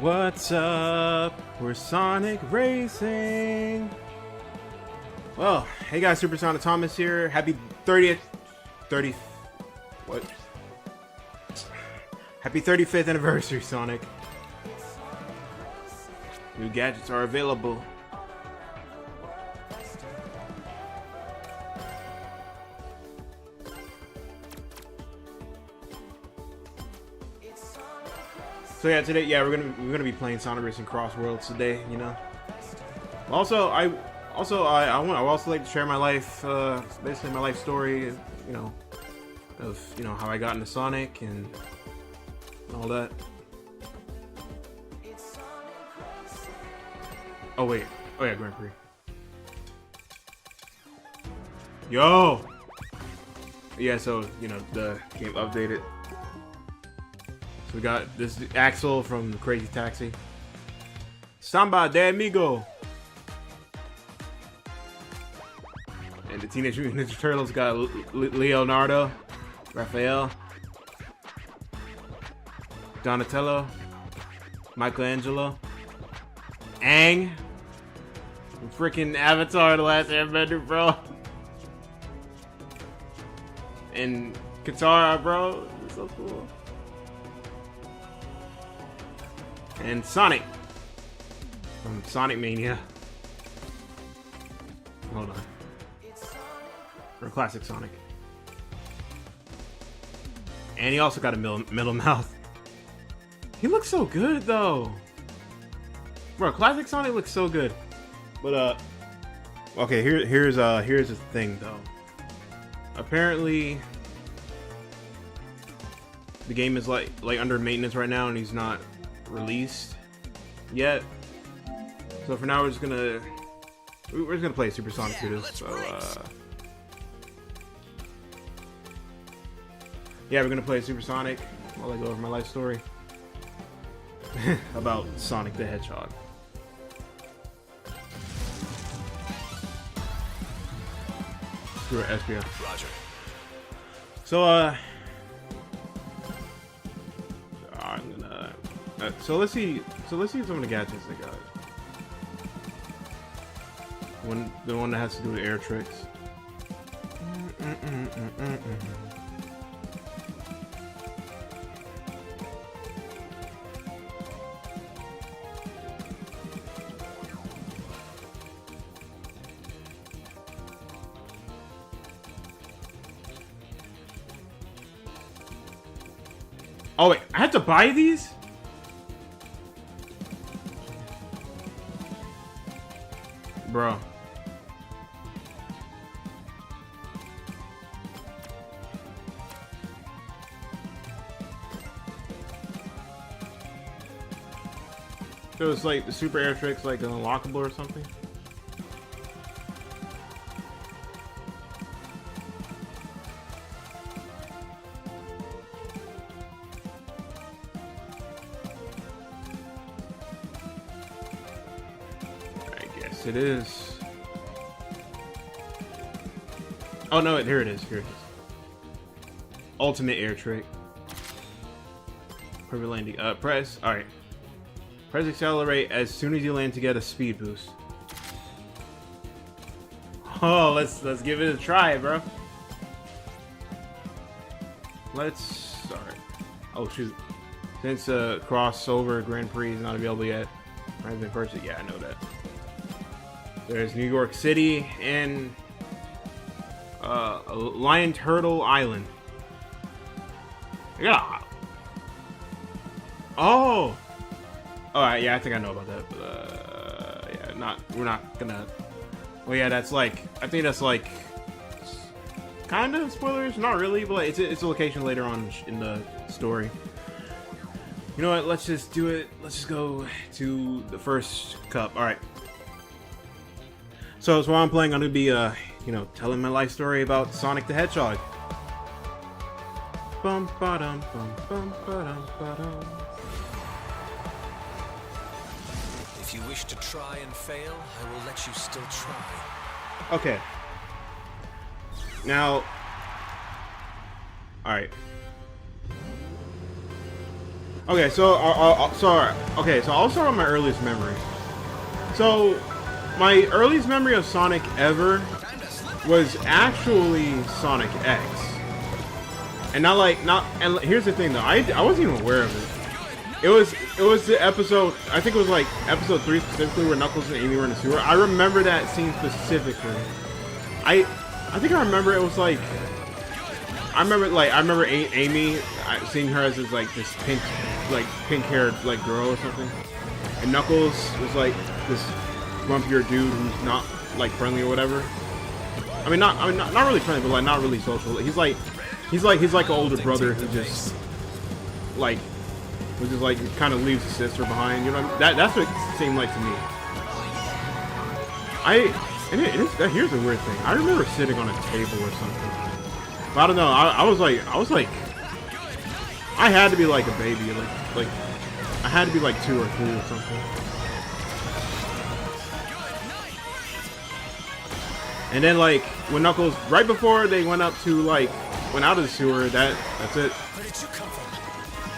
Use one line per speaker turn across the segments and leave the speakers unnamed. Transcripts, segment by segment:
What's up? We're Sonic Racing. Well, hey guys, Supersonic Thomas here. Happy 30th, what? Happy 35th anniversary, Sonic. New gadgets are available. So yeah, today, we're gonna be playing Sonic Racing Cross Worlds today. You know. Also, I would also like to share my life, basically my life story. You know, of how I got into Sonic and all that. Oh wait, oh yeah, Grand Prix. Yo. Yeah, so the game updated. So we got this Axel from Crazy Taxi. Samba de Amigo. And the Teenage Mutant Ninja Turtles got Leonardo, Raphael, Donatello, Michelangelo, Aang, freaking Avatar: The Last Airbender, bro, and Katara, bro. It's so cool. And Sonic from Sonic Mania. Hold on. Or classic Sonic. And he also got a middle mouth. He looks so good though. Bro, classic Sonic looks so good. But okay, here's the thing though. Apparently the game is like under maintenance right now and he's not released yet. So for now we're just gonna play Super Sonic Studios. So yeah, we're gonna play Super Sonic while I go over my life story about Sonic the Hedgehog. Screw it, SPF.
Roger.
So I'm gonna. So let's see some of the gadgets they got. The one that has to do with air tricks. Oh wait, I had to buy these? Bro. So it's like the super air tricks like unlockable or something? It is. Oh no! Here it is. Here it is. Ultimate air trick. Perfect landing. Press. All right. Press accelerate as soon as you land to get a speed boost. Oh, let's give it a try, bro. Let's. All right. Oh shoot! Since crossover Grand Prix is not available yet, I haven't purchased it. Yeah, I know that. There's New York City and Lion Turtle Island. Yeah. Oh. Alright, yeah, I think I know about that. But, yeah, we're not gonna. Well, yeah, that's like, I think that's like, kind of spoilers. Not really, but it's a location later on in the story. You know what? Let's just do it. Let's just go to the first cup. All right. So while I'm playing, I'm gonna be, telling my life story about Sonic the Hedgehog. Bum ba dum bum bum ba dum ba dum.
If you wish to try and fail, I will let you still try.
Okay. Now. All right. Okay, so okay, so I'll start with my earliest memory. So my earliest memory of Sonic ever was actually Sonic X, and and here's the thing though, I wasn't even aware of it. It was the episode, I think it was like episode 3 specifically, where Knuckles and Amy were in the sewer. I remember that scene specifically. I think I remember it was like, I remember Amy, seeing her as this like this pink haired like girl or something, and Knuckles was like this grumpier dude who's not like friendly or whatever. I mean not really friendly, but like not really social. He's like an older brother who just like kind of leaves his sister behind. You know what I mean? That's what it seemed like to me. Here's the weird thing. I remember sitting on a table or something. But I don't know. I was like, I had to be like a baby. Like I had to be like 2 or 3 or something. And then like when Knuckles, right before they went out of the sewer, that's it.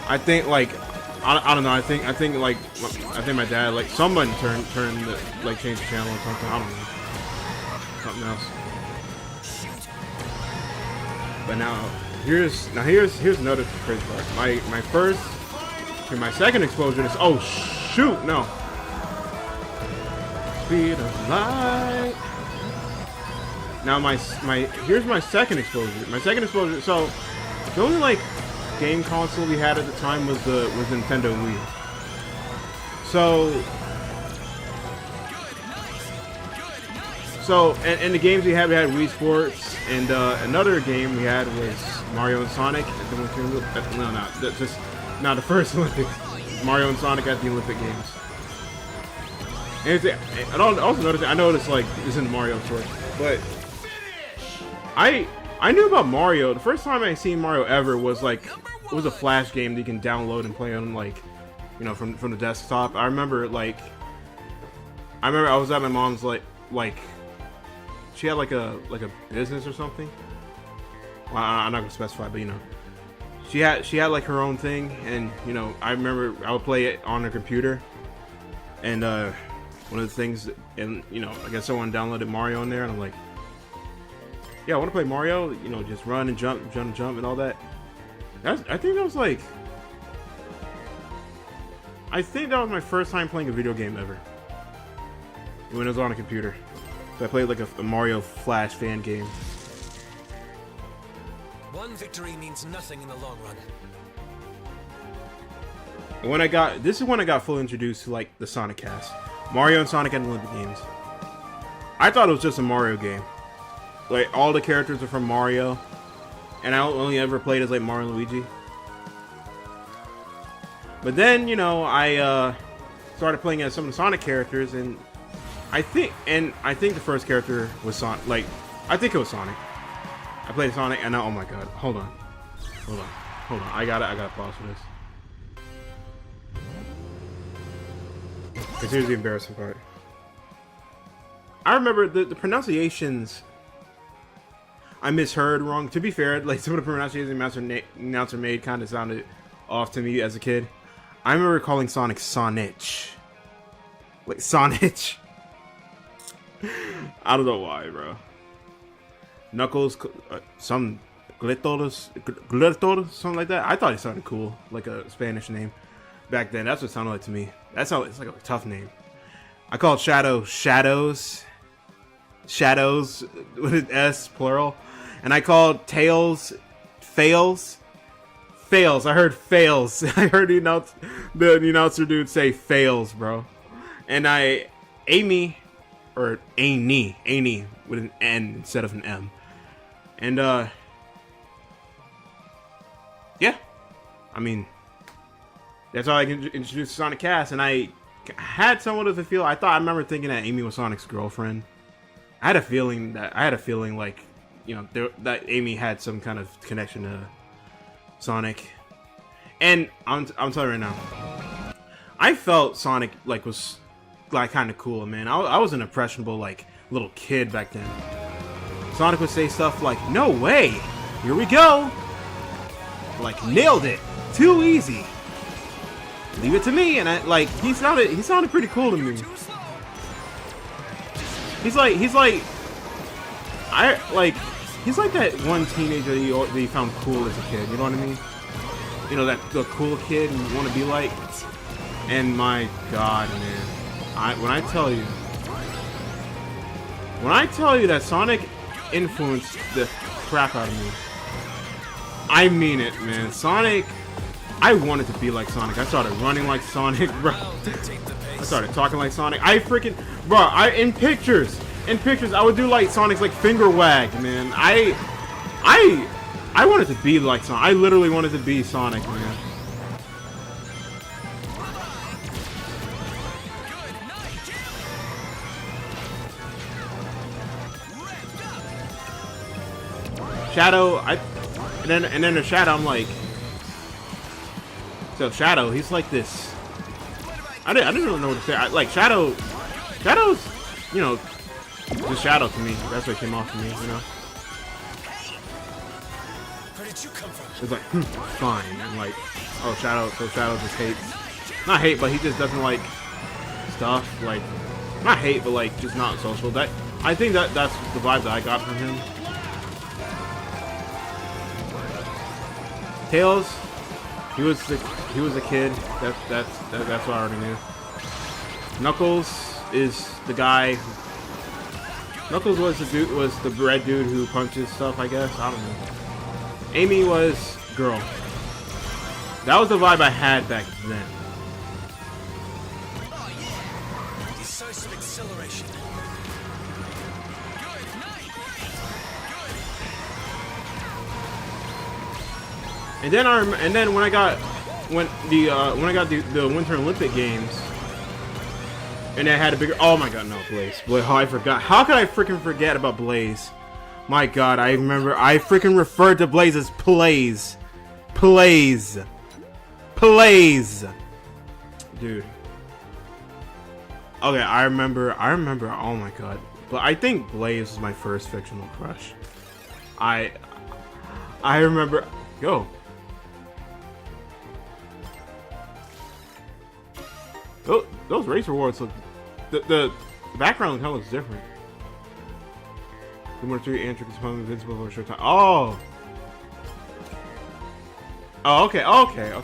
I think like I don't know. I think my dad, like someone turned the, changed the channel or something. I don't know. Something else. But here's another crazy part. My second exposure is, oh shoot, no. Speed of light. Now here's my second exposure. My second exposure. So the only like game console we had at the time was Nintendo Wii. So and the games we had Wii Sports, and another game we had was Mario and Sonic at the the first Olympics. Mario and Sonic at the Olympic Games. And also noticed, I noticed like this in Mario story, but I knew about Mario. The first time I seen Mario ever was like, it was a Flash game that you can download and play on, like, you know, from the desktop. I remember I was at my mom's like she had like a business or something. Well, I'm not gonna specify, but you know, she had like her own thing, and you know, I remember I would play it on her computer, and one of the things, and you know, I guess someone downloaded Mario on there, and I'm like, yeah, I want to play Mario, you know, just run and jump and all that. I think that was my first time playing a video game ever, when it was on a computer. So I played like a Mario Flash fan game.
One victory means nothing in the long run.
And this is when I got fully introduced to like the Sonic cast, Mario and Sonic at the Olympic Games. I thought it was just a Mario game. Like all the characters are from Mario, and I only ever played as like Mario and Luigi. But then, you know, I started playing as some of the Sonic characters, and I think the first character was Sonic. Like, I think it was Sonic. I played Sonic, and oh my god, hold on, I gotta pause for this. Because here's the embarrassing part. I remember the pronunciations. I misheard wrong. To be fair, like some of the pronunciations the announcer made kind of sounded off to me as a kid. I remember calling Sonic Sonich. Like Sonich. I don't know why, bro. Knuckles, some Glittor, something like that. I thought it sounded cool, like a Spanish name. Back then, that's what it sounded like to me. It's like a tough name. I called Shadows with an S, plural. And I called Tails Fails. I heard fails. I heard the announcer dude say fails, bro. And Amy with an N instead of an M. And yeah, I mean, that's how I can introduce Sonic Cast. And I had somewhat of a feel. I remember thinking that Amy was Sonic's girlfriend. I had a feeling like, you know, that Amy had some kind of connection to Sonic. And I'm telling you right now, I felt Sonic was kind of cool, man. I was an impressionable like little kid back then. Sonic would say stuff like, "No way, here we go," like nailed it, too easy. leave it to me. And I like he sounded pretty cool to me. He's like he's like that one teenager that you found cool as a kid. You know what I mean? You know, that the cool kid you want to be like. And my God, man, when I tell you that Sonic influenced the crap out of me, I mean it, man. Sonic, I wanted to be like Sonic. I started running like Sonic, bro. I started talking like Sonic. I freaking, bro, in pictures, I would do like Sonic's like finger wag, man. I wanted to be like Sonic. I literally wanted to be Sonic, man. Shadow, and then the Shadow, I'm like, so Shadow, he's like this. I didn't really know what to say. Like Shadow's, you know, just Shadow to me. That's what came off to me, you know.
Where did you come from?
It's like fine, and like, oh Shadow, so Shadow just hates, not hate, but he just doesn't like stuff. Like, not hate, but like just not social. That I think that's the vibe that I got from him. Tails, he was a kid. That's what I already knew. Knuckles is the guy. Knuckles was the red dude who punches stuff, I guess. I don't know. Amy was girl. That was the vibe I had back then.
Oh yeah, decisive acceleration.
And then when I got the Winter Olympic Games, and I had a bigger. Oh my God, no, Blaze. Boy, I forgot. How could I freaking forget about Blaze? My God, I remember. I freaking referred to Blaze as Plays, dude. Okay, I remember. Oh my God, but I think Blaze was my first fictional crush. I remember. Yo. Those race rewards look. The background kind of looks different. The more 3 Andrew is invincible for a short time. Oh. Oh, okay. I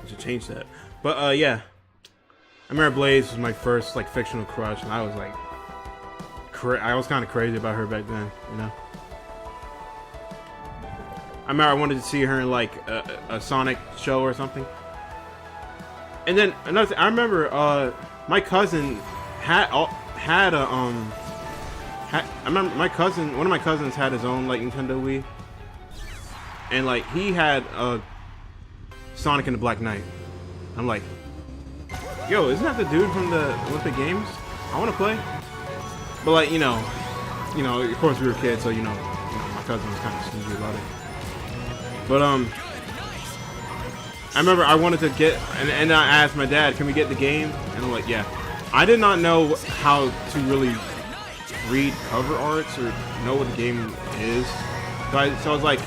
should change that. But yeah. I remember Blaze was my first like fictional crush, and I was like, I was kind of crazy about her back then, you know. I remember I wanted to see her in like a Sonic show or something. And then another thing, I remember my cousin I remember one of my cousins had his own like Nintendo Wii, and like he had Sonic and the Black Knight. I'm like, yo, isn't that the dude from the Olympic Games? I want to play. But like, you know, of course we were kids, so you know, my cousin was kind of stingy about it. But I remember I wanted to get, and I asked my dad, can we get the game? And I'm like, yeah. I did not know how to really read cover arts or know what the game is. So I was like,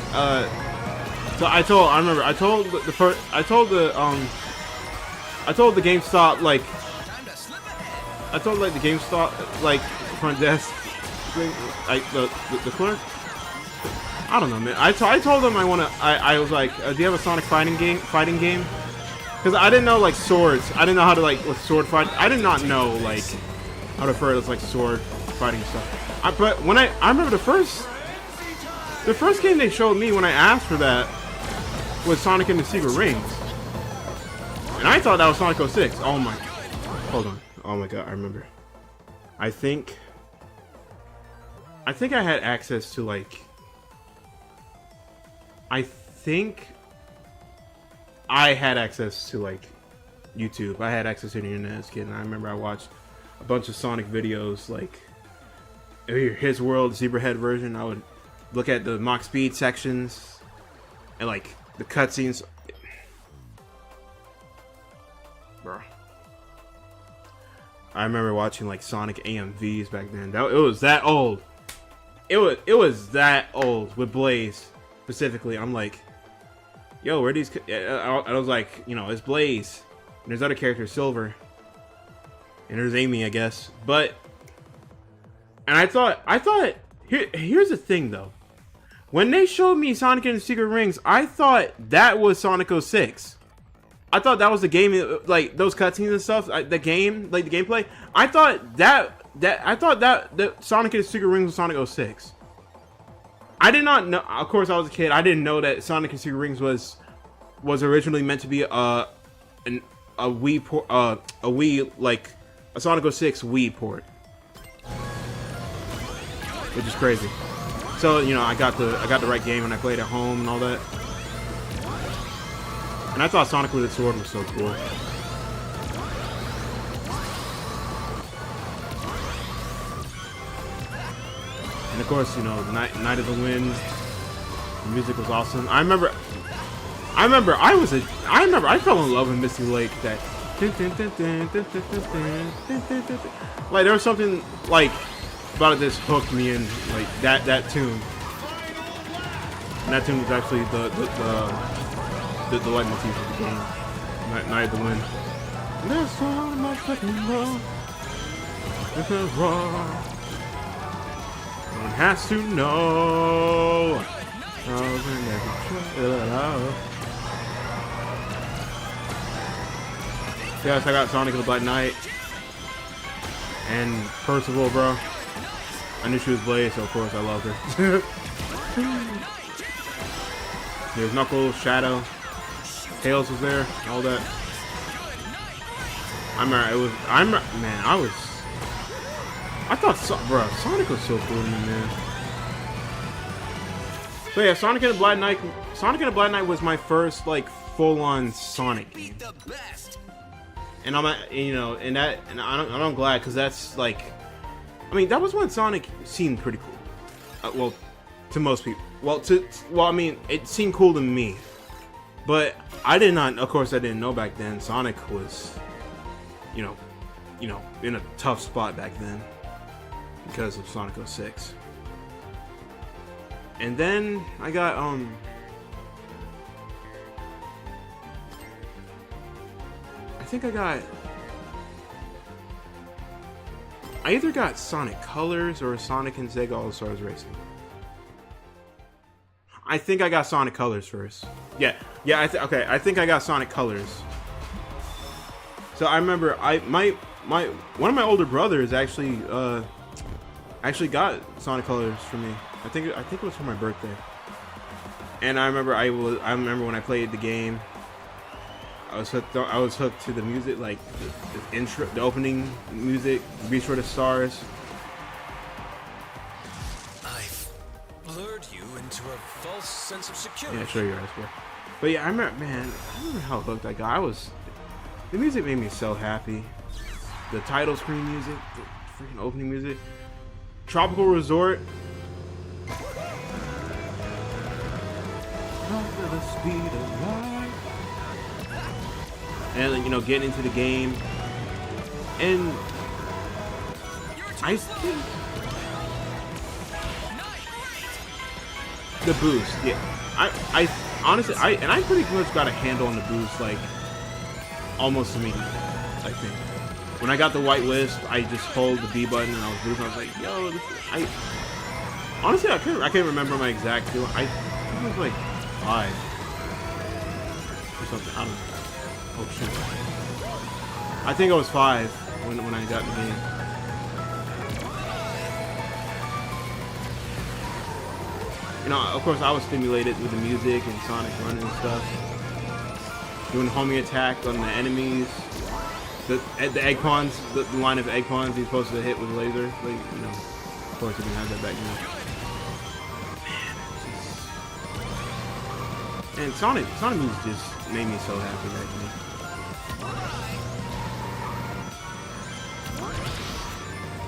so I told the GameStop like, the GameStop like front desk thing, like the clerk. I don't know, man. I told them I was like, do you have a Sonic fighting game? Because I didn't know like swords. I didn't know how to like with sword fight. I did not know like how to refer to like sword fighting stuff. But when I remember the first game they showed me when I asked for that was Sonic and the Secret Rings, and I thought that was Sonic 06. Oh my, hold on. Oh my God, I remember. I think I had access to like. I think I had access to like YouTube. I had access to the internet as a kid, and I remember I watched a bunch of Sonic videos, like His World, Zebrahead version. I would look at the Mach Speed sections and like the cutscenes. Bro, I remember watching like Sonic AMVs back then. It was that old. It was that old with Blaze specifically. I'm like, yo, where are these? I was like, you know, it's Blaze, and there's other characters, Silver, and there's Amy, I guess. But, and I thought, here's the thing though. When they showed me Sonic and the Secret Rings, I thought that was Sonic 06. I thought that was the game, like those cutscenes and stuff. The game, like the gameplay. I thought that Sonic and the Secret Rings was Sonic 06. I did not know. Of course, I was a kid. I didn't know that Sonic and Secret Rings was originally meant to be a Wii port, a Wii, like a Sonic 06 Wii port, which is crazy. So, you know, I got the right game and I played at home and all that. And I thought Sonic with its sword was so cool. And of course, you know, Night of the Wind. The music was awesome. I remember I fell in love with Misty Lake. That like there was something like about it just hooked me in, like that tune. And that tune was actually the leitmotif of the game. Night of the Wind. There's so much fucking love. This is wrong. One has to know. Yes, I got Sonic the Black Knight. And Percival, bro. I knew she was Blaze, so of course I loved her. There's Knuckles, Shadow, Tails was there, all that. I thought, bro, Sonic was so cool to me, man. So yeah, Sonic and the Black Knight was my first like full-on Sonic game. And I'm glad, because that's like, I mean, that was when Sonic seemed pretty cool. Well, to most people. I mean, it seemed cool to me. But I did not, of course I didn't know back then, Sonic was, you know, in a tough spot back then. Because of Sonic 06. And then I got, I either got Sonic Colors or Sonic and Sega All-Stars Racing. I think I got Sonic Colors first. Yeah, I think I got Sonic Colors. So I remember one of my older brothers actually got Sonic Colors for me. I think it was for my birthday. And I remember when I played the game, I was hooked to the music, like the intro, the opening music, Be Sure the Stars.
I've lured you into a false sense of security.
Yeah, sure your ass, bro. But yeah, I remember how hooked I got. The music made me so happy. The title screen music, the freaking opening music. Tropical Resort. The speed of light. And you know, getting into the game, and I think the boost, yeah. I honestly, I pretty much got a handle on the boost like almost immediately. I think when I got the white wisp, I just hold the B button and I was boosting. I was like, yo, honestly, I can't remember my exact feeling. I think it was like 5 or something. I don't know. Oh shit. I think I was 5 when I got in the game. You know, of course I was stimulated with the music and Sonic running and stuff. Doing homing attack on the enemies. The egg pawns, the line of egg pawns he's supposed to hit with laser. Like, you know, of course you didn't have that back then. And Sonic moves just made me so happy back then.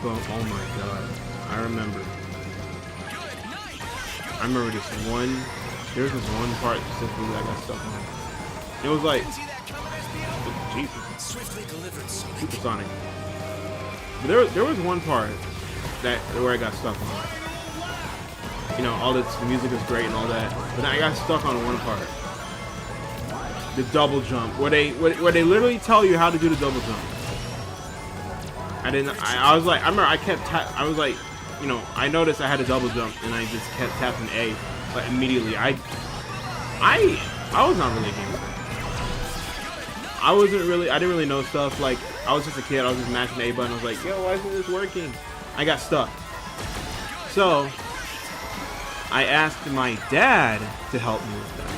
But oh my god, I remember there was this one part specifically that I got stuck on. It was like, Jesus, Super Sonic. But there was one part where I got stuck on. You know, all this music is great and all that, but then I got stuck on one part. the double jump, where they literally tell you how to do the double jump. I was like, I remember I was like, you know, I noticed I had a double jump and I just kept tapping A, but immediately I was not really a gamer. I didn't really know stuff. Like, I was just a kid. I was just mashing the A button. I was like, yo, why isn't this working? I got stuck. So I asked my dad to help me with that.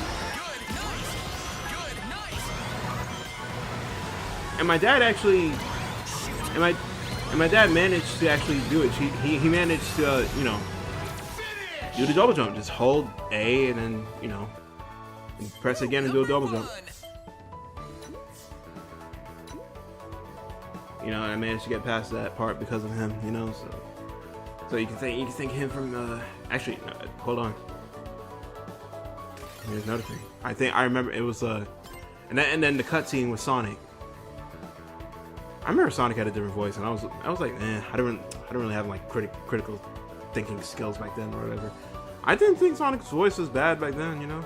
And my dad actually, and my dad managed to actually do it. He managed to, you know, do the double jump. Just hold A and then, you know, and press again and do a double jump. You know, and I managed to get past that part because of him. You know, so you can thank him from. Actually, no, hold on. Here's another thing. I remember it was and then the cutscene with Sonic. I remember Sonic had a different voice, and I was like, I don't really have like critical thinking skills back then or whatever. I didn't think Sonic's voice was bad back then, you know.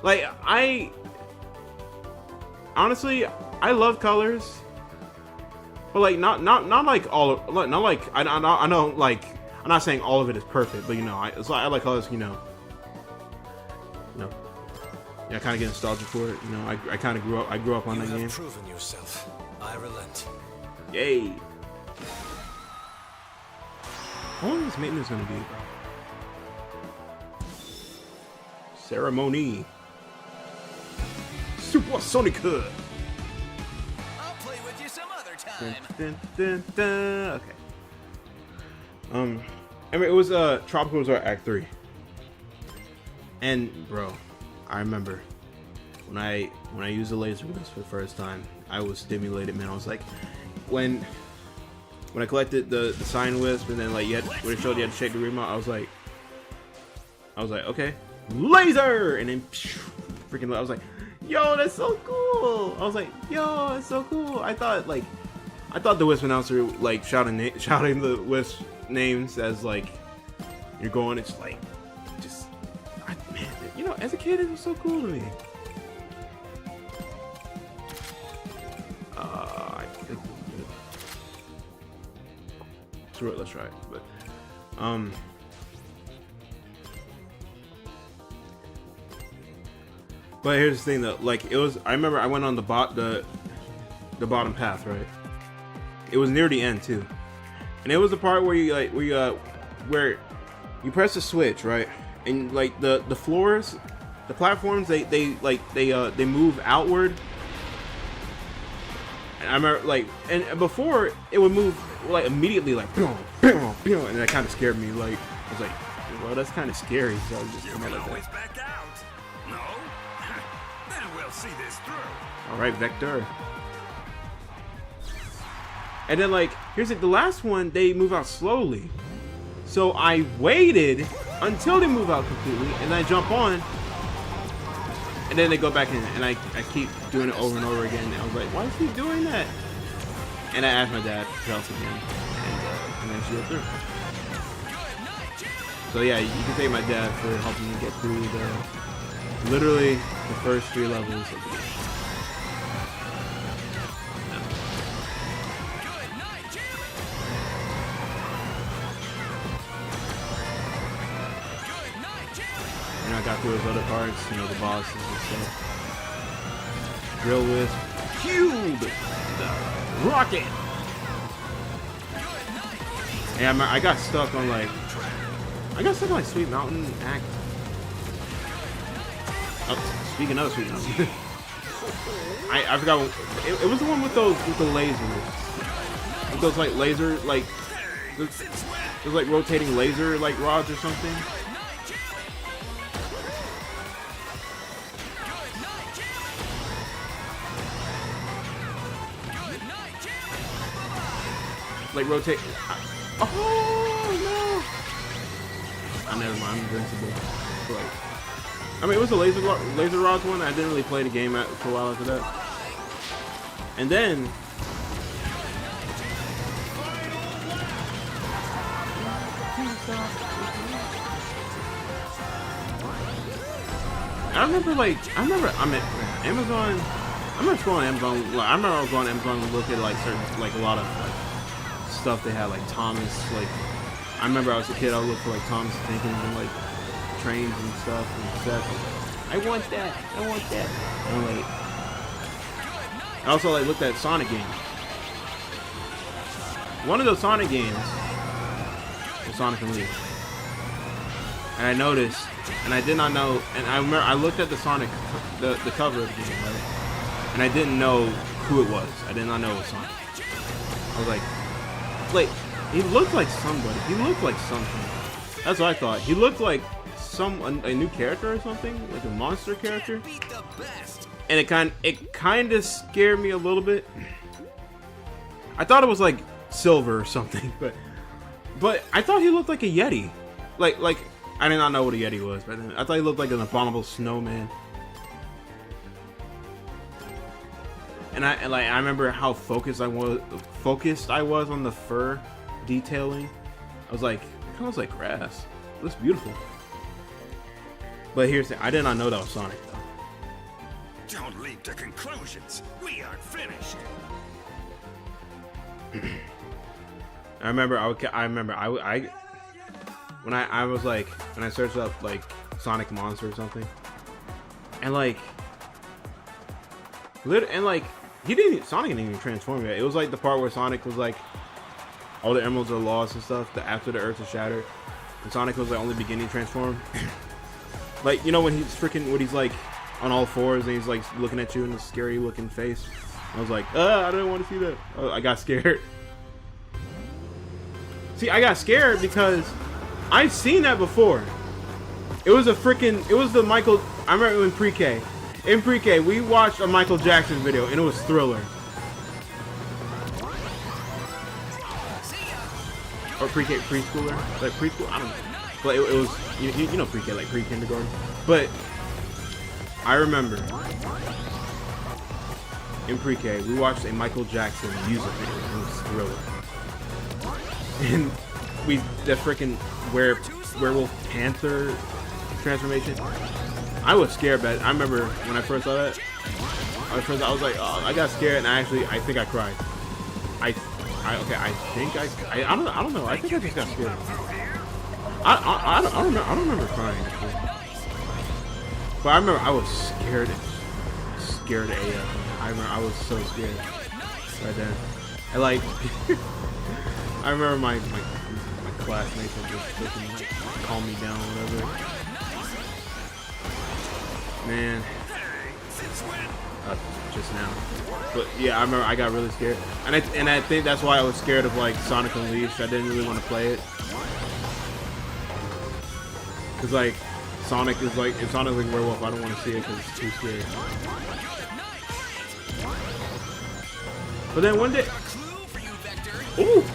Like honestly, I love Colors, but like not like all, not like I know, like I'm not saying all of it is perfect, but you know, I like Colors, you know. Yeah, I kind of get nostalgic for it, you know. I kind of grew up on that game.
You have proven yourself. I relent.
Yay! How long is maintenance gonna be? Ceremony. Super Sonic Hood.
I'll play with you some other time.
Dun, dun, dun, dun. Okay. I mean, it was Tropical Resort Act 3. And bro, I remember when I used the laser with this for the first time, I was stimulated, man. I was like, when I collected the Sign Wisp, and then like when it showed you had to shake the remote, I was like, okay, laser, and then freaking, I was like, yo, that's so cool. I was like, yo, that's so cool. I thought the Wisp announcer like shouting the Wisp names as like you're going. It's like, man, you know, as a kid, it was so cool to me. Screw it, let's try it. But here's the thing though, like it was. I remember I went on the bottom path, right? It was near the end too, and it was the part where you where you press the switch, right? And like the floors, the platforms, they move outward. And I remember like, and before it would move like immediately, like boom, boom, boom, and that kind of scared me. Like I was like, well, that's kind of scary. So I was just like that.
Back out. No? Then we'll see this through.
All right, Vector. And then like, here's it. The last one, they move out slowly. So I waited until they move out completely, and then I jump on, and then they go back in, and I keep doing it over and over again. And I was like, why is he doing that? And I asked my dad to help again, and then she went through. So yeah, you can thank my dad for helping me get through literally the first 3 levels of the game. I got through those other parts, you know, the bosses and stuff. Drill Wisp, Cube, Rocket. Yeah, I got stuck on like Sweet Mountain Act. Oh, speaking of Sweet Mountain, I forgot what, it was the one with the lasers, with those like laser like those like rotating laser like rods or something. Like rotate. Oh no! I never mind. I'm invincible. Like, I mean, it was a laser rods one. I didn't really play the game for a while after that. And then I remember Amazon. I remember scrolling Amazon. Like, I remember I was going on Amazon and look at like certain, like a lot of like stuff they had, like Thomas. Like I remember I was a kid. I would look for like Thomas Jenkins and like trains and stuff and stuff. I want that. I want that. And like, I also like looked at Sonic games. One of those Sonic games was Sonic Unleashed. And I noticed, and I did not know, and I remember I looked at the Sonic, the cover of the game, right? And I didn't know who it was. I did not know it was Sonic. I was like, he looked like somebody. He looked like something. That's what I thought. He looked like a new character or something, like a monster character. And it kind of scared me a little bit. I thought it was like silver or something, but I thought he looked like a Yeti. Like I did not know what a Yeti was, but I thought he looked like an abominable snowman. And I remember how focused I was on the fur detailing. I was like, it kind of looks like grass. It looks beautiful. But here's the thing, I did not know that was Sonic though.
Don't leap to conclusions. We aren't finished.
I remember when I searched up like Sonic Monster or something, and like Sonic didn't even transform yet. It was like the part where Sonic was like all the emeralds are lost and stuff. After the Earth is shattered, and Sonic was like only beginning to transform. Like, you know when he's like on all fours and he's like looking at you in a scary looking face. I was like, I didn't want to see that. Oh, I got scared. See, I got scared because I've seen that before. It was the Michael, I remember in pre-K. In pre-K, we watched a Michael Jackson video and it was Thriller. Or pre-K, preschooler? Like preschool? I don't know. But it was, you know pre-K, like pre-kindergarten. But I remember in pre-K, we watched a Michael Jackson music video and it was Thriller. And the freaking werewolf panther transformation. I was scared, but I remember when I first saw that. I was like, oh, I got scared, and I think I cried. I don't know. I think I just got scared. I don't remember crying. But I remember I was scared AF. I remember I was so scared right then. And like, I remember my classmates would just freaking like calm me down or whatever. Man, just now. But yeah, I remember I got really scared, and I think that's why I was scared of like Sonic Unleashed. I didn't really want to play it, cause like Sonic is like, if Sonic's like werewolf, I don't want to see it because it's too scary. But then one day, ooh,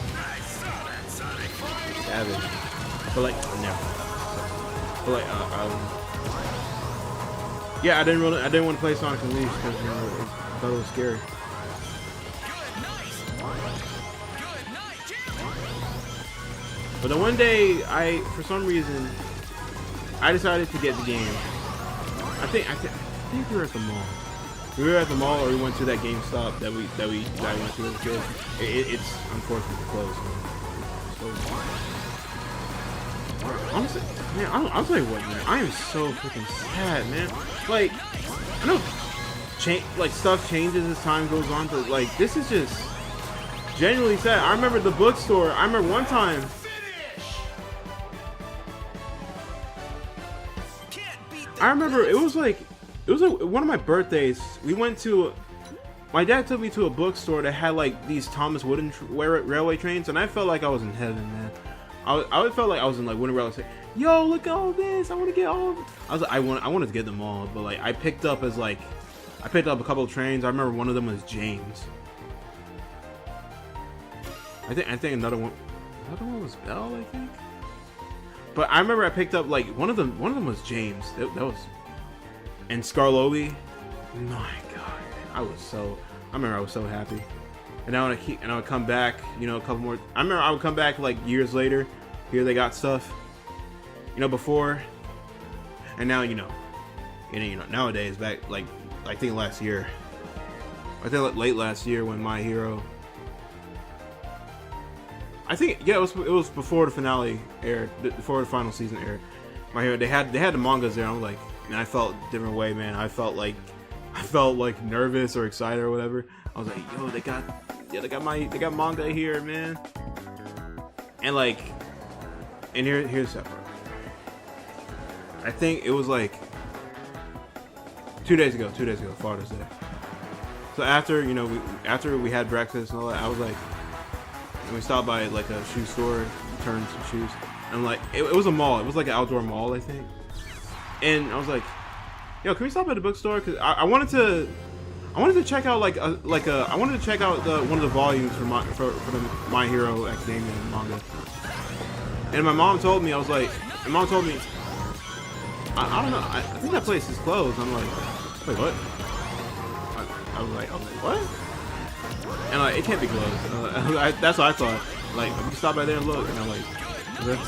savage. But like never. But like yeah, I didn't want to play Sonic Unleashed because I thought it was scary. But then one day, for some reason, I decided to get the game. I think we were at the mall. We were at the mall, or we went to that GameStop that we went to as a kid. It's unfortunately closed. Honestly, man, I'll tell you what, man. I am so freaking sad, man. Like, I know, like stuff changes as time goes on, but like this is just genuinely sad. I remember the bookstore. I remember one time. I remember it was like one of my birthdays. We went to. My dad took me to a bookstore that had like these Thomas Wooden railway trains, and I felt like I was in heaven, man. I felt like I was in like Wooden Railway. Like, yo, look at all this! I want to get all. I was like, I wanted to get them all, but like I picked up a couple of trains. I remember one of them was James. I think another one was Bell, I think. But I remember I picked up like one of them was James. That was, and Scarloli. My God, I remember I was so happy. And I would come back, you know, a couple more. I remember I would come back like years later. Here they got stuff, you know, before. And now, you know, nowadays, back like I think last year. I think late last year when My Hero. I think yeah, it was before the finale aired, before the final season aired. My Hero, they had the mangas there. I'm like, and I felt a different way, man. I felt like nervous or excited or whatever. I was like, yo, they got manga here, man. And like, and here's that part. I think it was like 2 days ago, Father's Day. So after we had breakfast and all that, I was like, and we stopped by like a shoe store, returned some shoes, and like it was a mall. It was like an outdoor mall, I think. And I was like, yo, can we stop at the bookstore? Cause I wanted to check out I wanted to check out one of the volumes for the My Hero Academia manga. And my mom told me, I was like, my mom told me, I don't know, I think that place is closed. I'm like, wait, what? I was like, what? And like, it can't be closed. That's what I thought. Like, we can stop by there and look. And I'm like, okay.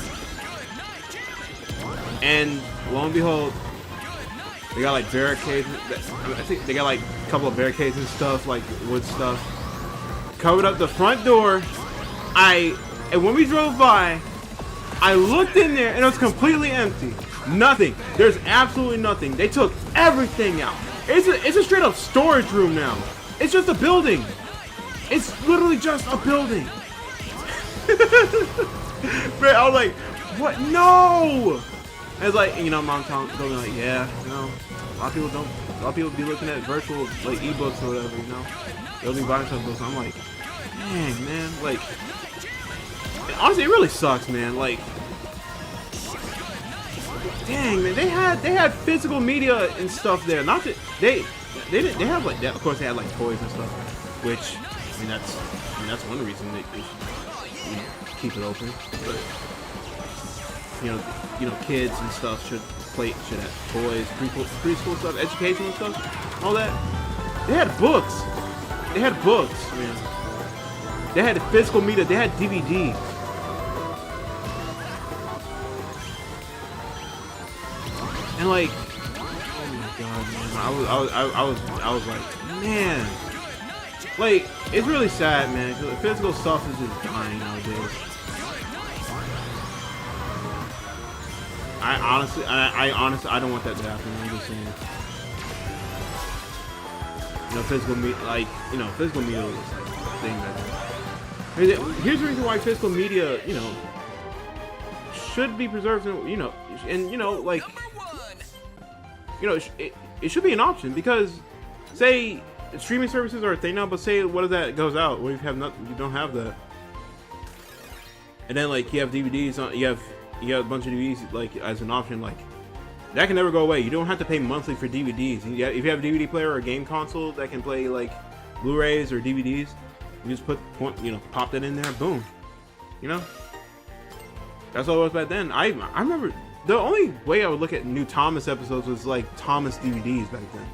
And lo and behold, they got like barricades. I think they got like a couple of barricades and stuff, like wood stuff. Covered up the front door. And when we drove by, I looked in there and it was completely empty. Nothing. There's absolutely nothing. They took everything out. It's a straight up storage room now. It's just a building. It's literally just a building. Man, I was like, what? No! And it's like, mom told me like, yeah, a lot of people be looking at virtual like ebooks or whatever, they'll be buying some books. I'm like, dang, man, like, honestly, it really sucks, man. Like, dang, man, they had physical media and stuff there. Not that they have like that. Of course, they had like toys and stuff, which that's one reason they should keep it open. But kids and stuff should have toys, preschool stuff, educational stuff, all that. They had books. Man. They had physical media. They had DVDs. And like, oh my god, man, I was like, man, like, it's really sad, man, because physical stuff is just dying nowadays. I honestly, I don't want that to happen. I'm just saying, physical media, like, physical media is like a thing that. Here's the reason why physical media, should be preserved, like. It should be an option, because say streaming services are a thing now, but say what if that goes out? What if you don't have that? And then like you have DVDs on, you have a bunch of DVDs like as an option, like that can never go away. You don't have to pay monthly for DVDs. If you have a DVD player or a game console that can play like Blu-rays or DVDs, you just pop that in there, boom. That's what it was back then. I remember. The only way I would look at new Thomas episodes was like Thomas DVDs back then.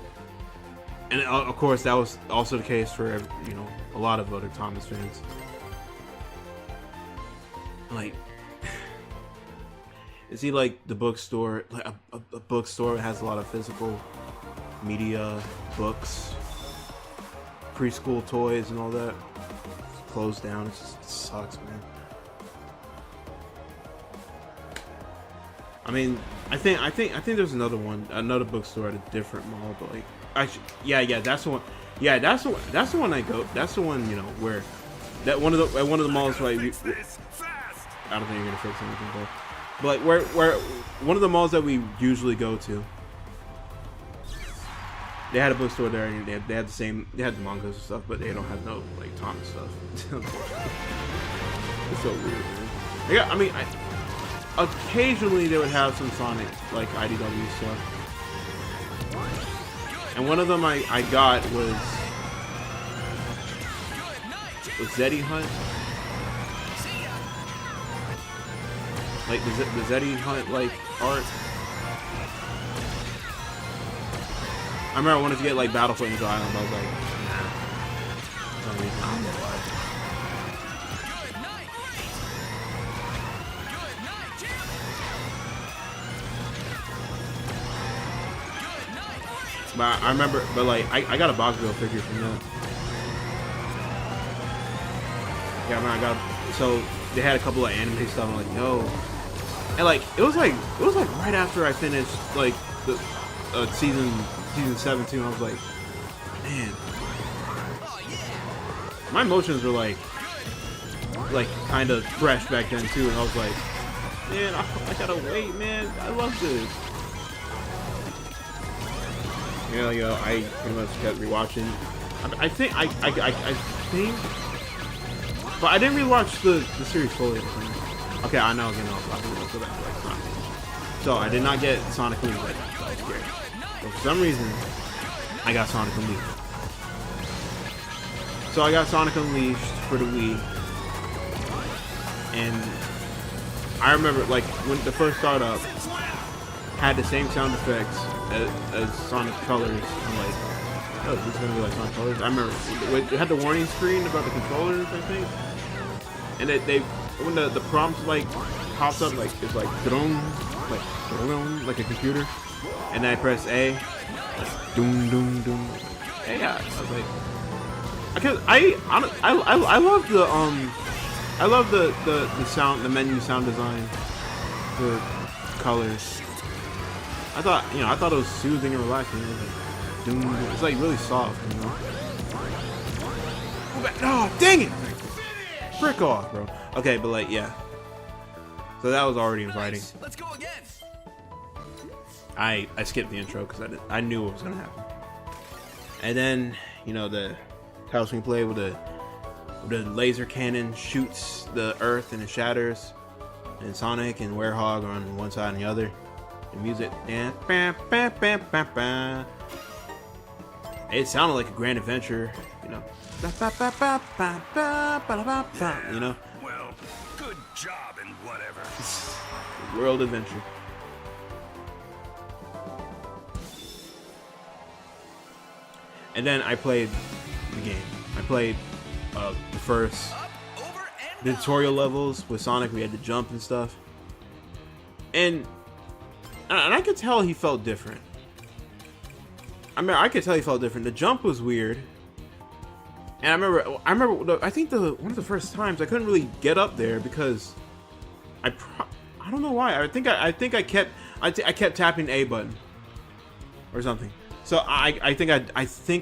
And of course that was also the case for a lot of other Thomas fans. Like, is he like the bookstore, like a bookstore that has a lot of physical media, books, preschool toys and all that, it's closed down. It sucks, man. I mean, I think there's another bookstore at a different mall, but like, that's the one. Yeah, that's the one I go. That's the one, where that one of the malls, like, I don't think you're gonna fix anything there, but like where one of the malls that we usually go to, they had a bookstore there, and they had the mangas and stuff, but they don't have no like Thomas stuff. It's so weird, man. Yeah, occasionally they would have some Sonic, like IDW stuff. And one of them I got was Zeddy Hunt. Like the Zeddy Hunt like art. I remember I wanted to get like Battle for Angel Island, but I was like, nah. For some reason, I don't know why. But I remember, but like I got a Box Girl figure from that. Yeah, man, I got. So they had a couple of anime stuff. I'm like, yo, and like it was like right after I finished like the season 17. I was like, man, my emotions were like kind of fresh back then too, and I was like, man, I gotta wait, man. I love this. Yeah, yo, I pretty much kept rewatching. I think, but I didn't rewatch the series fully. Okay, I know, again, I'll go back to like Sonic. So I did not get Sonic Unleashed. That was great. But for some reason, I got Sonic Unleashed. So I got Sonic Unleashed for the Wii, and I remember like when the first startup had the same sound effects as Sonic Colors. I'm like, oh, this is gonna be like Sonic Colors. I remember it had the warning screen about the controllers, I think, and they when the prompt like pops up, like it's like drone, like a computer, and then I press A, like doom doom doom. Yeah, I was like, because I love the sound, the menu sound design, the colors. I thought it was soothing and relaxing. It was like, doom, it's like really soft, you know. Oh, dang it! Frick off, bro. Okay, but like, yeah. So that was already inviting.
Let's go again.
I skipped the intro because I knew what was gonna happen. And then the title screenplay with the laser cannon shoots the earth and it shatters, and Sonic and Werehog are on one side and the other. The music, yeah, it sounded like a grand adventure, you know.
Well, good job and whatever.
World adventure. And then I played the game. I played the first the tutorial levels with Sonic. We had to jump and stuff, and I could tell he felt different. I could tell he felt different. The jump was weird, and I remember. I think one of the first times I couldn't really get up there because I don't know why. I think I kept tapping A button or something. So I think I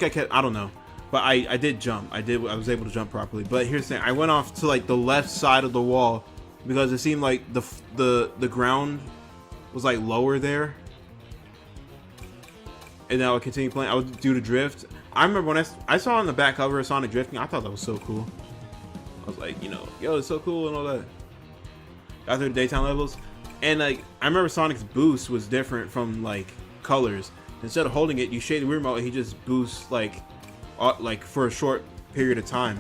kept, I don't know. But I did jump. I was able to jump properly. But here's the thing. I went off to like the left side of the wall because it seemed like the ground was like lower there. And then I would continue playing. I would do the drift. I remember when I saw on the back cover of Sonic drifting, I thought that was so cool. I was like, yo, it's so cool and all that. Got through the daytime levels. And like I remember Sonic's boost was different from like Colors. Instead of holding it, you shade the remote and he just boosts like for a short period of time.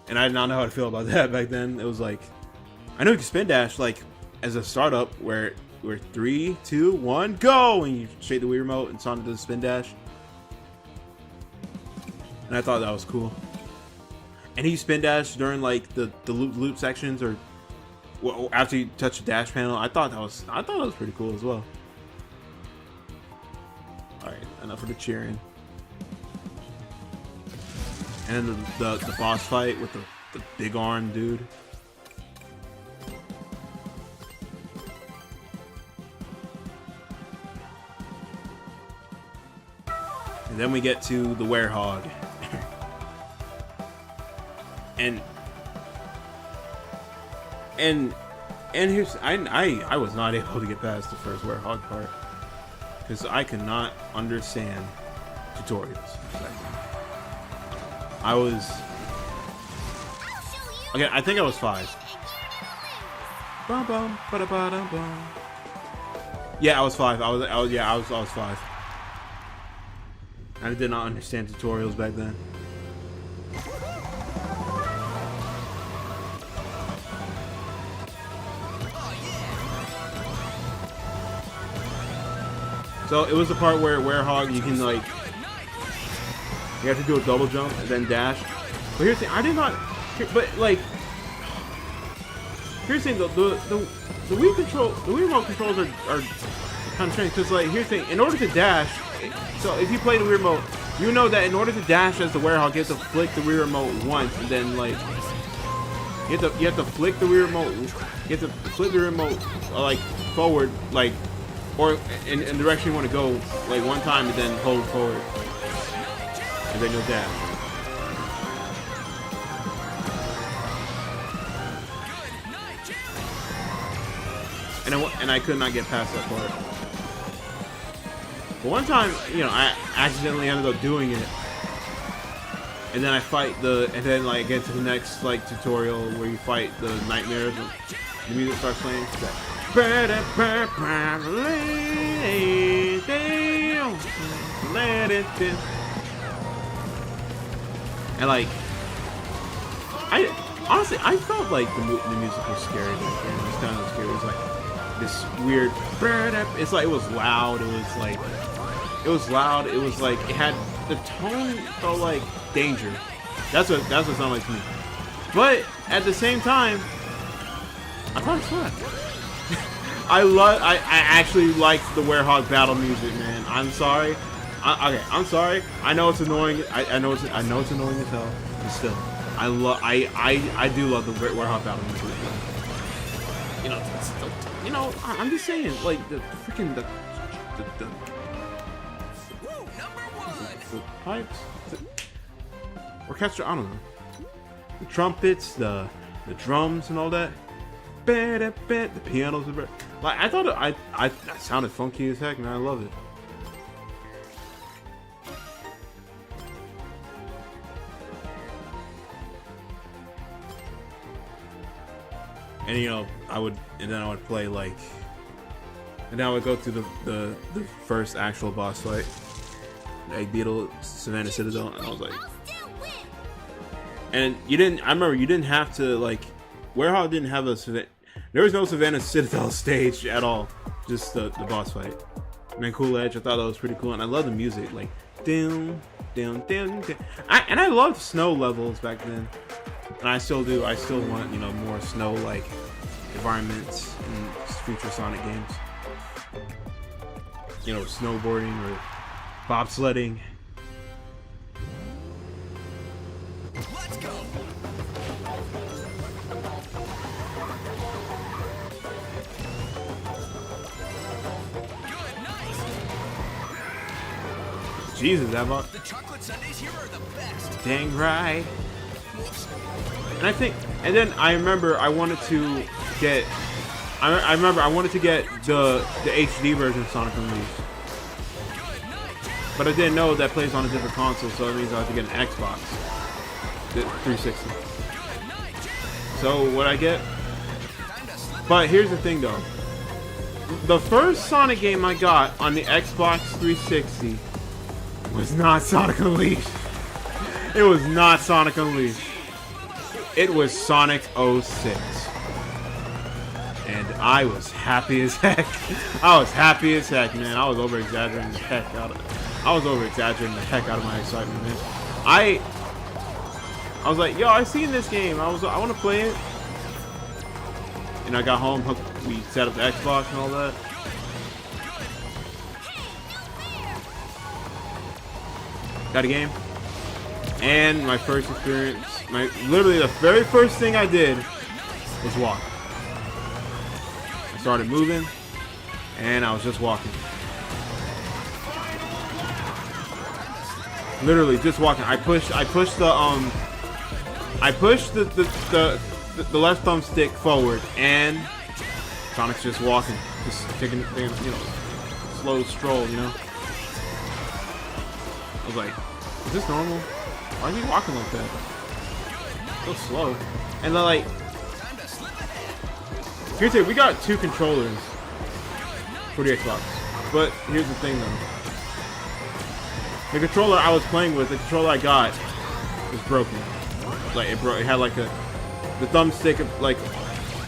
And I did not know how to feel about that back then. It was like, I know you can spin dash like as a startup where 3, 2, 1, go, and you shake the Wii remote and Sonic does spin dash. And I thought that was cool. And he spin dash during like the loop sections or after you touch the dash panel. I thought that was pretty cool as well. All right, enough of the cheering. And then the boss fight with the big arm dude. And then we get to the Werehog. and here's I was not able to get past the first Werehog part because I could not understand tutorials. I was okay. I think I was 5. Yeah, I was 5. I was 5. I did not understand tutorials back then. So it was the part where Werehog, you can like, you have to do a double jump and then dash. But here's the thing, I did not, but like, here's the thing, the Wii control, the Wii remote controls are kind kind of strange because, like, here's the thing: in order to dash, so if you play the Wii remote, you know that in order to dash as the Werehog, you have to flick the Wii remote once, and then like you have to flick the Wii remote, you have to flip the remote like forward, like, or in the direction you want to go, like one time, and then hold forward, and then you'll dash. And I could not get past that part. But one time, you know, I accidentally ended up doing it, and then I fight and then like get to the next like tutorial where you fight the nightmares. And the music starts playing. And like, honestly, I felt like the music was scary. It was kind of scary. It was like this weird. It's like it was loud. It was like loud. It was like it had the tone felt like danger. That's what it sounded like to me. But at the same time, I thought it was fun. I actually liked the Werehog battle music, man. I'm sorry. Okay, I'm sorry. I know it's annoying. I know it's annoying as hell. But still, I do love the Werehog battle music. You know, I'm just saying, like the freaking the pipes, the orchestra. I don't know. The trumpets, the drums, and all that. The pianos, like I thought I sounded funky as heck, man. I love it. And you know, I would play like, and then I would go through the first actual boss fight, Egg Beetle, Savannah Citadel, and I was like, and I remember you didn't have to like, Werehog didn't have there was no Savannah Citadel stage at all, just the boss fight. And then Cool Edge, I thought that was pretty cool, and I love the music, like, down. And I loved snow levels back then. And I still do. I still want, you know, more snow-like environments in future Sonic games. You know, snowboarding or bobsledding.
Let's go. Good, nice.
Jesus, that bot.
The chocolate sundaes here are the best.
Dang right. And then I remember I wanted to get, I wanted to get the HD version of Sonic Unleashed, but I didn't know that plays on a different console, so it means I have to get an Xbox, the 360. So what I get? But here's the thing, though. The first Sonic game I got on the Xbox 360 was not Sonic Unleashed. It was not Sonic Unleashed. It was Sonic 06. And I was happy as heck. I was happy as heck, man. I was over-exaggerating the heck out of it. I was over-exaggerating the heck out of my excitement, man. I was like, yo, I seen this game. I want to play it. And I got home, we set up the Xbox and all that. Got a game. And my first experience, literally the very first thing I did was walk. I started moving, and I was just walking. Literally just walking. I pushed the left thumbstick forward, and Sonic's just walking, just taking, you know, slow stroll, you know. I was like, is this normal? Why is he walking like that? So slow. And then, like, here's it. We got 2 controllers for the Xbox. But here's the thing, though. The controller I was playing with, the controller I got, was broken. Like, it had like the thumbstick, like,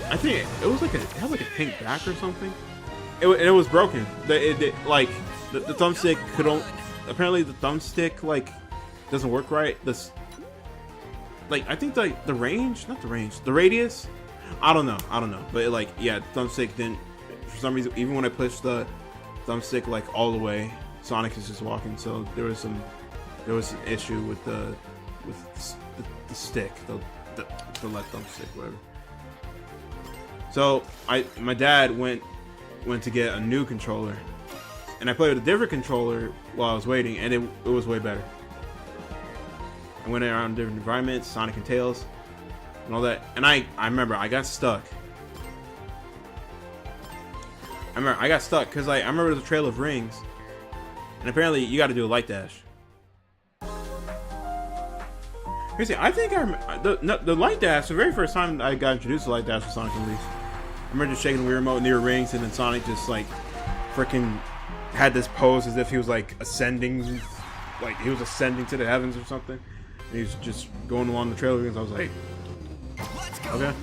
I think it was like it had like a pink back or something. It was broken. The thumbstick could only, apparently the thumbstick like doesn't work right. This, like, I think the range, not the range, the radius. I don't know. But like, yeah, thumbstick didn't, for some reason, even when I pushed the thumbstick like all the way. Sonic is just walking, so there was an issue with the stick, the left thumbstick, whatever. So my dad went to get a new controller, and I played with a different controller while I was waiting, and it was way better. I went around different environments, Sonic and Tails, and all that. And I remember I got stuck. Because I remember there's a Trail of Rings, and apparently you got to do a light dash. Crazy. I think the light dash. The very first time I got introduced to light dash was Sonic Unleashed. I remember just shaking the Wii remote near rings, and then Sonic just like freaking had this pose as if he was like ascending, like he was ascending to the heavens or something. And he was just going along the Trail of Rings. I was like, okay,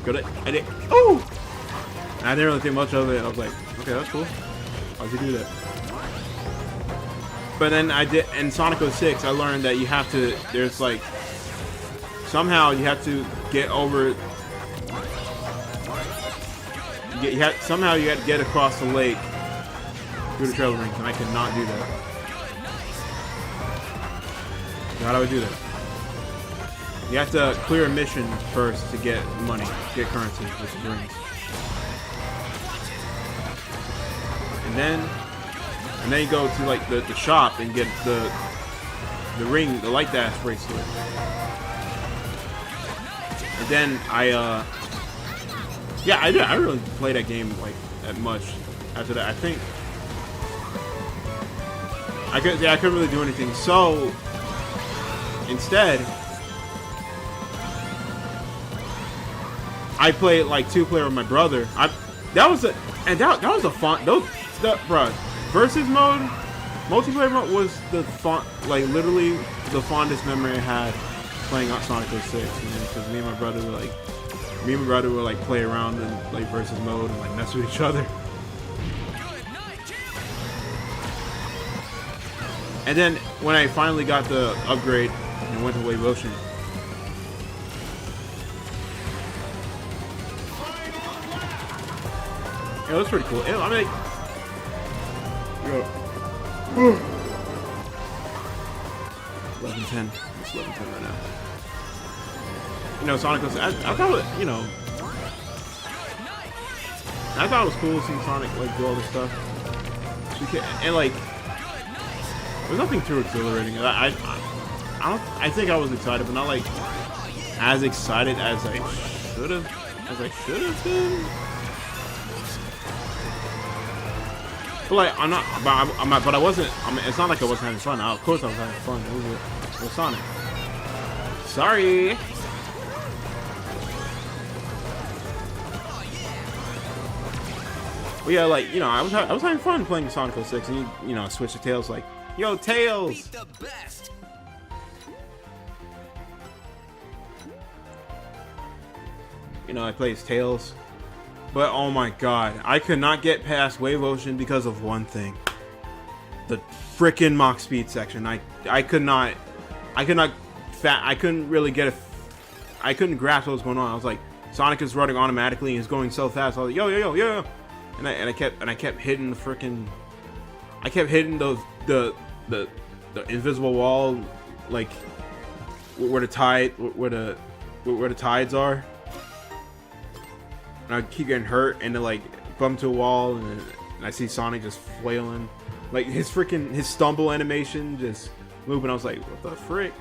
good. I did. Oh, I didn't really think much of it. I was like, okay, that's cool. How'd you do that? But then I did in Sonic 06. I learned that you have to. There's like somehow you have to get over. Somehow you got to get across the lake through the Trail of Rings, and I cannot do that. So how do I do that? You have to clear a mission first to get money, get currency, which is rings. And then you go to like the shop and get the ring, the light dash bracelet. And then I didn't really play that game like that much after that. I think I couldn't really do anything. So instead, I played like 2-player with my brother. That was a fun. Bruh, versus mode, multiplayer mode was the fun, like literally the fondest memory I had playing Sonic 06. Because me and my brother would like play around in like versus mode and like mess with each other. And then when I finally got the upgrade and went to Wave Ocean, it was pretty cool. I mean, yo, 11:10. It's 11:10 right now. You know, Sonic was. I thought it, you know, I thought it was cool seeing Sonic like do all this stuff. And like, there's nothing too exhilarating. I think I was excited, but not like as excited as I should have been. But like but I wasn't. I mean, it's not like I wasn't having fun. Of course I was having fun. It was Sonic. Sorry. But yeah, like, you know, I was having fun playing Sonic 06, and you know, switch to Tails, like, yo, Tails. You know, I played as Tails. But oh my god, I could not get past Wave Ocean because of one thing. The frickin' Mach Speed section. I couldn't really get I couldn't grasp what was going on. I was like, Sonic is running automatically and he's going so fast. I was like, yo. And I kept hitting the frickin', I kept hitting the invisible wall, like where the tides are. And I keep getting hurt, and then like bump to a wall, and I see Sonic just flailing, like his stumble animation just moving. I was like, what the frick?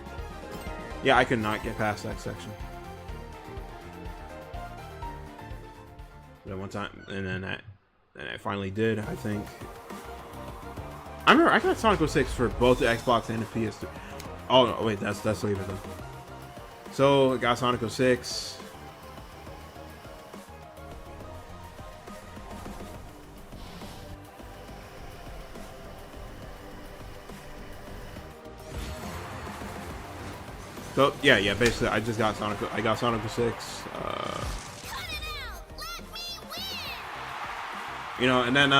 Yeah, I could not get past that section. That one time, and then I finally did. I think I remember I got Sonic 06 for both the Xbox and the PS3. Oh no, wait, that's later though. So I got Sonic 06. So yeah, basically I just got Sonic 06. You know, and then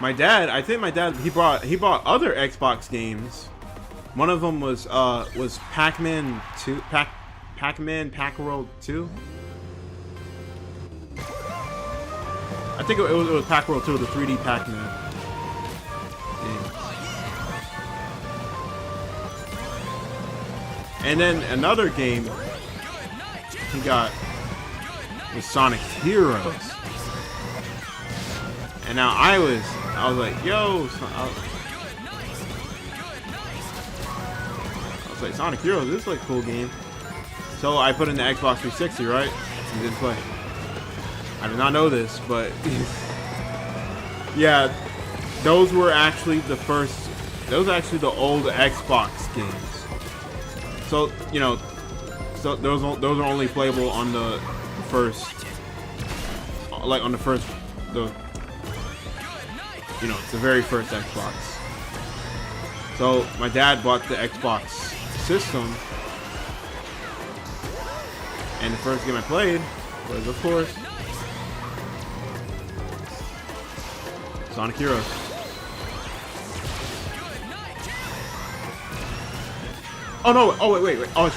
my dad, he bought other Xbox games. One of them was Pac-Man 2, Pac-World 2. I think it was Pac World 2, the 3D Pac-Man game. And then another game he got was Sonic Heroes. And now I was like, yo, I was like, Sonic Heroes, this is like a cool game. So I put in the Xbox 360, right? And didn't play. I did not know this, but yeah, those were actually the first. Those were actually the old Xbox games. So you know, so those are only playable on the first, like on the first, the the very first Xbox. So my dad bought the Xbox system, and the first game I played was, of course, Sonic Heroes. Oh no! Oh wait! Oh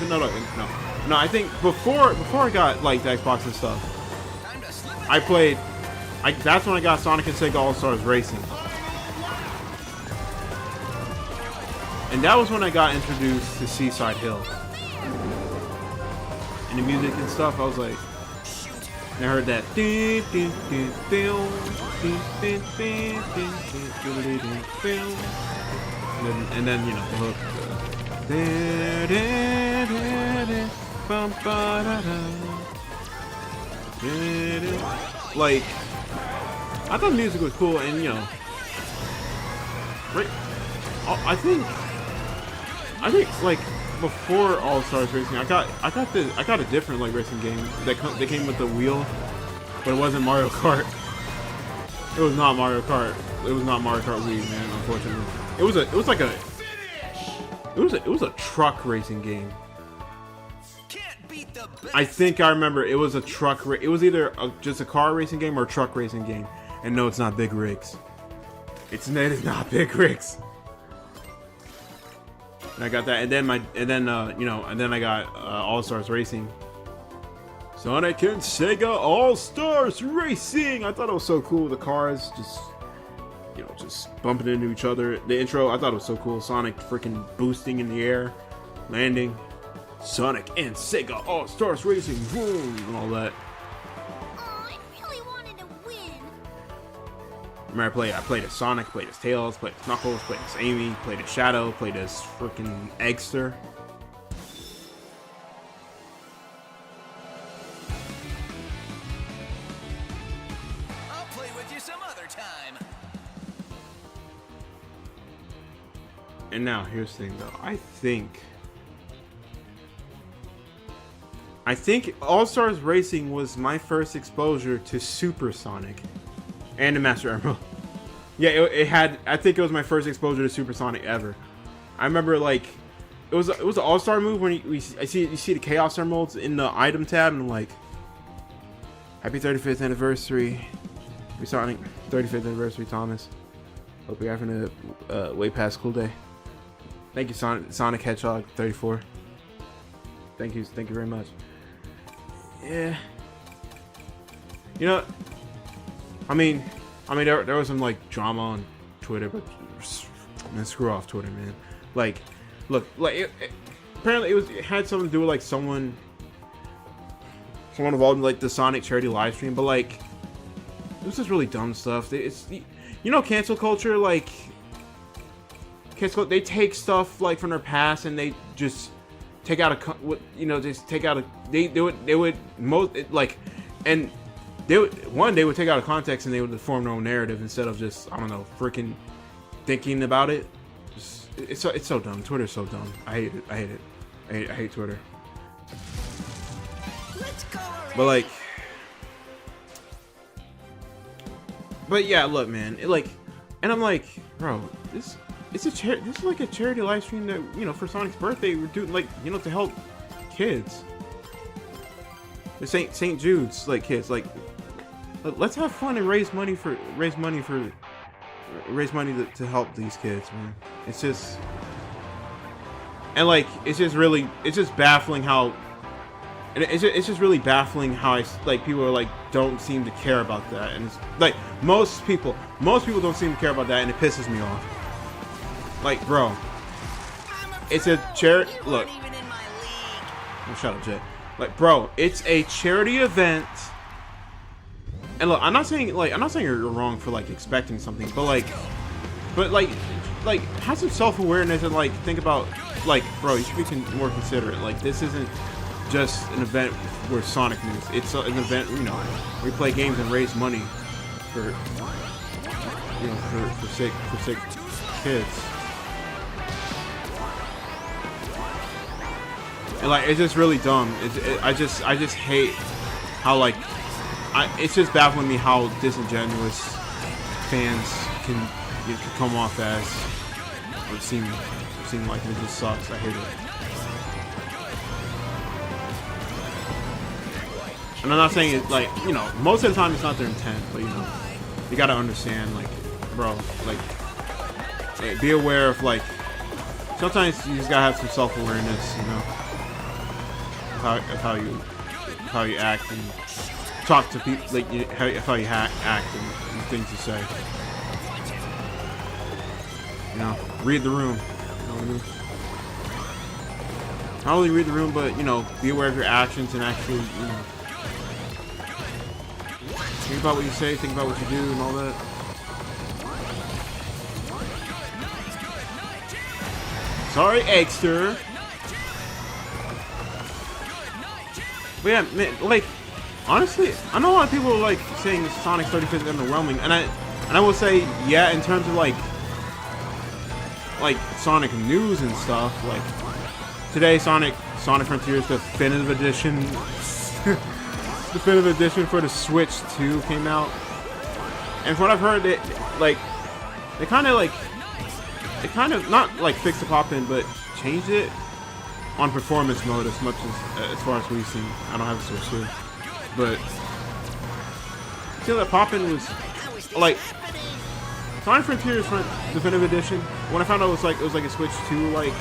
no! I think before I got like the Xbox and stuff, I played. That's when I got Sonic and Sega All Stars Racing, and that was when I got introduced to Seaside Hill and the music and stuff. I was like, and I heard that. And then you know the hook. Like, I thought the music was cool, and you know, right? I think like before All Stars Racing, I got a different like racing game that came with the wheel, but it wasn't Mario Kart. It was not Mario Kart. It was not Mario Kart Wii, man. Unfortunately, it was a truck racing game. I think I remember it was a truck. It was either just a car racing game or a truck racing game. And no, it's not Big Rigs. It is not Big Rigs. And I got that, and then I got All Stars Racing. Sonic and Sega All Stars Racing. I thought it was so cool. The cars just bumping into each other. The intro, I thought it was so cool. Sonic freaking boosting in the air, landing. Sonic and Sega All Stars Racing, boom, and all that.
Oh, I really wanted to win.
Remember, I played as Sonic, played as Tails, played as Knuckles, played as Amy, played as Shadow, played as freaking Eggster.
I'll play with you some other time.
And now, here's the thing, though. I think All Stars Racing was my first exposure to Super Sonic and the Master Emerald. Yeah, it had. I think it was my first exposure to Super Sonic ever. I remember like it was an All Star move when you see the Chaos Emeralds in the item tab, and I'm like, happy 35th anniversary, Sonic 35th anniversary, Thomas. Hope you're having a way past cool day. Thank you, Sonic Hedgehog 34. Thank you very much. Yeah. You know, I mean, there was some like drama on Twitter, but man, screw off Twitter, man. Like, look, like apparently it had something to do with like someone involved in like the Sonic charity live stream, but like it was just really dumb stuff. It's cancel culture, like they take stuff like from their past and they just take out they would take out of context and they would form their own narrative instead of just, I don't know, freaking thinking about it. It's so dumb. Twitter's so dumb. I hate it. I hate Twitter.
Let's go already.
But yeah, look, man. And I'm like, bro, this is like a charity live stream that, for Sonic's birthday, we're doing to help kids. The St. Jude's kids. Let's have fun and raise money to help these kids, man. It's just, and it's just baffling how And it's just really baffling how like people are like don't seem to care about that, and it's like most people don't seem to care about that, and it pisses me off. Like, bro, it's a charity. Look, oh, shut up, Jay. Like, bro, it's a charity event. And look, I'm not saying you're wrong for like expecting something, but like have some self-awareness and like think about, like, bro, you should be more considerate. Like, this isn't just an event where Sonic moves. It's an event, you know, we play games and raise money for, you know, for sick kids. And like, it's just really dumb. I just hate how like, it's just baffling me how disingenuous fans can come off as, or seem like it just sucks. I hate it. And I'm not saying it like, you know, most of the time it's not their intent, but you know, you gotta understand, like, bro, like be aware of, like, sometimes you just gotta have some self-awareness, you know, of how you act and talk to people, like how you act and things you say. You know, read the room. You know what I mean? Not only read the room, but, you know, be aware of your actions and actually, you know, think about what you say, think about what you do, and all that. Sorry, Eggster. But yeah, man, like, honestly, I know a lot of people are like saying Sonic 35th is underwhelming, and I will say, yeah, in terms of like Sonic news and stuff. Like today, Sonic Frontiers Definitive Edition, Definitive Edition for the Switch 2 came out, and from what I've heard, they kind of not like fixed the pop-in, but changed it on performance mode as far as we've seen. I don't have a Switch 2, but see, that pop-in was like Sonic Frontiers Definitive Edition. When I found out it was like a Switch 2 like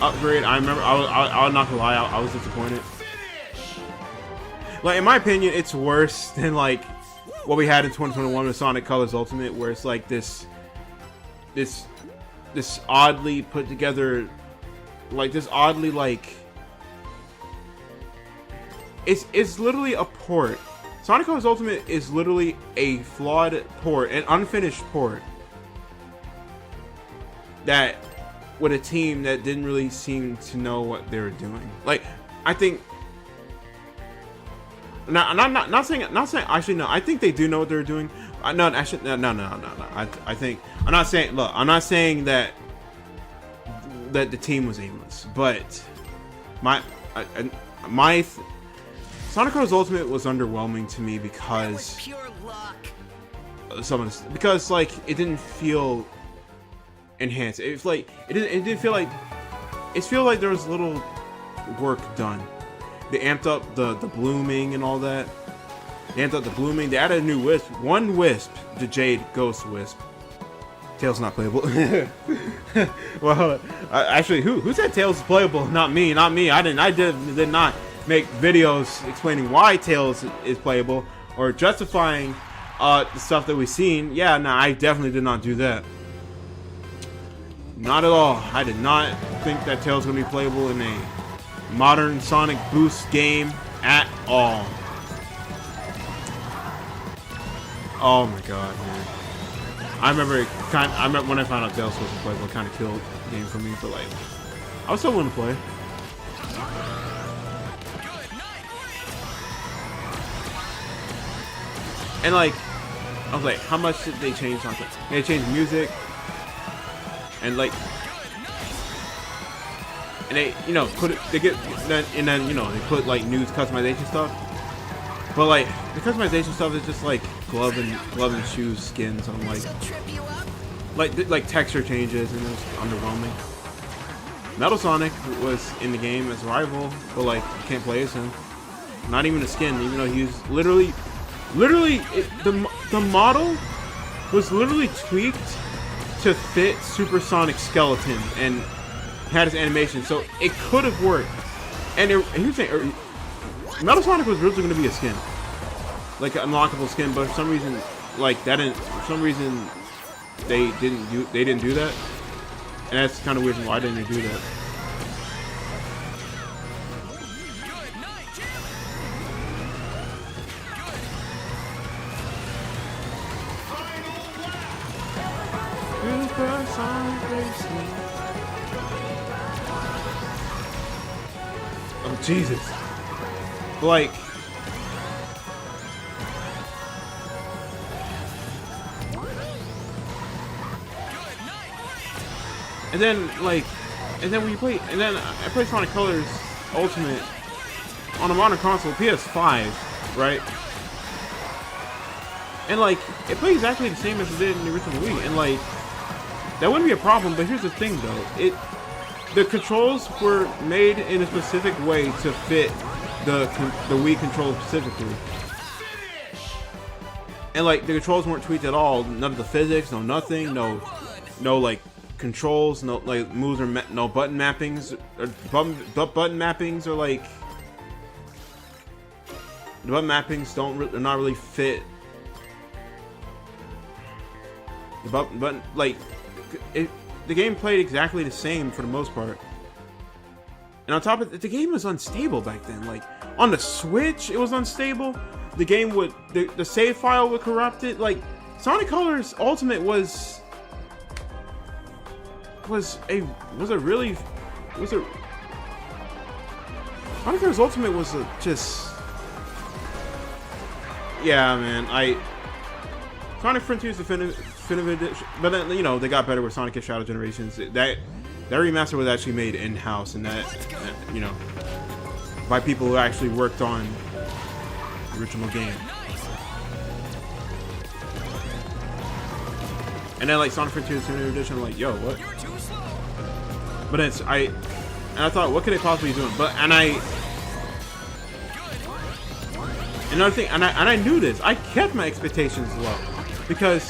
upgrade, I remember I'll not gonna lie, I was disappointed. Like, in my opinion, it's worse than like what we had in 2021 with Sonic Colors Ultimate, where it's like this oddly put together, like this oddly like it's literally a port. Sonic Colors Ultimate is literally a flawed port, an unfinished port, that with a team that didn't really seem to know what they were doing. Like, I think, no, and I'm not saying actually no, I think they do know what they're doing. No. I think I'm not saying. Look, I'm not saying that the team was aimless, but my Sonic Colors Ultimate was underwhelming to me because because like it didn't feel enhanced. It's like it didn't feel like there was little work done. They amped up the blooming and all that. They amped up the blooming. They added a new wisp. One wisp, the Jade Ghost Wisp. Tails not playable. Well, actually, who said Tails is playable? Not me. I did not make videos explaining why Tails is playable or justifying the stuff that we've seen. Yeah, no, I definitely did not do that. Not at all. I did not think that Tails was going to be playable in a modern Sonic Boost game at all. Oh my god, man. I remember when I found out Tails wasn't playable, it kind of killed the game for me, but like, I was still willing to play. And like, I was like, how much did they change something? They changed music, and like, and they, you know, and then you know, they put like new customization stuff. But like, the customization stuff is just like glove and shoes skins on like texture changes, and it was underwhelming. Metal Sonic was in the game as a rival, but like, you can't play as him. Not even a skin, even though he's literally the model was literally tweaked to fit Supersonic Skeleton and had his animation, so it could have worked. And here's the thing, Metal Sonic was originally going to be a skin, like an unlockable skin, but for some reason, like that didn't. For some reason, they didn't do that, and that's kind of weird. Why didn't they do that? Super Sonic Racing. Oh Jesus! Like. And then when you play, and then I play Sonic Colors Ultimate on a modern console, PS5, right? And like, it plays exactly the same as it did in the original Wii, and like, that wouldn't be a problem. But here's the thing, though: the controls were made in a specific way to fit the Wii controller specifically, and like the controls weren't tweaked at all. None of the physics, no nothing, no like controls, no like moves or no button mappings or button mappings or like the button mappings they're not really fit. The button like the game played exactly the same for the most part. And on top of it, the game was unstable back then. Like on the Switch, it was unstable. The game would the save file would corrupt it. Like Sonic Colors Ultimate was Sonic Colors Ultimate was just yeah, man. Sonic Frontiers Definitive Edition, but then you know they got better with Sonic and Shadow Generations. That remaster was actually made in house, and that you know by people who actually worked on the original game. And then like Sonic Frontiers Definitive Edition, I'm like, yo, what? But I thought, what could they possibly be doing? Another thing, and I knew this. I kept my expectations low because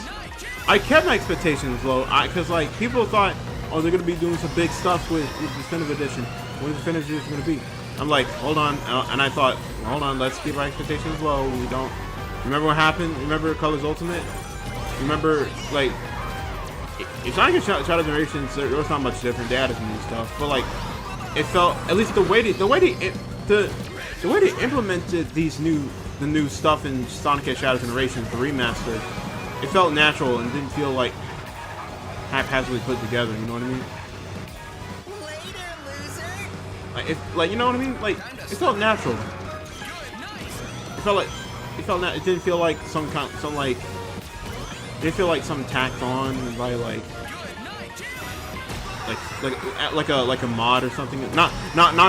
like people thought, oh, they're gonna be doing some big stuff with the Definitive Edition. What is the Definitive Edition gonna be? I'm like, hold on, and I thought, hold on, let's keep our expectations low. We don't remember what happened. Remember Colors Ultimate? Remember like. If Sonic and Shadow Generations, there was not much different. They added some new stuff, but like, it felt at least the way they implemented the new stuff in Sonic and Shadow Generations, the remaster. It felt natural and didn't feel like haphazardly put together. You know what I mean? Like you know what I mean? Like it felt natural. It didn't feel like it didn't feel like something tacked on by like a mod or something. Not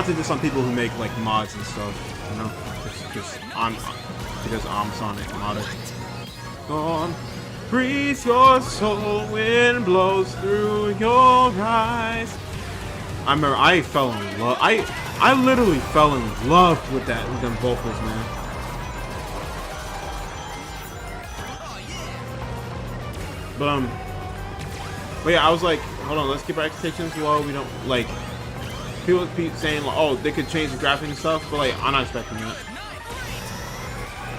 to diss on people who make like mods and stuff, you know, because I'm Sonic modder. Gone, breathe your soul, wind blows through your eyes. I remember I fell in love. I literally fell in love with them vocals, man. But yeah, I was like, hold on, let's keep our expectations low. We don't like people keep saying like, oh, they could change the graphics and stuff, but like I'm not expecting that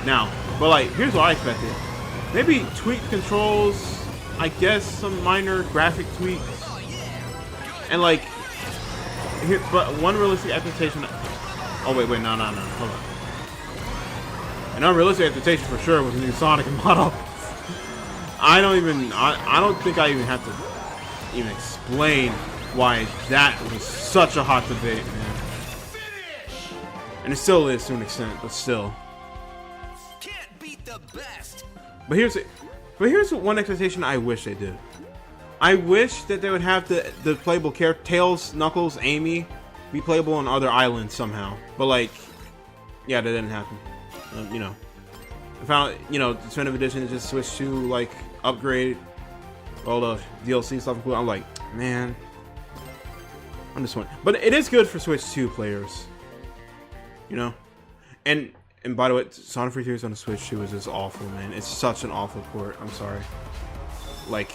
now. But like, here's what I expected: maybe tweak controls, I guess some minor graphic tweaks, and like here. But one realistic expectation. Oh wait, no, hold on. An unrealistic expectation for sure was a new Sonic model. I don't think I even have to even explain why that was such a hot debate, man. And it still is to an extent, but still.
Can't beat the best.
But here's one expectation I wish they did. I wish that they would have the playable character Tails, Knuckles, Amy be playable on other islands somehow. But like, yeah, that didn't happen. You know. I found, you know, the Definitive Edition just switched to like upgrade all the DLC stuff. I'm like, man, I'm just wondering. But it is good for Switch 2 players, you know. And by the way, Sonic Frontiers on the Switch 2 is just awful, man. It's such an awful port. I'm sorry. Like,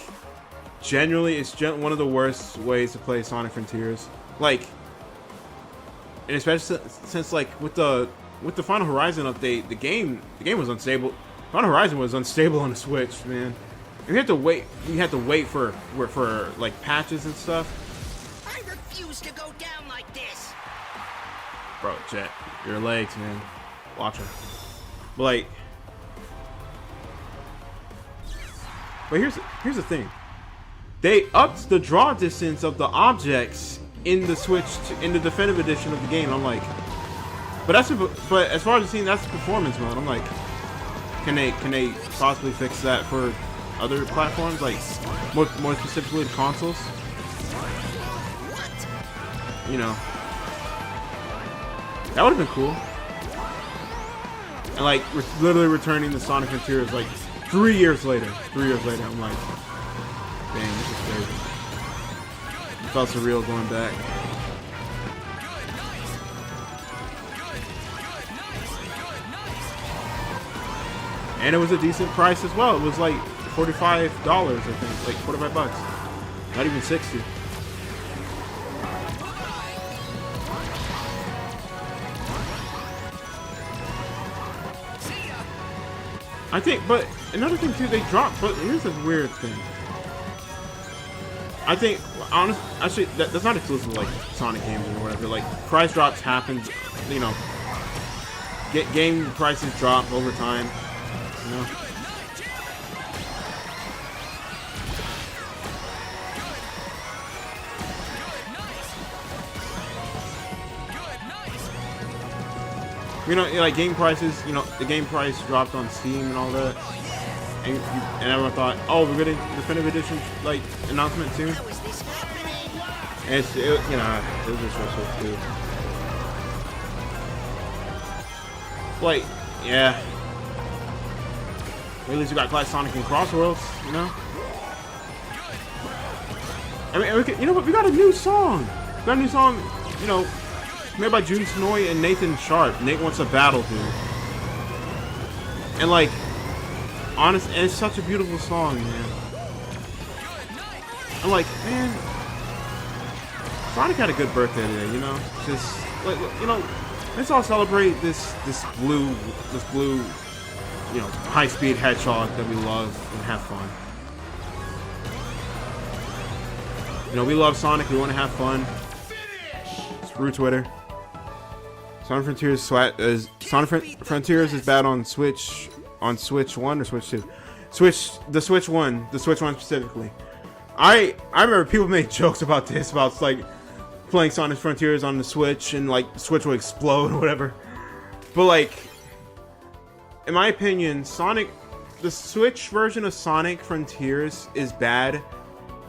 genuinely, it's one of the worst ways to play Sonic Frontiers. Like, and especially since like with the with the Final Horizon update, the game was unstable. Final Horizon was unstable on the Switch, man. And you had to wait. You had to wait for like patches and stuff.
I refuse to go down like this.
Bro, Jet, your legs, man. Watch them. But like, but here's the thing. They upped the draw distance of the objects in the Switch in the definitive edition of the game. I'm like, but as far as the scene, that's the performance mode. I'm like, can they possibly fix that for other platforms, like more specifically the consoles? You know, that would have been cool. And like, we're literally returning to Sonic Frontiers like 3 years later. 3 years later, I'm like, dang, this is crazy. It felt surreal going back. And it was a decent price as well. It was like $45, I think, like 45 bucks. Not even 60. I think, but another thing too, they dropped. But here's a weird thing. I think, actually, that's not exclusive to like Sonic games or whatever. Like price drops happen, you know. Game prices drop over time. You know. You know, like game prices, you know, the game price dropped on Steam and all that, and everyone thought, oh, we're getting definitive edition like announcement soon.
How is this happening?
And you know, it was just stressful too. Like, yeah. At least we got Clash Sonic and Crossworlds, you know. I mean, you know what? We got a new song. We got a new song, you know. Made by Jun Sonoy and Nathan Sharp. Nate Wants a Battle, dude. And like, honest, and it's such a beautiful song, man. I'm like, man, Sonic had a good birthday today, you know. Just like, you know, let's all celebrate this blue, you know, high-speed hedgehog that we love and have fun. You know, we love Sonic. We want to have fun. Screw Twitter. Sonic Frontiers is bad on Switch 1 or Switch 2. The Switch 1 specifically. I remember people made jokes about this, about like playing Sonic Frontiers on the Switch and like the Switch will explode or whatever. But like, in my opinion, the Switch version of Sonic Frontiers is bad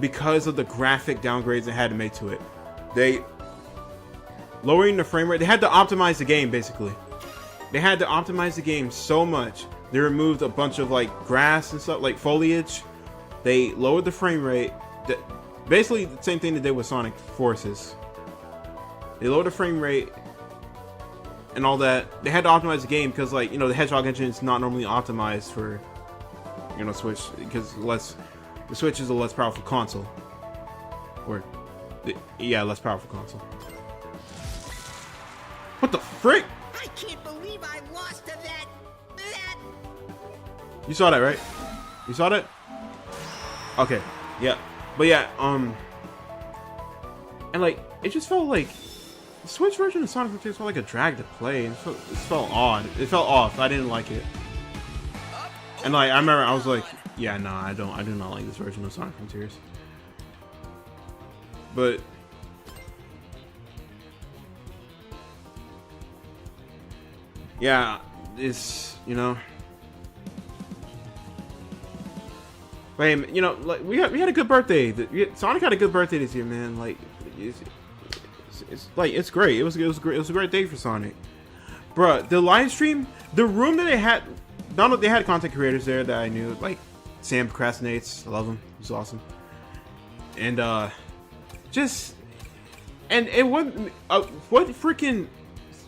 because of the graphic downgrades they had to make to it. They lowering the frame rate. They had to optimize the game, basically. They had to optimize the game so much. They removed a bunch of like grass and stuff, like foliage. They lowered the frame rate. Basically the same thing they did with Sonic Forces. They lowered the frame rate and all that. They had to optimize the game because, like, you know, the Hedgehog engine is not normally optimized for, you know, Switch, because the Switch is a less powerful console. Less powerful console. What the frick?
I can't believe I lost to that.
You saw that, right? You saw that? Okay. Yeah. But yeah, and like, it just felt like the Switch version of Sonic Frontiers felt like a drag to play. It felt odd. It felt off. I didn't like it. And like, I remember I was like, yeah, no, I do not like this version of Sonic Frontiers. But yeah, it's, you know, but hey, you know, like we had a good birthday. Sonic had a good birthday this year, man. Like, it's great. It was great. It was a great day for Sonic, bruh. The live stream, the room that they had, they had content creators there that I knew, like Sam Procrastinates. I love him. He's awesome. And it wasn't what freaking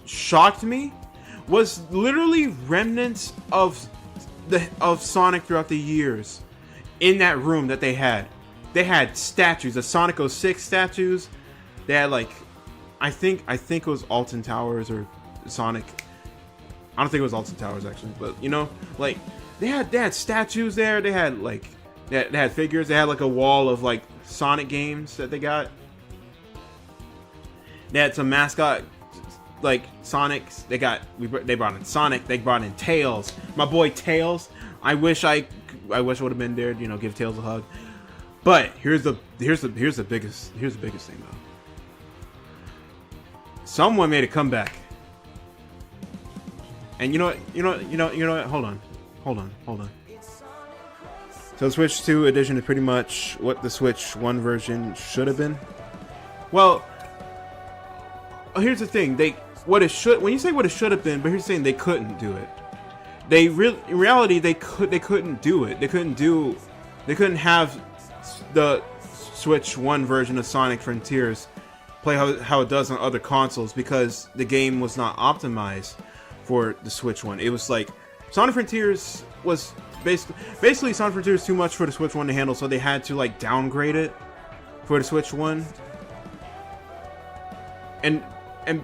shocked me was literally remnants of Sonic throughout the years in that room that they had. They had statues, the Sonic 06 statues. They had like, I think it was Alton Towers or Sonic. I don't think it was Alton Towers actually, but you know, like they had statues there. They had like they had figures. They had like a wall of like Sonic games that they got. They had some mascot like Sonics. They brought in Sonic. They brought in Tails. My boy Tails. I wish I would have been there. You know, give Tails a hug. But here's the biggest thing though. Someone made a comeback. And you know what? Hold on. So the Switch 2 edition is pretty much what the Switch 1 version should have been. Well, here's the thing. When you say what it should have been, but here's the thing, they couldn't do it. In reality, they couldn't do it. They couldn't have the Switch 1 version of Sonic Frontiers play how it does on other consoles because the game was not optimized for the Switch 1. It was like Sonic Frontiers was basically Sonic Frontiers too much for the Switch 1 to handle, so they had to like downgrade it for the Switch 1.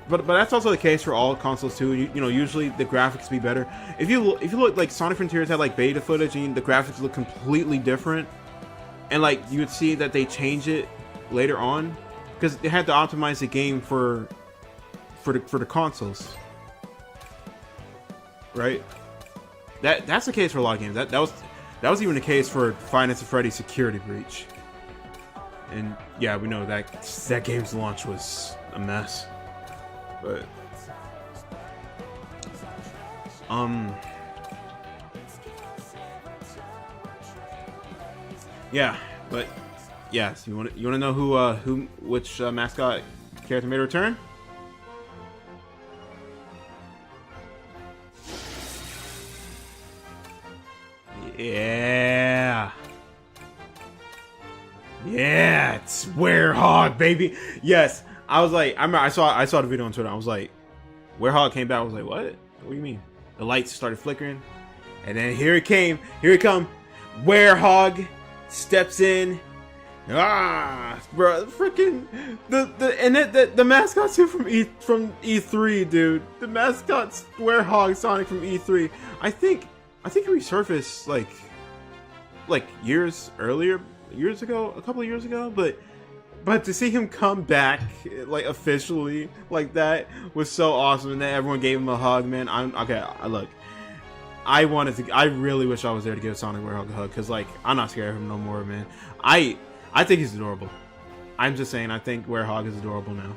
But that's also the case for all consoles too. You know, usually the graphics be better. If you look like Sonic Frontiers had like beta footage and the graphics look completely different, and like you would see that they change it later on because they had to optimize the game for the consoles, right? That's the case for a lot of games. That was even the case for Five Nights at Freddy's Security Breach. And yeah, we know that game's launch was a mess. But yeah, but yes, you want to know which mascot character made a return? Yeah, it's Werehog, baby. Yes, I was like, I saw the video on Twitter. I was like, Werehog came back. I was like, what? What do you mean? The lights started flickering, and then here it come. Werehog steps in. Bro, freaking the mascot suit from E3, dude. The mascot's Werehog Sonic from E3. I think he resurfaced like years ago, a couple of years ago, but to see him come back like officially like that was so awesome, and then everyone gave him a hug, man. Look, I really wish I was there to give Sonic Werehog a hug, because like I'm not scared of him no more, man. I think he's adorable. I'm just saying, I think Werehog is adorable now,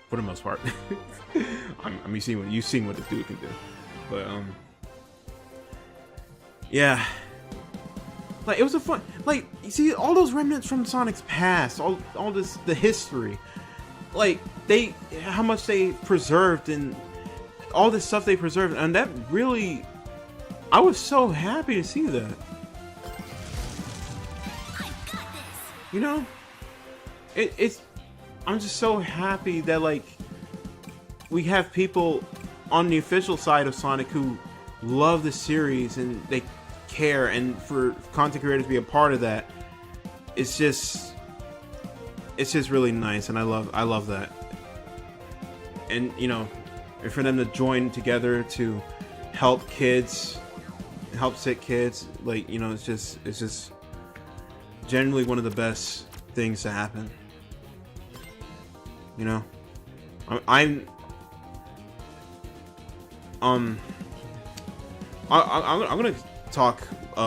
for the most part. I mean, you've seen what this dude can do, but yeah. Like, it was a fun, like, you see all those remnants from Sonic's past, all the history, like how much they preserved and all this stuff they preserved, and that really, I was so happy to see that. You know, I'm just so happy that like we have people on the official side of Sonic who love the series and they care, and for content creators to be a part of that, it's just really nice, and I love that. And you know, and for them to join together to help sick kids, like, you know, it's just generally one of the best things to happen. You know, I'm gonna talk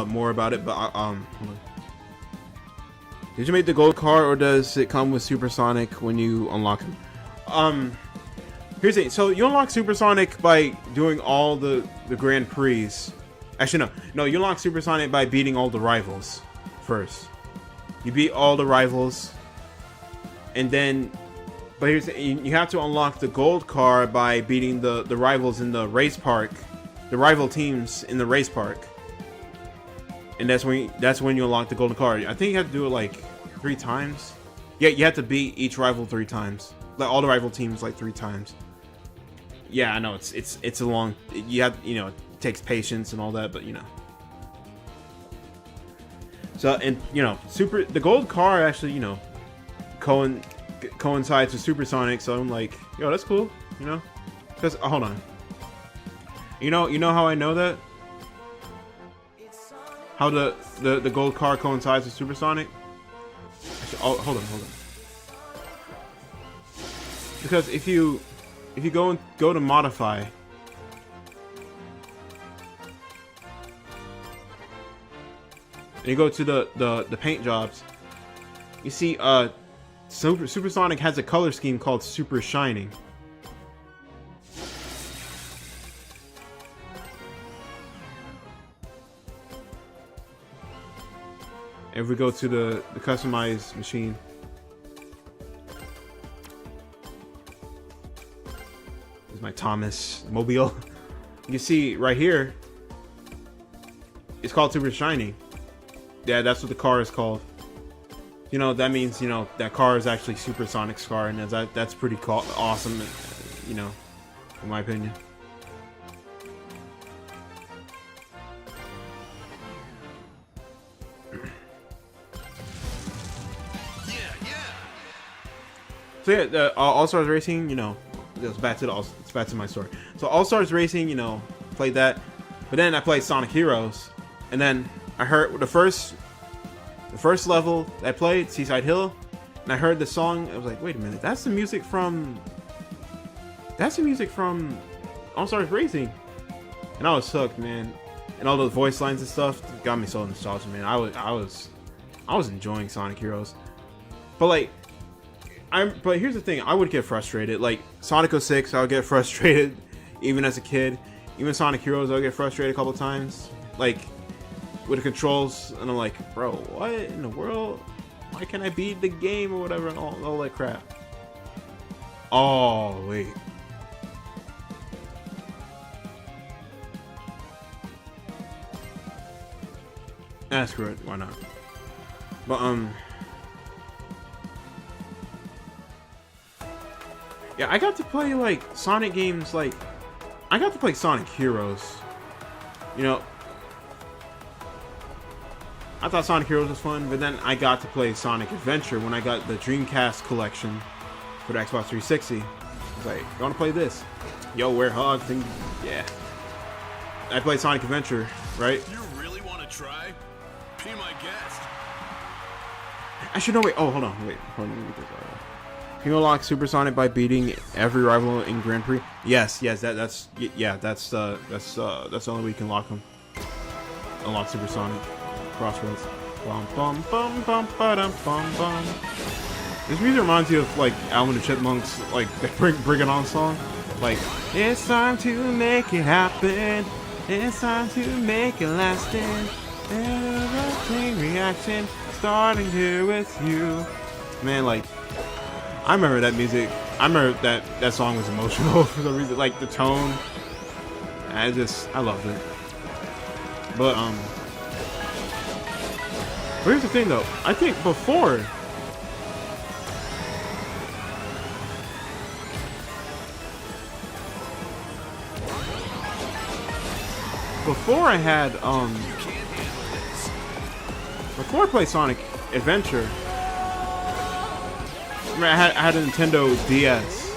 more about it, but hold on. Did you make the gold card, or does it come with Supersonic when you unlock him? Here's the thing. So you unlock Supersonic by doing all the Grand Prix. Actually, no, you unlock Supersonic by beating all the rivals first. You beat all the rivals, and then, but here's the, you have to unlock the gold card by beating the rivals in the race park, the rival teams in the race park, and that's when you unlock the golden card. I think you have to do it like 3 times. Yeah, you have to beat each rival 3 times, like all the rival teams like 3 times. Yeah, I know it's a long. You have, you know, it takes patience and all that, but you know. So, and you know, the gold car actually, you know, coincides with Supersonic, so I'm like, yo, that's cool, you know, because hold on, You know how I know that? How the gold car coincides with Supersonic? Oh, hold on. Because if you go to modify, and you go to the paint jobs, you see Supersonic has a color scheme called Super Shining. If we go to the customized machine, this is my Thomas Mobile. You see right here, it's called Super Shiny. Yeah, that's what the car is called. You know, that means, you know, that car is actually Supersonic's car, and that's pretty awesome, you know, in my opinion. So yeah, the All Stars Racing, you know, it's back to my story. So All Stars Racing, you know, played that, but then I played Sonic Heroes, and then I heard the first level I played, Seaside Hill, and I heard the song. I was like, wait a minute, that's the music from All Stars Racing, and I was hooked, man. And all those voice lines and stuff got me so nostalgic, man. I was enjoying Sonic Heroes, but like. But here's the thing, I would get frustrated. Like Sonic 06, I would get frustrated even as a kid. Even Sonic Heroes, I would get frustrated a couple times. Like with the controls, and I'm like, bro, what in the world? Why can't I beat the game or whatever, and all that crap? Oh wait. Screw it, why not? But yeah, I got to play like Sonic games. Like I got to play Sonic Heroes. You know, I thought Sonic Heroes was fun, but then I got to play Sonic Adventure when I got the Dreamcast collection for the Xbox 360. I was like, you want to play this? Yo, wear hogs and yeah. I played Sonic Adventure, right?
You really want to try? Be my guest.
Actually, no, wait. Oh, hold on. Wait. Hold on. Let me get this. Can you unlock Supersonic by beating every rival in Grand Prix? Yes. That's the only way you can lock them. Unlock Supersonic. Crossroads. Bum bum bum bum ba-dum bum bum. This music reminds you of like Alvin and the Chipmunks, like the Bring It On song. Like, it's time to make it happen. It's time to make it lasting. There's a chain reaction starting here with you. Man, like. I remember that music. I remember that song was emotional for some reason. Like the tone, I loved it. But here's the thing though. I think before I had before I played Sonic Adventure. I had a Nintendo DS,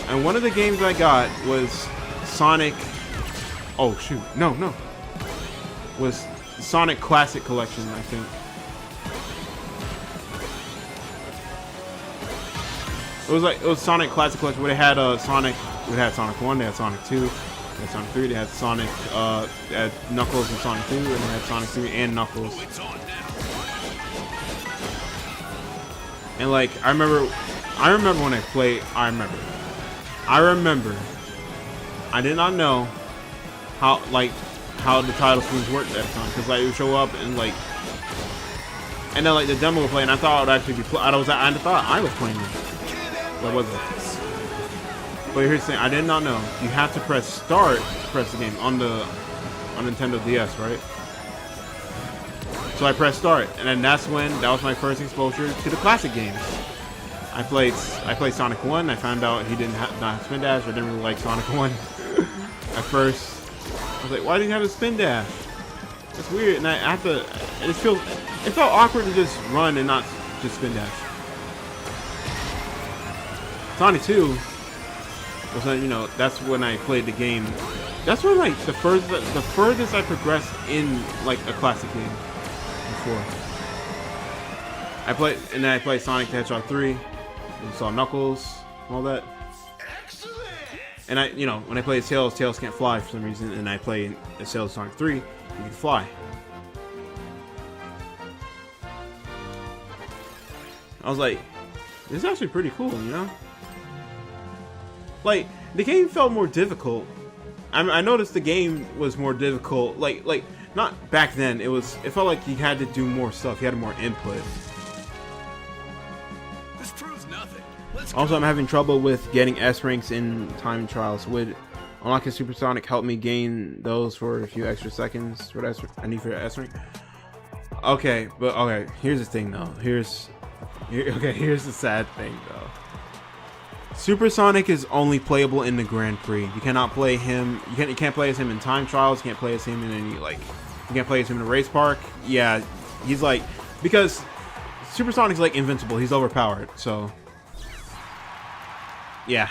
and one of the games I got was Sonic. Oh shoot! No. Was Sonic Classic Collection, I think. It was Sonic Classic Collection where they had Sonic. It had Sonic 1, they had Sonic 2, they had Sonic 3, they had Sonic. They had Knuckles and Sonic 2, and they had Sonic 3 and Knuckles. And like I remember when I played. I remember. I did not know how the title screens worked at the time, because like it would show up and then like the demo would play, and I thought it would actually be. I thought I was playing it, but I wasn't. But here's the thing: I did not know you have to press start to press the game on Nintendo DS, right? So I pressed start, and then that was my first exposure to the classic games. I played Sonic 1. I found out he not have spin dash. I didn't really like Sonic 1 at first. I was like, why didn't he have a spin dash? That's weird. And I have to. It felt awkward to just run and not just spin dash. Sonic 2 was, you know, that's when I played the game That's where like the furthest I progressed in like a classic game before. I played Sonic the Hedgehog 3, and saw Knuckles and all that. And when I play Tails can't fly for some reason, and I play Tails Sonic 3, you can fly. I was like, this is actually pretty cool, you know? Like, the game felt more difficult. I noticed the game was more difficult. Like not back then. It felt like you had to do more stuff. You had more input.
This proves nothing. Let's
Also, I'm having trouble with getting S ranks in time trials. Would unlocking Supersonic help me gain those for a few extra seconds? What I need for the S rank? Okay, but okay. Here's the thing, though. Here's the sad thing, though. Supersonic is only playable in the Grand Prix. You cannot play him. You can't play as him in time trials. You can't play as him in any like. You can't play as him in a race park. Yeah, he's like because Supersonic's like invincible. He's overpowered. So yeah.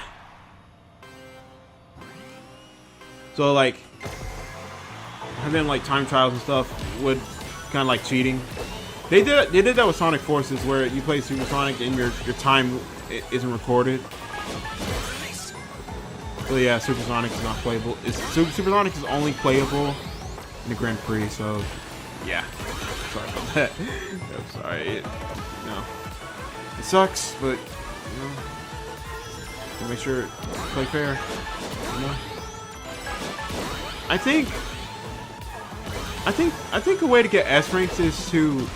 So like having like time trials and stuff would kind of like cheating. They did that with Sonic Forces where you play Supersonic and your time isn't recorded. So yeah, Supersonic is not playable. Supersonic is only playable in the Grand Prix. So yeah, sorry about that. I'm sorry. It sucks, but make sure play fair. I think a way to get S ranks is to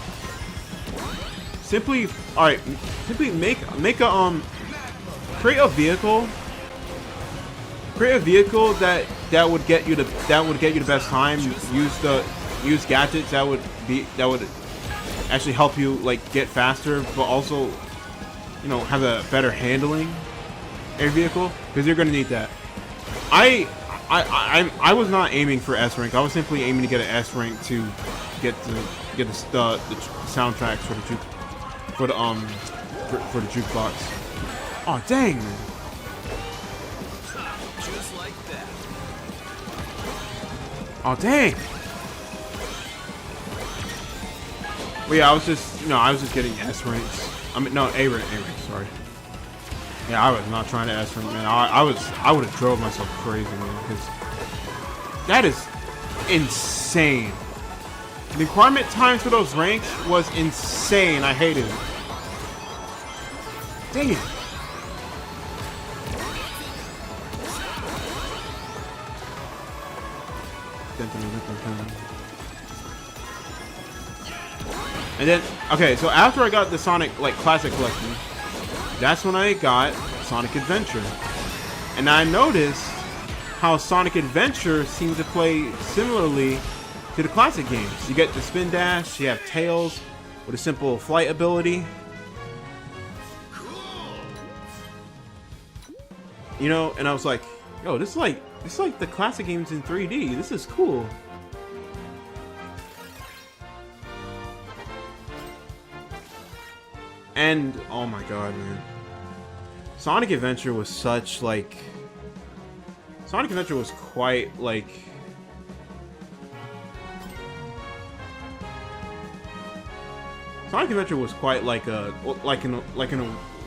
simply make a create a vehicle that would get you the best time. Use gadgets that would actually help you like get faster, but also have a better handling air vehicle, because you're gonna need that. I was not aiming for S rank. I was simply aiming to get an S rank to get the soundtracks for the jukebox. Oh dang!
Just like that.
Oh dang! Well, yeah, I was just getting S ranks. I mean, no, A rank. Sorry. Yeah, I was not trying to S rank, man. I would have drove myself crazy, man, because that is insane. The requirement times for those ranks was insane. I hated it. Dang it. And then, okay, so after I got the Sonic like Classic Collection, that's when I got Sonic Adventure. And I noticed how Sonic Adventure seems to play similarly to the classic games. You get the Spin Dash, you have Tails with a simple flight ability. And I was like, yo, this is like the classic games in 3D. This is cool. And oh my god, man. Sonic Adventure was such like Sonic Adventure was quite like Sonic Adventure was quite like a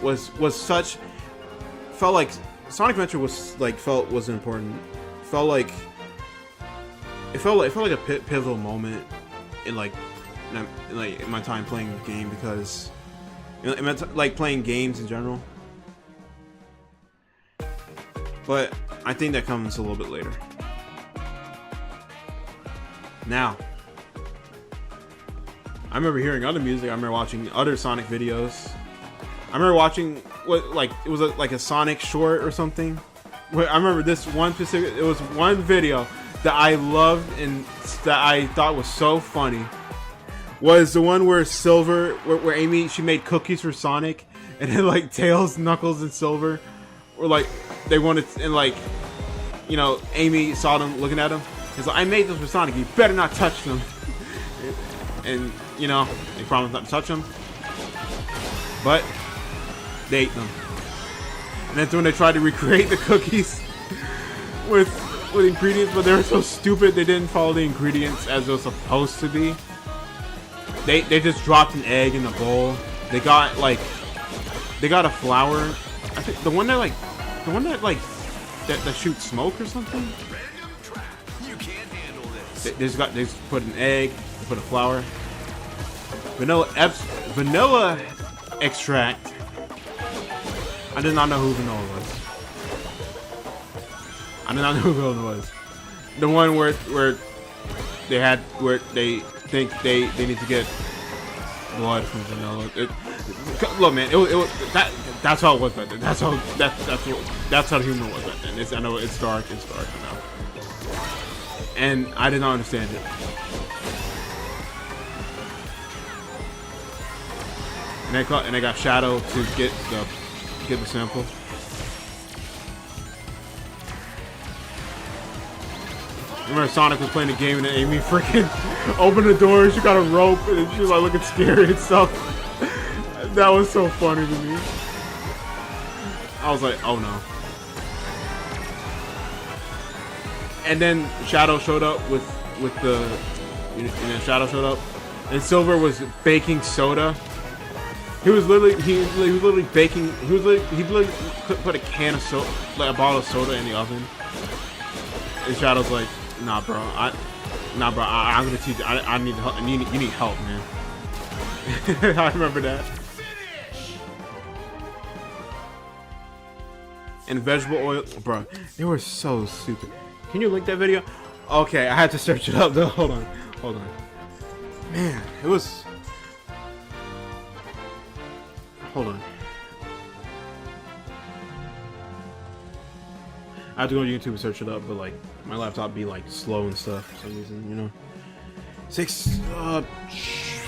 was such felt like Sonic Adventure was important. It felt like a pivotal moment in my time playing the game, because it meant like playing games in general. But I think that comes a little bit later. Now, I remember hearing other music. I remember watching other Sonic videos. I remember watching it was like a Sonic short or something. I remember this one specific. It was one video that I loved and that I thought was so funny. Was the one where Silver, where Amy, she made cookies for Sonic, and then like Tails, Knuckles, and Silver were like, they wanted, and like, Amy saw them looking at him. He's like, I made those for Sonic. You better not touch them. And they promised not to touch them, but they ate them. And that's when they tried to recreate the cookies with with ingredients, but they were so stupid they didn't follow the ingredients as it was supposed to be. They just dropped an egg in the bowl. They got a flour. I think the one that shoots smoke or something.
You can't handle this.
They just put an egg, they put a flour, vanilla extract. I did not know who vanilla was. I did not know who vanilla was. The one where they think they need to get blood from vanilla. Look, man, that's how it was back then. That's how the humor was back then. I know it's dark. I know. And I did not understand it. And I got Shadow to get the sample. Remember Sonic was playing the game and then Amy freaking opened the door. She got a rope and she was like looking scary and stuff. That was so funny to me. I was like, oh no. And then Shadow showed up with Shadow showed up, and Silver was baking soda. He was literally baking. He literally put a can of soda, like a bottle of soda, in the oven. And Shadow's like, nah, bro, I'm gonna teach you. I need help. You need help, man. I remember that. And vegetable oil, bro. They were so stupid. Can you link that video? Okay, I had to search it up though. Hold on. Man, it was. Hold on. I have to go to YouTube and search it up, but like my laptop be like slow and stuff for some reason, you know.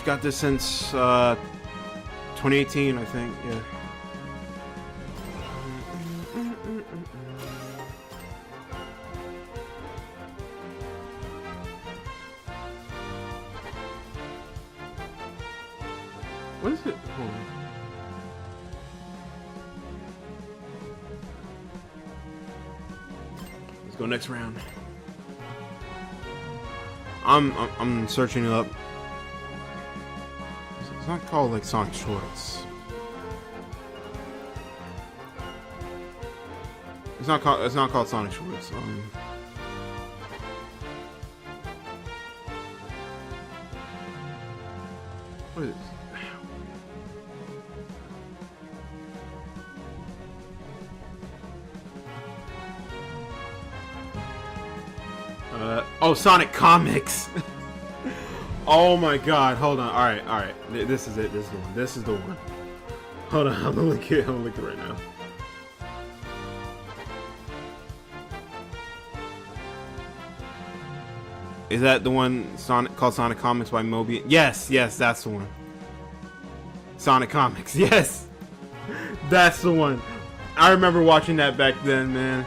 Got this since 2018, I think. Yeah. What is it? Hold on. Let's go next round. I'm searching it up. It's not called like Sonic Shorts. It's not called Sonic Shorts. What is this? Oh, Sonic Comics. Oh my God! Hold on. All right. This is it. This is the one. Hold on. I'm gonna link it right now. Is that the one called Sonic Comics by Mobius? Yes, that's the one. Sonic Comics. Yes, that's the one. I remember watching that back then, man.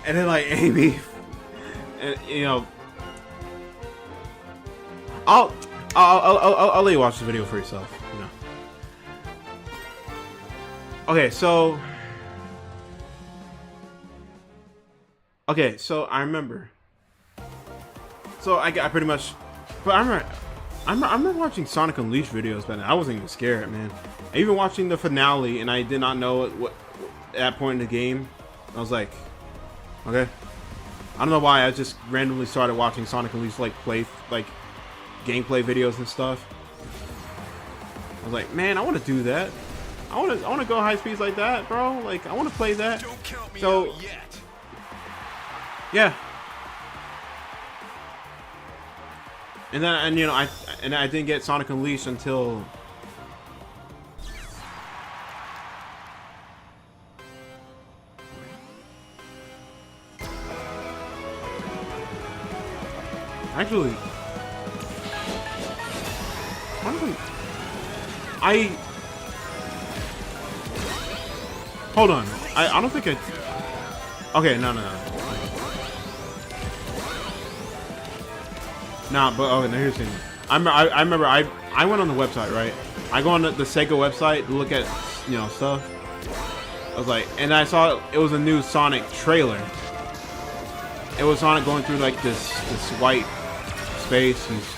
And then like Amy, and you know, I'll let you watch the video for yourself, you know. Okay, so I remember. So I pretty much, but I remember watching Sonic Unleashed videos, but I wasn't even scared, man. I even watching the finale, and I did not know what at that point in the game. I was like, okay. I don't know why I just randomly started watching Sonic Unleashed like gameplay videos and stuff. I was like, man, I want to do that. I want to go high speeds like that, bro. Like I want to play that.
Don't count me
So
out yet.
yeah. And then I didn't get Sonic Unleashed until actually, hold on. I don't think I. Okay, no. Nah, but okay. Now here's the thing. I remember I went on the website, right? I go on the Sega website to look at stuff. I was like, and I saw it was a new Sonic trailer. It was Sonic going through like this white space. He's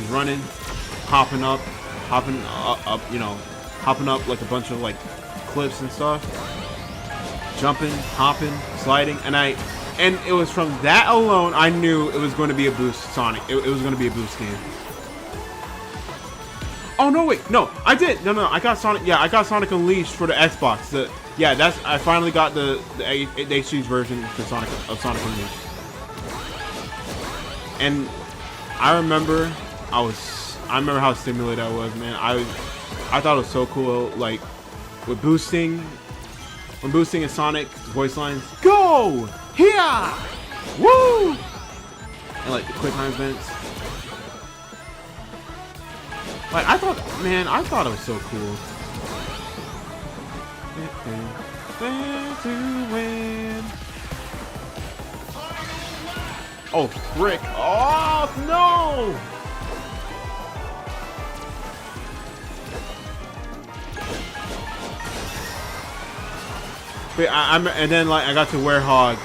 running, hopping up, you know, hopping up like a bunch of like cliffs and stuff, jumping, hopping, sliding, and it was from that alone I knew it was going to be a Boost Sonic. It was going to be a Boost game. Oh no, wait, no, I did. No, I got Sonic. Yeah, I got Sonic Unleashed for the Xbox. I finally got the HD version for Sonic Unleashed. And I remember how stimulated I was, man. I thought it was so cool, like with boosting in Sonic voice lines, go here, woo, and like the quick time events. Like I thought it was so cool. To win. Oh frick! Oh no! But and then like I got to Werehog,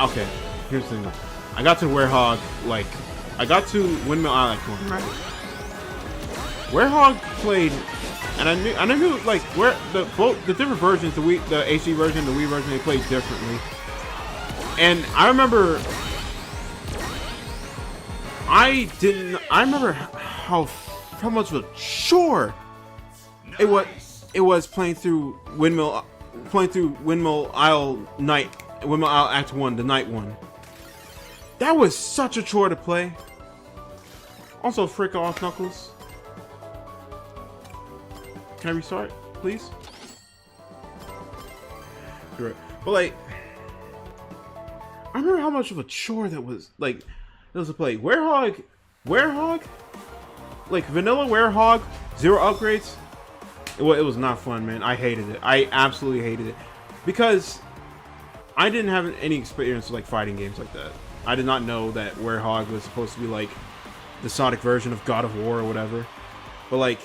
okay. Here's the thing. I got to Werehog, like I got to Windmill Island. Right? Werehog played, and I knew like where the different versions, the HD version, the Wii version, they played differently. And I remember, I remember how much of a chore it was playing through Windmill Isle Act 1, the night one. That was such a chore to play. Also, frick off, Knuckles. Can I restart, please? You're right. But like, I remember how much of a chore that was. Like, it was to play Werehog, like vanilla Werehog, 0 upgrades. It was not fun, man. I hated it. I absolutely hated it because I didn't have any experience with like fighting games like that. I did not know that Werehog was supposed to be like the Sonic version of God of War or whatever. But like,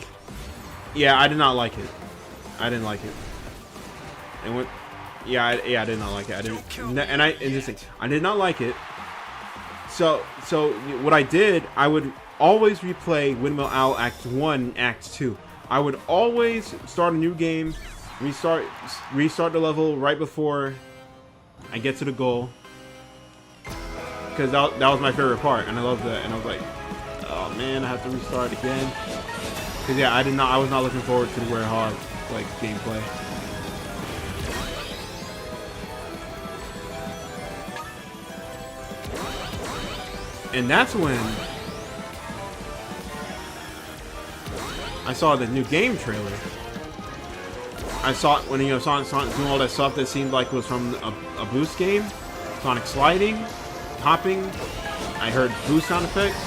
yeah, I did not like it. I didn't like it. And what? Yeah, I did not like it. I did not like it. So what I did, I would always replay Windmill Isle Act 1, Act 2. I would always start a new game, restart the level right before I get to the goal. Because that was my favorite part, and I loved that. And I was like, oh man, I have to restart again. Because yeah, I was not looking forward to the Werehog like gameplay. And that's when I saw the new game trailer. I saw it when Sonic doing all that stuff that seemed like it was from a Boost game. Sonic sliding, hopping. I heard Boost sound effects.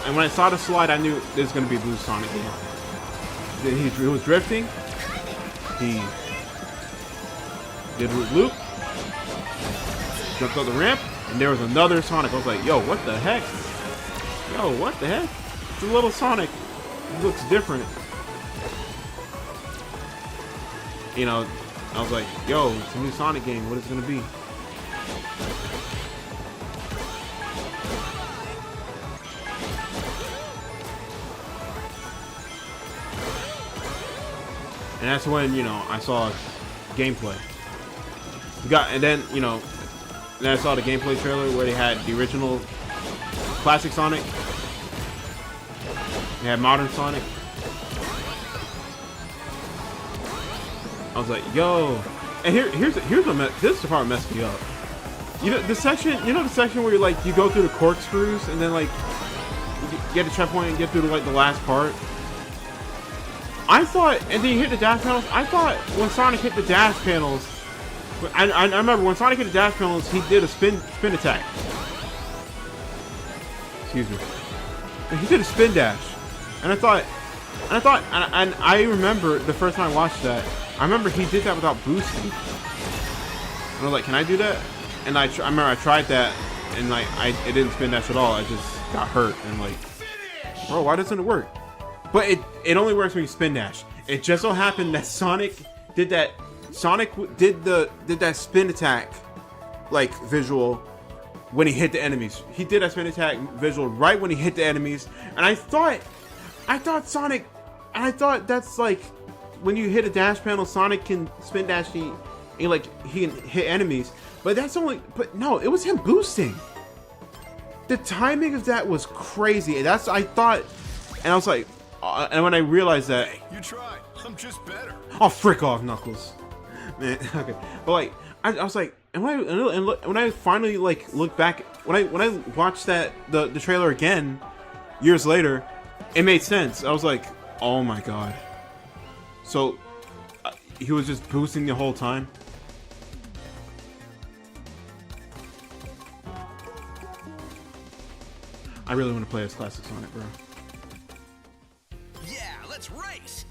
And when I saw the slide, I knew this was going to be a Boost Sonic game. Then he was drifting. He did a loop. Jumped up the ramp. And there was another Sonic. I was like, yo, what the heck? Yo, what the heck? It's a little Sonic. It looks different. You know, I was like, yo, it's a new Sonic game. What is it going to be? And that's when, you know, I saw gameplay. And then I saw the gameplay trailer where they had the original classic Sonic. They had modern Sonic. I was like, yo. And here's what this is the part that messed me up. The section where you go through the corkscrews and then like you get a checkpoint and get through like the last part. I thought, and then you hit the dash panels. I thought when Sonic hit the dash panels, I remember when Sonic hit the dash panels, he did a spin attack. Excuse me. He did a spin dash, and I remember the first time I watched that. I remember he did that without boosting. And I was like, can I do that? And I remember I tried that, and like it didn't spin dash at all. I just got hurt and like, bro, why doesn't it work? But it only works when you spin dash. It just so happened that Sonic did that. Sonic did that spin attack, like, visual when he hit the enemies. He did that spin attack visual right when he hit the enemies, and I thought Sonic, and I thought that's like when you hit a dash panel, Sonic can spin dash. He can hit enemies, but no, it was him boosting. The timing of that was crazy. And I thought, and I was like, and when I realized that,
You tried. I'm just better.
oh, frick off, Knuckles, man. Okay, but like, I was like, and when I finally like looked back, when I watched the trailer again years later, it made sense. I was like, oh my god. So he was just boosting the whole time. I really want to play as classic Sonic, bro.
Yeah, let's race.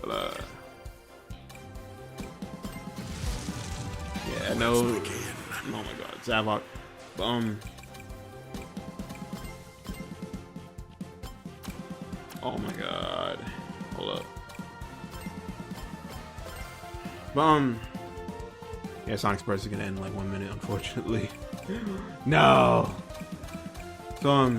But, yeah, no. Oh my god, Zavok. Oh my god. Hold up. Yeah, Sonic Express is gonna end in like 1 minute, unfortunately. No. So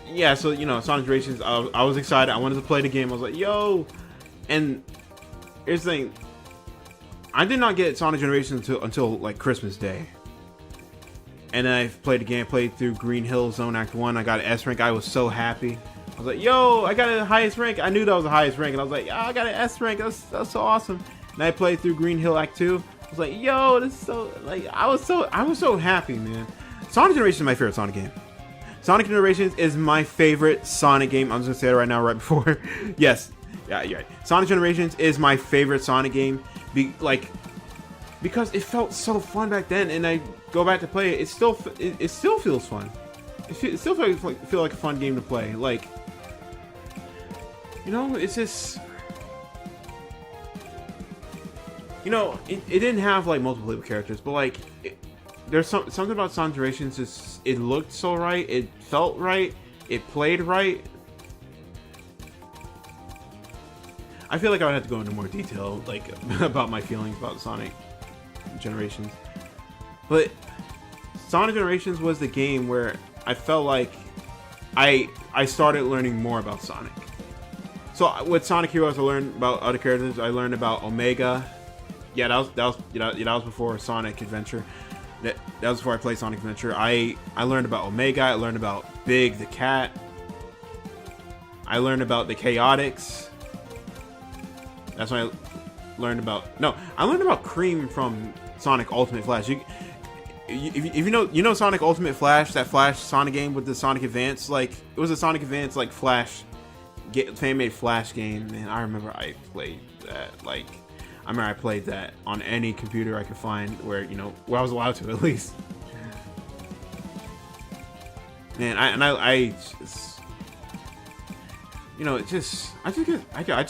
yeah, so Sonic Generations, I was excited. I wanted to play the game. I was like, yo. And here's the thing. I did not get Sonic Generations until like Christmas Day. And then I played the game, played through Green Hill Zone Act 1. I got an S rank. I was so happy. I was like, yo, I got the highest rank. I knew that was the highest rank. And I was like, yeah, I got an S rank. That's so awesome. And I played through Green Hill Act 2. I was like, yo, this is so, like, I was so happy, man. Sonic Generations is my favorite Sonic game. Sonic Generations is my favorite Sonic game. I'm just gonna say it right now, right before. Yes. Yeah, you're right. Sonic Generations is my favorite Sonic game. Because it felt so fun back then, and I go back to play it. It still feels fun. It still feel like a fun game to play. Like, it's just, it didn't have like multiple playable characters, but like, there's something about Sonic Generations. Just, it looked so right. It felt right. It played right. I feel like I would have to go into more detail, like, about my feelings about Sonic Generations. But Sonic Generations was the game where I felt like I started learning more about Sonic. So with Sonic Heroes, I learned about other characters. I learned about Omega. Yeah, that was before Sonic Adventure. That was before I played Sonic Adventure. I learned about Omega. I learned about Big the Cat. I learned about the Chaotix. That's when I learned about... No, I learned about Cream from Sonic Ultimate Flash. If you know Sonic Ultimate Flash, that Flash Sonic game with the Sonic Advance, like, it was a Sonic Advance, like, Flash, fan-made Flash game, and I remember I played that, like, I played that on any computer I could find where I was allowed to, at least. Man, I just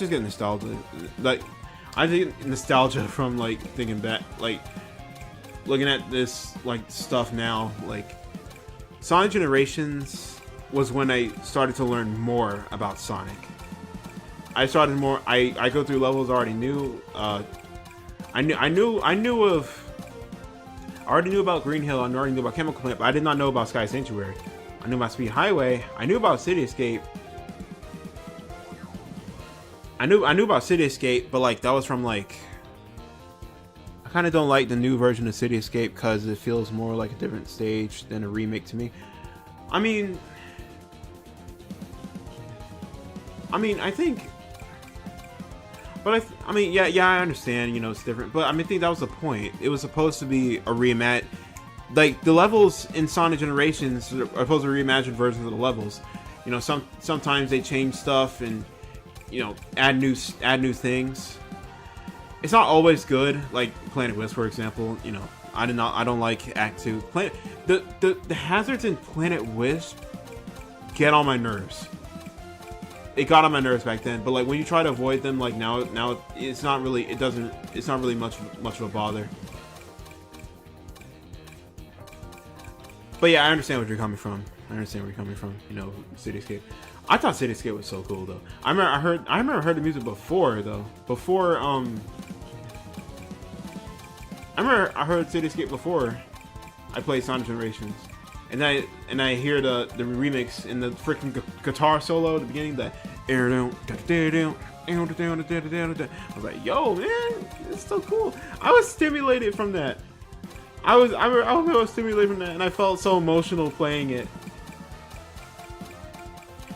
get nostalgia. Like, I get nostalgia from like thinking back, like looking at this like stuff now. Like, Sonic Generations was when I started to learn more about Sonic. I go through levels I already knew. I already knew about Green Hill. I already knew about Chemical Plant, but I did not know about Sky Sanctuary. I knew about Speed Highway. I knew about City Escape. I knew about City Escape, but like that was from like, I kind of don't like the new version of City Escape because it feels more like a different stage than a remake to me. I mean, I think, but I mean, yeah, I understand. It's different, but I think that was the point. It was supposed to be a reimagined. Like, the levels in Sonic Generations are supposed to be reimagined versions of the levels. Sometimes they change stuff and add new things. It's not always good. Like Planet Wisp, for example. I don't like Act 2. The hazards in Planet Wisp get on my nerves. It got on my nerves back then, but like when you try to avoid them, like now it's not really much of a bother. But yeah, I understand where you're coming from. You know, Cityscape. I thought Cityscape was so cool though. I remember I heard the music before though. I heard Cityscape before I played Sonic Generations. And I hear the remix in the freaking guitar solo at the beginning, that I was like, yo, man, it's so cool. I was stimulated from that. I was stimulated from that, and I felt so emotional playing it.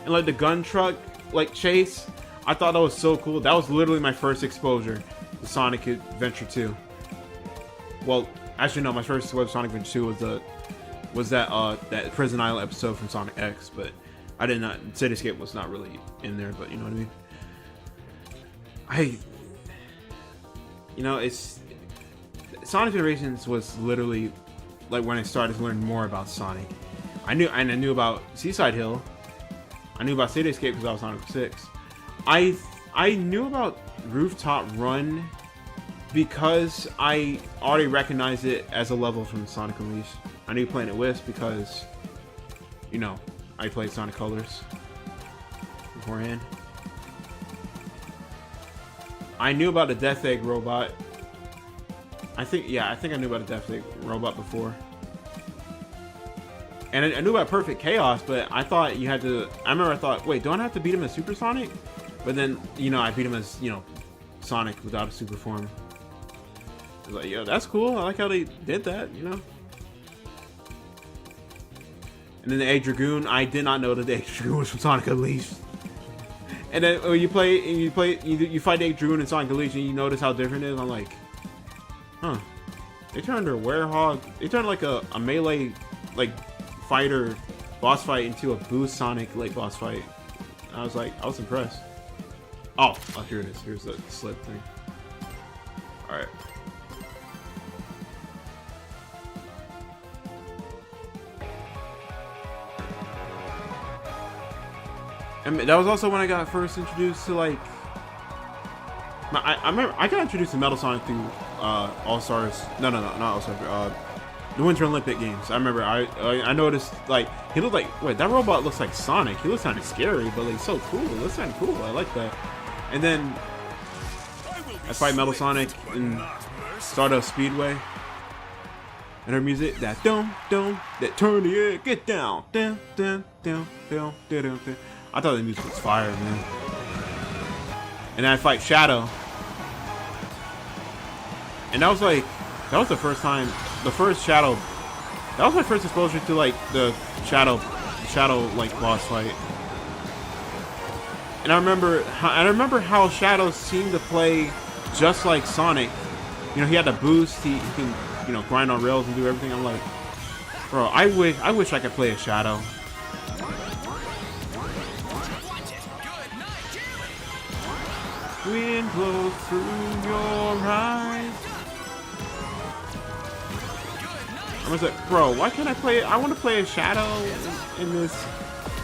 And like the gun truck like chase, I thought that was so cool. That was literally my first exposure to Sonic Adventure 2. Well, actually no, my first exposure to Sonic Adventure 2 was that Prison Island episode from Sonic X, but I did not. Cityscape was not really in there, but you know what I mean. It's Sonic Generations was literally like when I started to learn more about Sonic. I knew about Seaside Hill. I knew about Cityscape because I was Sonic 6. I knew about Rooftop Run because I already recognized it as a level from Sonic Unleashed. I knew Planet Wisp because, you know, I played Sonic Colors beforehand. I knew about the Death Egg robot. I think I knew about the Death Egg robot before. And I knew about Perfect Chaos, but I thought you had to... I remember I thought, wait, don't I have to beat him as Super Sonic? But then, you know, I beat him as, you know, Sonic without a super form. I was like, yo, that's cool. I like how they did that, you know? And then the Egg Dragoon, I did not know that the Egg Dragoon was from Sonic Unleashed. And then when you fight the Egg Dragoon in Sonic Unleashed and you notice how different it is, I'm like, huh. They turned their Werehog... They turned like a melee, like, fighter boss fight into a Boost Sonic like boss fight. I was impressed. Oh, here it is. Here's the slip thing. Alright. And that was also when I got first introduced to like I remember I got introduced to Metal Sonic through All Stars. No, not All Stars. The Winter Olympic Games. I remember I noticed like he looked like, wait, that robot looks like Sonic. He looks kind of scary, but like so cool. It looks kind of cool. I like that. And then I fight Metal Sonic in Stardust Speedway. And her music, that that turn the air, get down, down. I thought the music was fire, man. And then I fight Shadow. And that was the first time, the first Shadow, that was my first exposure to like the Shadow like boss fight. And I remember how Shadow seemed to play just like Sonic. You know, he had the boost, he can, you know, grind on rails and do everything. I'm like, bro, I wish I could play a Shadow. Wind blows through your eyes. I was like, bro, why can't I play? I want to play a Shadow in this.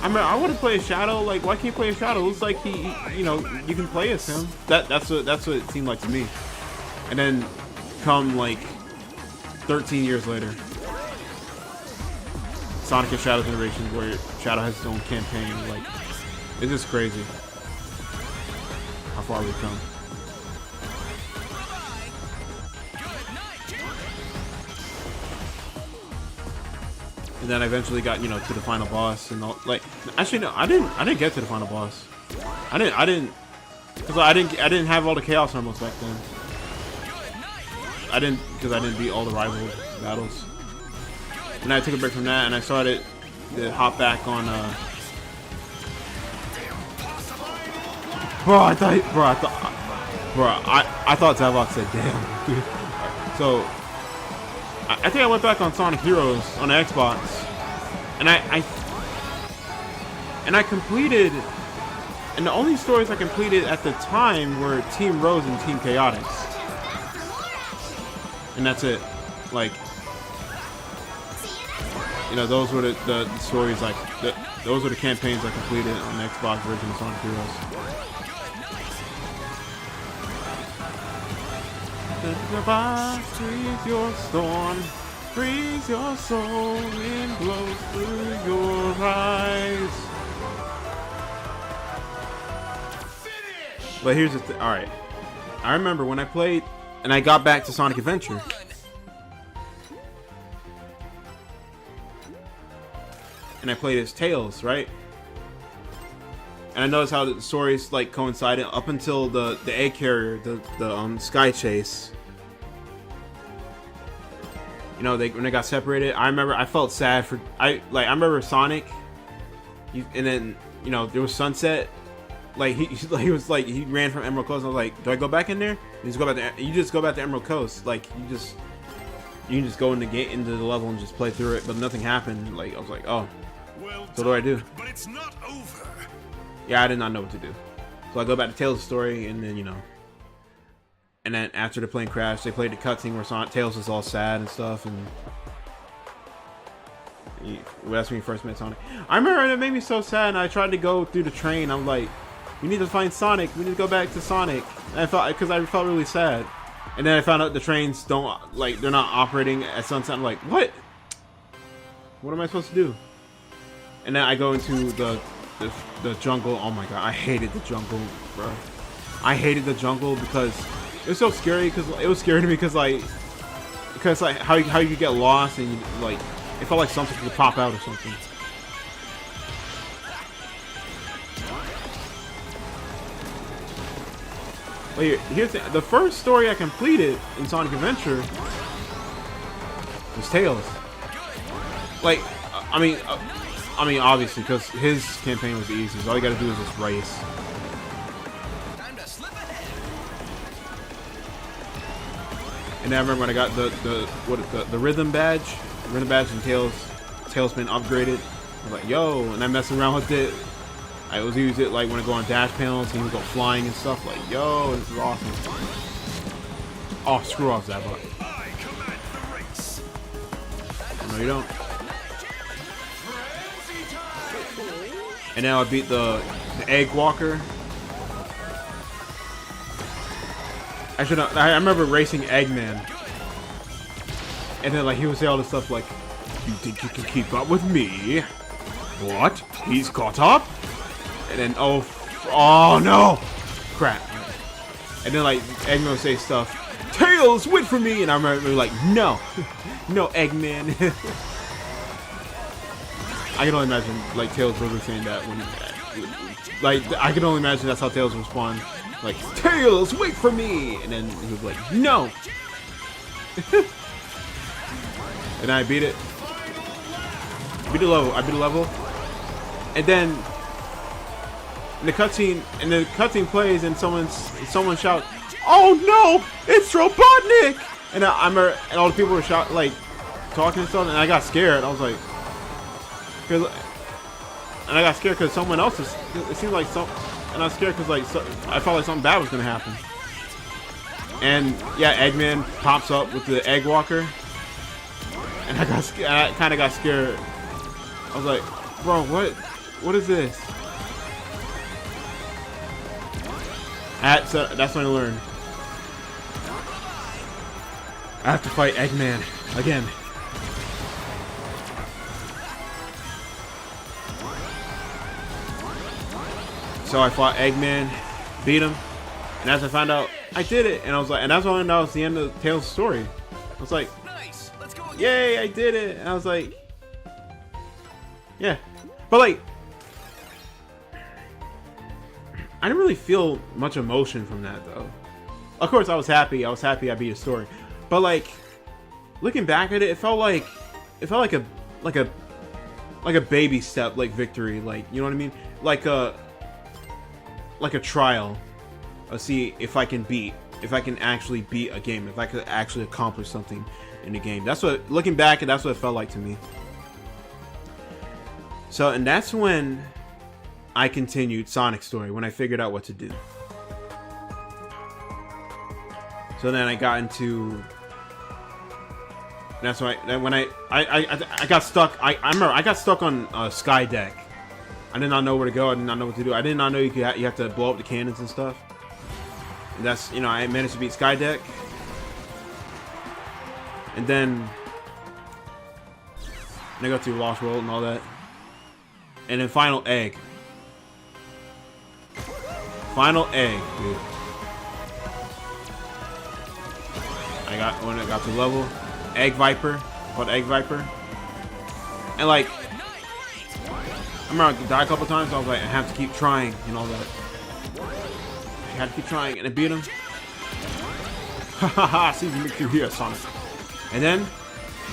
I want to play a Shadow. Like, why can't you play a Shadow? It looks like he, you know, you can play as him. That's what it seemed like to me. And then come like 13 years later, Sonic and Shadow Generations, where Shadow has his own campaign. Like, it's just crazy how far we've come. And then I eventually got, you know, to the final boss and all. Like, actually no, I didn't get to the final boss. I didn't because I didn't have all the Chaos Emeralds back then. Because I didn't beat all the rival battles. And I took a break from that and I started to hop back on I thought Zavok said damn, dude. So I think I went back on Sonic Heroes on the Xbox, and I completed, and the only stories I completed at the time were Team Rose and Team Chaotix, and that's it. Like, you know, those were the stories, like those were the campaigns I completed on the Xbox version of Sonic Heroes. Goodbye, your storm. freeze your soul, wind blows through your eyes. But here's the thing. All right, I remember when I played and I got back to Sonic Adventure. And I played as Tails, right? And I noticed how the stories like coincided up until the egg carrier, the Sky Chase. You know, when they got separated, I remember I felt sad for I remember Sonic, and then you know there was Sunset. Like he was like he ran from Emerald Coast. And I was like, do I go back in there? You just go back to Emerald Coast. Like you can just go into the level and just play through it, but nothing happened. Like I was like, oh.
Well
So what do I do?
But it's not over.
Yeah, I did not know what to do. So I go back to Tails' story, and then, you know. And then after the plane crashed, they played the cutscene where Tails was all sad and stuff, and that's when you first met Sonic. I remember it made me so sad, and I tried to go through the train. I'm like, we need to find Sonic. We need to go back to Sonic. And I felt really sad. And then I found out the trains they're not operating at sunset. I'm like, what? What am I supposed to do? And then I go into the jungle. Oh my god, I hated the jungle, bro. I hated the jungle because it was so scary. Because it was scary to me because how you get lost and you, like it felt like something could pop out or something. Wait, here's the first story I completed in Sonic Adventure was Tails. Like, I mean, obviously, because his campaign was the easiest. All you gotta do is just race. And then I remember when I got the rhythm badge, and Tails been upgraded. I was like, yo, and I messed around with it. I was use it like when I go on dash panels and he would go flying and stuff. Like, yo, this is awesome. Oh, screw off, Zabot.
I command the race.
No, you don't. And now I beat the Egg Walker. I remember racing Eggman. And then like he would say all this stuff like, you think you can keep up with me? What? He's caught up? And then oh no! Crap. And then like Eggman would say stuff, Tails, wait for me! And I remember like, no! No, Eggman. I can only imagine like Tails really saying that when like I can only imagine that's how Tails would respond. Like, Tails, wait for me! And then he was like, no! And I beat it. I beat the level. And then the cutscene plays and someone shouts, oh no! It's Robotnik! And I remember and all the people were like talking and stuff, and I got scared. I was like, and I got scared because someone else is. It seemed like some, and I was scared because I felt like something bad was gonna happen. And yeah, Eggman pops up with the Egg Walker, and I kind of got scared. I was like, bro, what is this? So that's when I learned. I have to fight Eggman again. So I fought Eggman, beat him, and as I found out, I did it, and I was like, and that's when that was the end of Tails' story. I was like,
Nice. Let's go again.
yay, I did it, and I was like, yeah, but like, I didn't really feel much emotion from that though. Of course, I was happy I beat a story, but like, looking back at it, it felt like a baby step, like victory, like, you know what I mean, like a trial, see if I can actually beat a game, if I could actually accomplish something in the game. That's what, looking back, that's what it felt like to me. So, and that's when I continued Sonic's story, when I figured out what to do. So then I got into, that's why, when I got stuck, I remember I got stuck on Sky Deck. I did not know where to go. I did not know what to do. I did not know you have to blow up the cannons and stuff. And that's, you know, I managed to beat Sky Deck. And then And I go through Lost World and all that. And then Final Egg. Final Egg, dude. When I got to level, Egg Viper, called Egg Viper. And like, I remember I died a couple times, so I was like, I have to keep trying and all that. I had to keep trying, and I beat him. Hahaha, see you through here, Sonic. And then,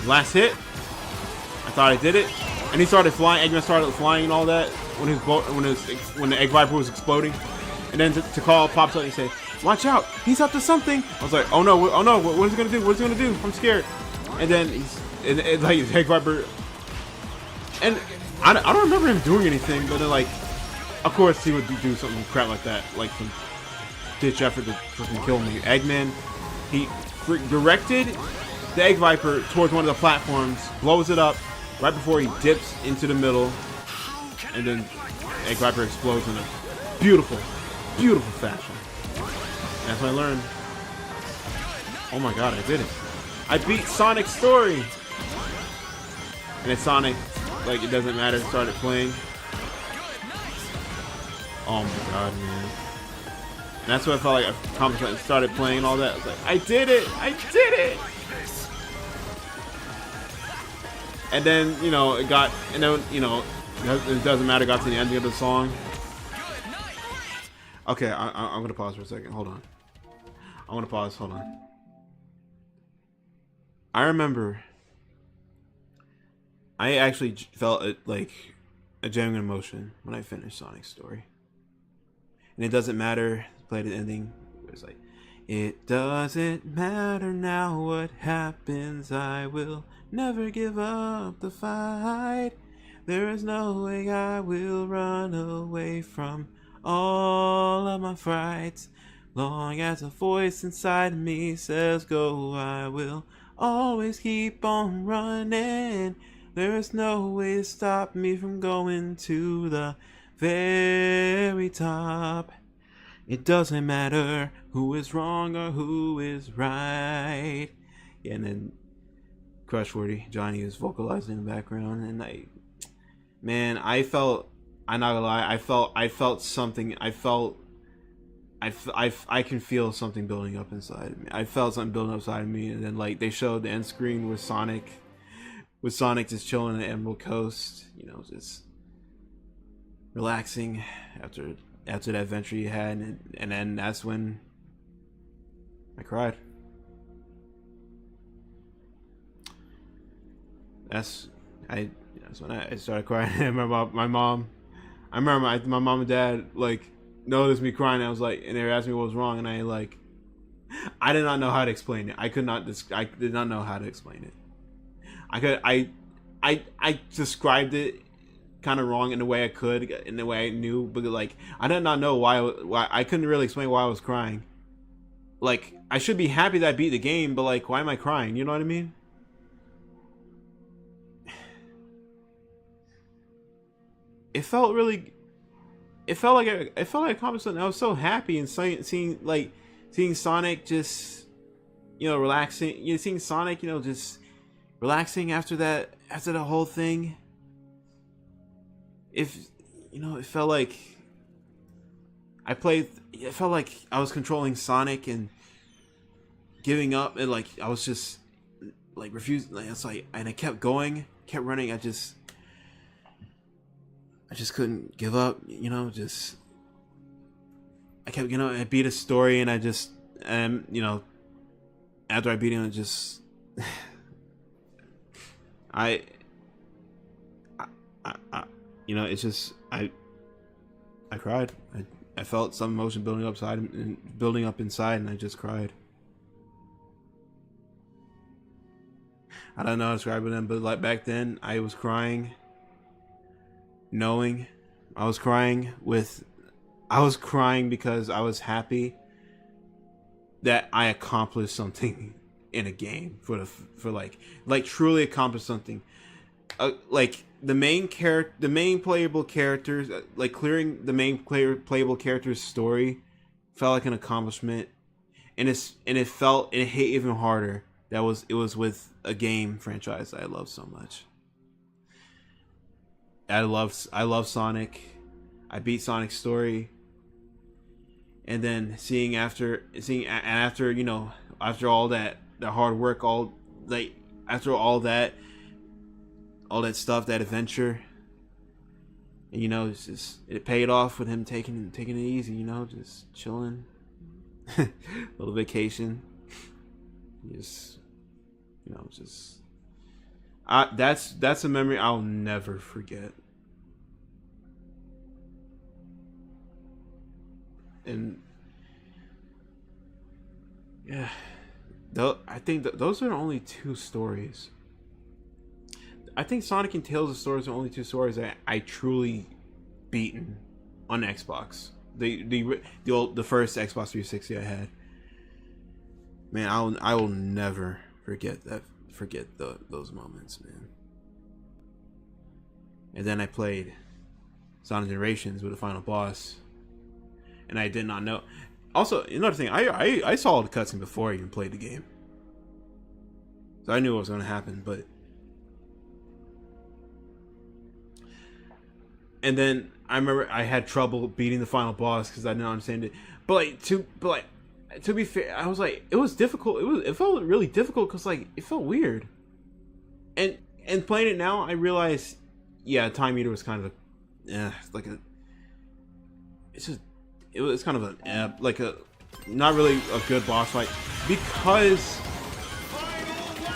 last hit, I thought I did it. And he started flying, Eggman started flying and all that when the Egg Viper was exploding. And then Tikal pops up and he said, "Watch out, he's up to something." I was like, oh no, what is he gonna do? What is he gonna do? I'm scared. And then like Egg Viper, and I don't remember him doing anything, but then like, of course he would do something crap like that, like some ditch effort to freaking kill me. Eggman, he directed the Egg Viper towards one of the platforms, blows it up right before he dips into the middle, and then Egg Viper explodes in a beautiful fashion. That's what I learned. Oh my god, I did it. I beat Sonic's story! And then Sonic, like, it doesn't matter, started playing. Oh my god, man. And that's what I felt like I accomplished. I started playing and all that. I was like, I did it! I did it! And then, you know, it doesn't matter, got to the ending of the song. Okay, I'm gonna pause for a second. Hold on. I want to pause. Hold on. I remember I actually felt like a genuine emotion when I finished Sonic's story. And it doesn't matter. Play the ending. It's like, it doesn't matter now what happens. I will never give up the fight. There is no way I will run away from all of my frights. Long as a voice inside me says go, I will always keep on running. There is no way to stop me from going to the very top. It doesn't matter who is wrong or who is right. Yeah, and then Crush 40, Johnny is vocalizing in the background, and I'm not gonna lie, I felt something. I can feel something building up inside of me. I felt something building up inside of me, and then like they showed the end screen with Sonic just chilling at Emerald Coast, you know, just relaxing after that adventure he had, and then that's when I cried. That's when I started crying. I remember my mom and dad like noticed me crying. I was like, and they asked me what was wrong, and I did not know how to explain it. I did not know how to explain it. I described it kind of wrong in the way I could, in the way I knew, but like I did not know why I couldn't really explain why I was crying. Like, I should be happy that I beat the game, but like, why am I crying? You know what I mean? It felt like I accomplished something. I was so happy and seeing Sonic just, you know, relaxing. You know, seeing Sonic, you know, just relaxing after the whole thing. It felt like it felt like I was controlling Sonic and giving up, and like I was just like refusing. Like, it's like, and I kept going, kept running. I just couldn't give up, you know. Just I kept, you know, I beat a story, and you know, after I beat him, it just you know, it's just I cried. I felt some emotion building up inside, and I just cried. I don't know how to describe it then, but like back then, I was crying, knowing I was crying because I was happy that I accomplished something in a game for like truly accomplished something. Like the main playable characters, like clearing the main playable character's story felt like an accomplishment, and it hit even harder. It was with a game franchise that I love so much. I love Sonic. I beat Sonic's story. And then after you know, after all that, the hard work, after all that stuff, that adventure, and you know, it paid off with him taking it easy, you know, just chilling, little vacation, just, you know, that's a memory I'll never forget. And yeah, I think those are the only two stories. I think Sonic and Tails' stories are the only two stories that I truly beaten on Xbox. The first Xbox 360 I had. Man, I will never forget those moments, man. And then I played Sonic Generations with the final boss. And I did not know. Also, another thing, I saw the cutscene before I even played the game, so I knew what was going to happen. And then I remember I had trouble beating the final boss because I didn't understand it. But to be fair, I was like, it was difficult. It felt really difficult because like it felt weird. And playing it now, I realized, yeah, Time Eater was kind of it was kind of not really a good boss fight because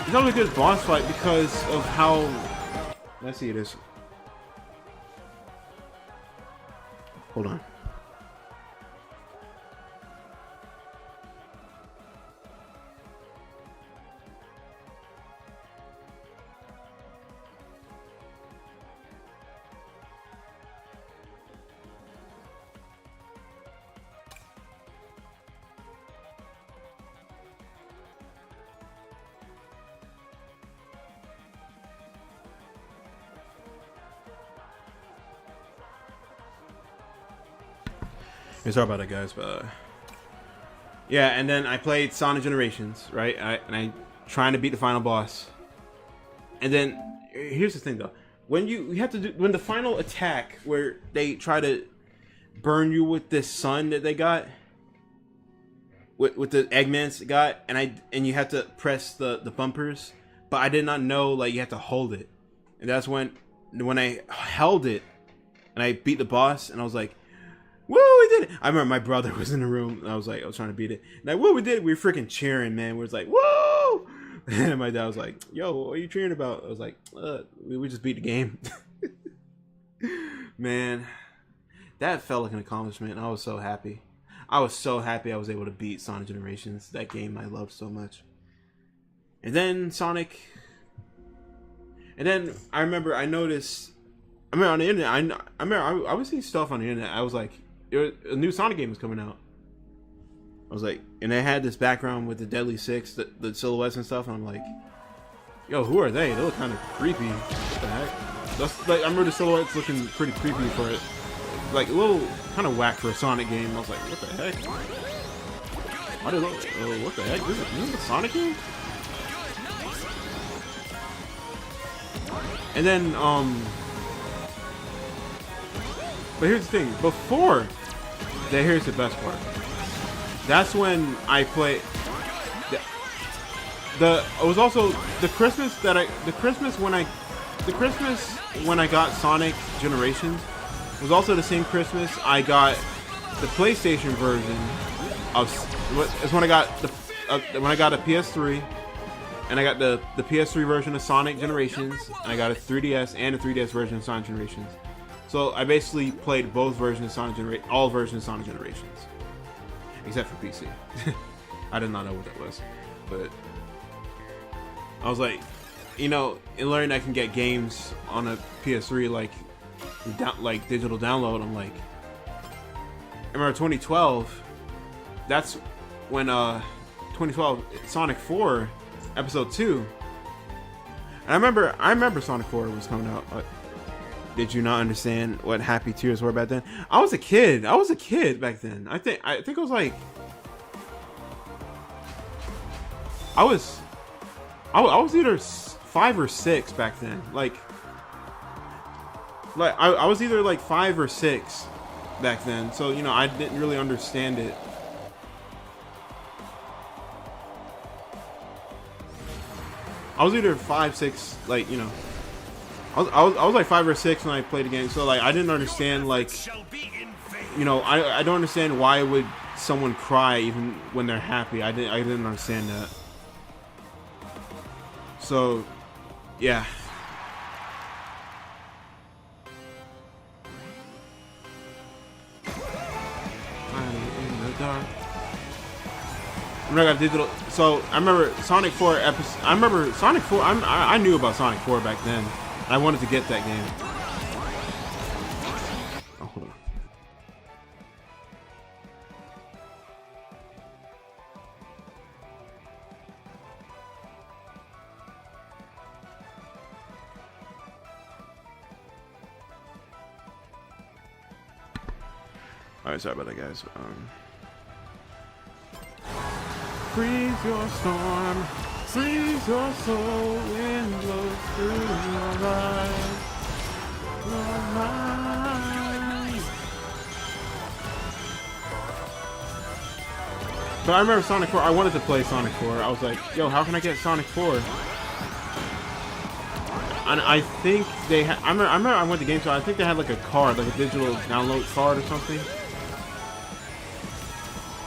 it's not a good boss fight because of how messy it is. Hold on. Sorry about that, guys, but yeah. And then I played Sonic Generations, right? And I trying to beat the final boss. And then here's the thing, though: when you have to do when the final attack, where they try to burn you with this sun that they got, with the Eggmans got, and you have to press the bumpers, but I did not know like you have to hold it, and that's when I held it, and I beat the boss, and I was like, woo, we did it! I remember my brother was in the room, and I was trying to beat it. And like, woo, we did it! We were freaking cheering, man. We was like, woo! And my dad was like, yo, what are you cheering about? I was like, we just beat the game. Man, that felt like an accomplishment, and I was so happy. I was so happy I was able to beat Sonic Generations, that game I loved so much. And then I remember I noticed, on the internet, I was seeing stuff on the internet. I was like, a new Sonic game was coming out. I was like, and they had this background with the Deadly Six, the silhouettes and stuff, and I'm like, yo, who are they? They look kind of creepy. What the heck? That's like, I remember the silhouettes looking pretty creepy for it. Like, a little kind of whack for a Sonic game. I was like, what the heck? Why do they look, what the heck? This is a Sonic game? And then, but here's the thing, here's the best part. That's when I played it was also the Christmas when I got Sonic Generations was also the same Christmas I got the PlayStation version of, is when I got a PS3, and I got the PS3 version of Sonic Generations, and I got a 3DS and a 3DS version of Sonic Generations. So I basically played both versions of Sonic all versions of Sonic Generations, except for PC. I did not know what that was, but I was like, you know, in learning I can get games on a PS3 like digital download. I'm like, I remember 2012. That's when 2012 Sonic 4 Episode 2. And I remember Sonic 4 was coming out. Did you not understand what happy tears were back then? I was a kid back then. I think I was like, I was either 5 or 6 back then. Like Like I was either like 5 or 6 back then, so you know I didn't really understand it. I was either 5, 6, like you know, I was like 5 or 6 when I played the game, so like I didn't understand like, you know, I don't understand why would someone cry even when they're happy. I didn't understand that. So, yeah. In the dark. I got digital. So I remember Sonic 4 episode. I remember Sonic 4. I knew about Sonic 4 back then. I wanted to get that game. Oh, hold on. All right, sorry about that, guys. Freeze your storm, freeze your soul, wind blows through your eyes, your mind. But I remember Sonic 4, I wanted to play Sonic 4. I was like, yo, how can I get Sonic 4? And I think they had, I remember I went to GameStop, I think they had like a card, like a digital download card or something.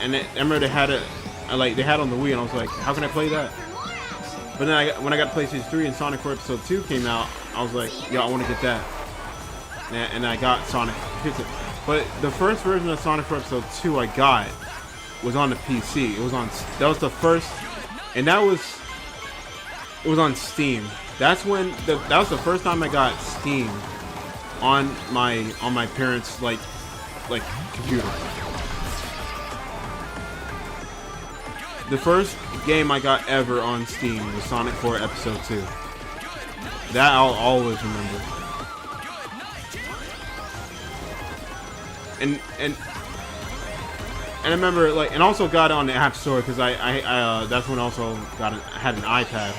And I remember they had it, they had it on the Wii, and I was like, how can I play that? But then when I got PlayStation 3 and Sonic 4 Episode 2 came out, I was like, yo, I want to get that. And I got Sonic. But the first version of Sonic 4 Episode 2 I got was on the PC. That was the first, and it was on Steam. That was the first time I got Steam on my parents' like computer. The first game I got ever on Steam was Sonic 4 Episode 2. That I'll always remember. And I remember and also got it on the App Store because I that's when I also had an iPad.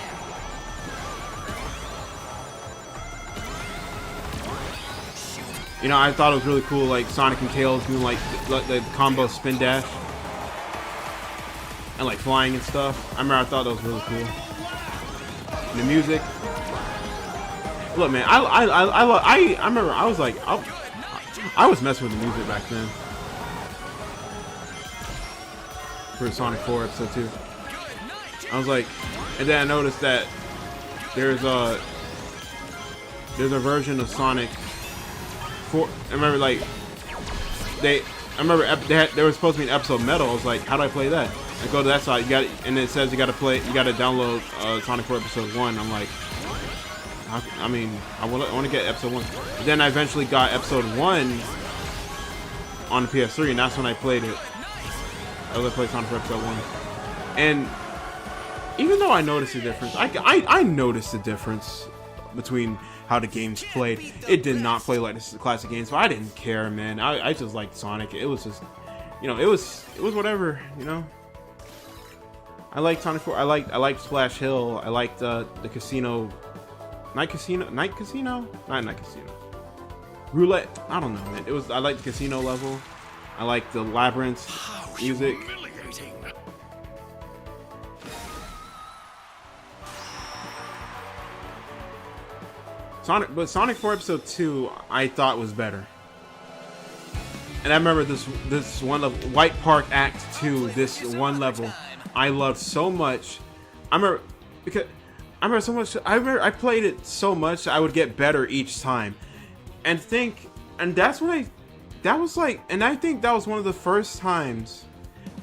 You know, I thought it was really cool, like Sonic and Tails doing like the combo spin dash. And like flying and stuff. I thought that was really cool. And the music. Look, man, I remember I was like, I was messing with the music back then. For Sonic 4 Episode 2. I was like, and then I noticed that there's a version of Sonic 4. I remember there was supposed to be an episode Metal. I was like, how do I play that? I go to that side, and it says you gotta download Sonic 4 Episode 1. I'm like, I want to get Episode 1. But then I eventually got Episode 1 on the PS3, and that's when I played it. I played Sonic 4 Episode 1. And even though I noticed the difference, I noticed the difference between how the games played. It did not play like the classic games, but I didn't care, man. I just liked Sonic. It was just, you know, it was whatever, you know. I liked Sonic 4. I liked Splash Hill. I liked the casino, Night Casino, not Night Casino, Roulette. I don't know, man. I liked the casino level. I liked the labyrinth music. Sonic 4 Episode 2 I thought was better. And I remember this one level, White Park Act 2, this one level I loved so much. I remember I played it so much I would get better each time. And I think that was one of the first times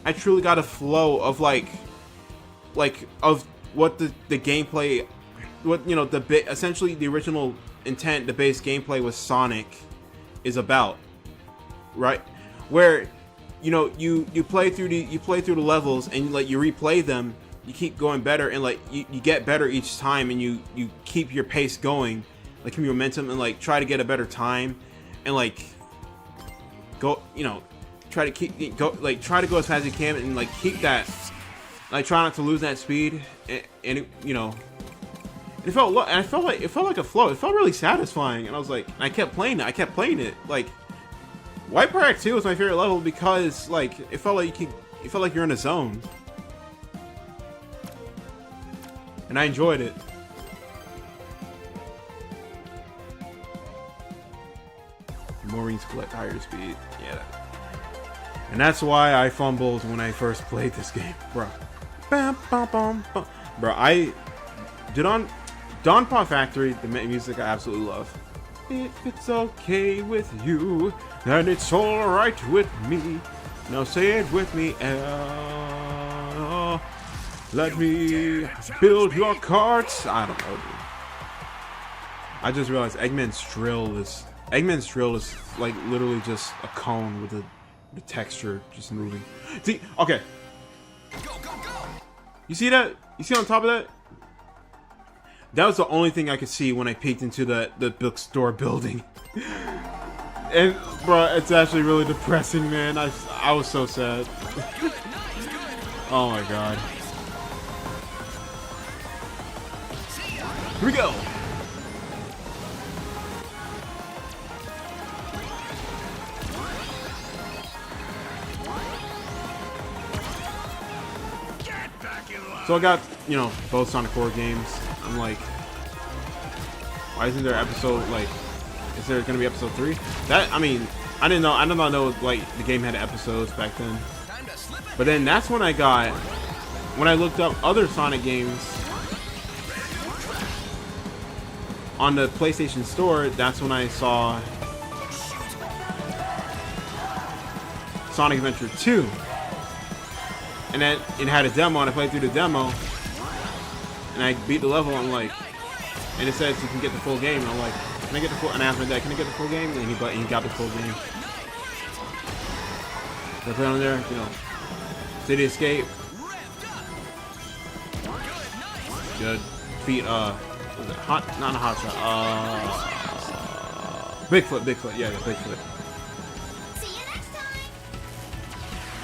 I truly got a flow of of what the gameplay, what, you know, essentially the original intent, the base gameplay with Sonic is about, right? Where, you know, you play through the levels and you replay them, you keep going better, and you get better each time, and you keep your pace going, keep your momentum, and try to get a better time, and go, you know, try to go as fast as you can, and keep that, try not to lose that speed, and it, you know. And It felt and it felt like a flow. It felt really satisfying, and I was like, I kept playing it. Like, White Park 2 was my favorite level because like it felt like you're in a zone, and I enjoyed it. Maureen's collect higher speed, yeah. And that's why I fumbled when I first played this game, bro. Bam, bam, bam, bam. Bro, I did on Dawnpaw Factory, the music I absolutely love. If it's okay with you, then it's alright with me. Now say it with me, let me build your carts. I don't know, dude. I just realized Eggman's drill is like literally just a cone with the texture just moving. See, okay. You see that? You see on top of that? That was the only thing I could see when I peeked into the bookstore building. And bro, it's actually really depressing, man. I was so sad. Oh my god. Here we go. So I got, you know, both Sonic 4 games. I'm like, why isn't there episode, like, is there gonna be episode 3? That, I mean, I did not know, like, the game had episodes back then. But then that's when when I looked up other Sonic games on the PlayStation Store, that's when I saw Sonic Adventure 2. And then it had a demo, and I played through the demo, and I beat the level. I'm like, and it says you can get the full game. And I'm like, can I get the full? And I asked my dad, can I get the full game? And he got the full game. So I put it on there, you know, City Escape. Good. Defeat, what was it? Not a hot shot. Bigfoot. Yeah, Bigfoot.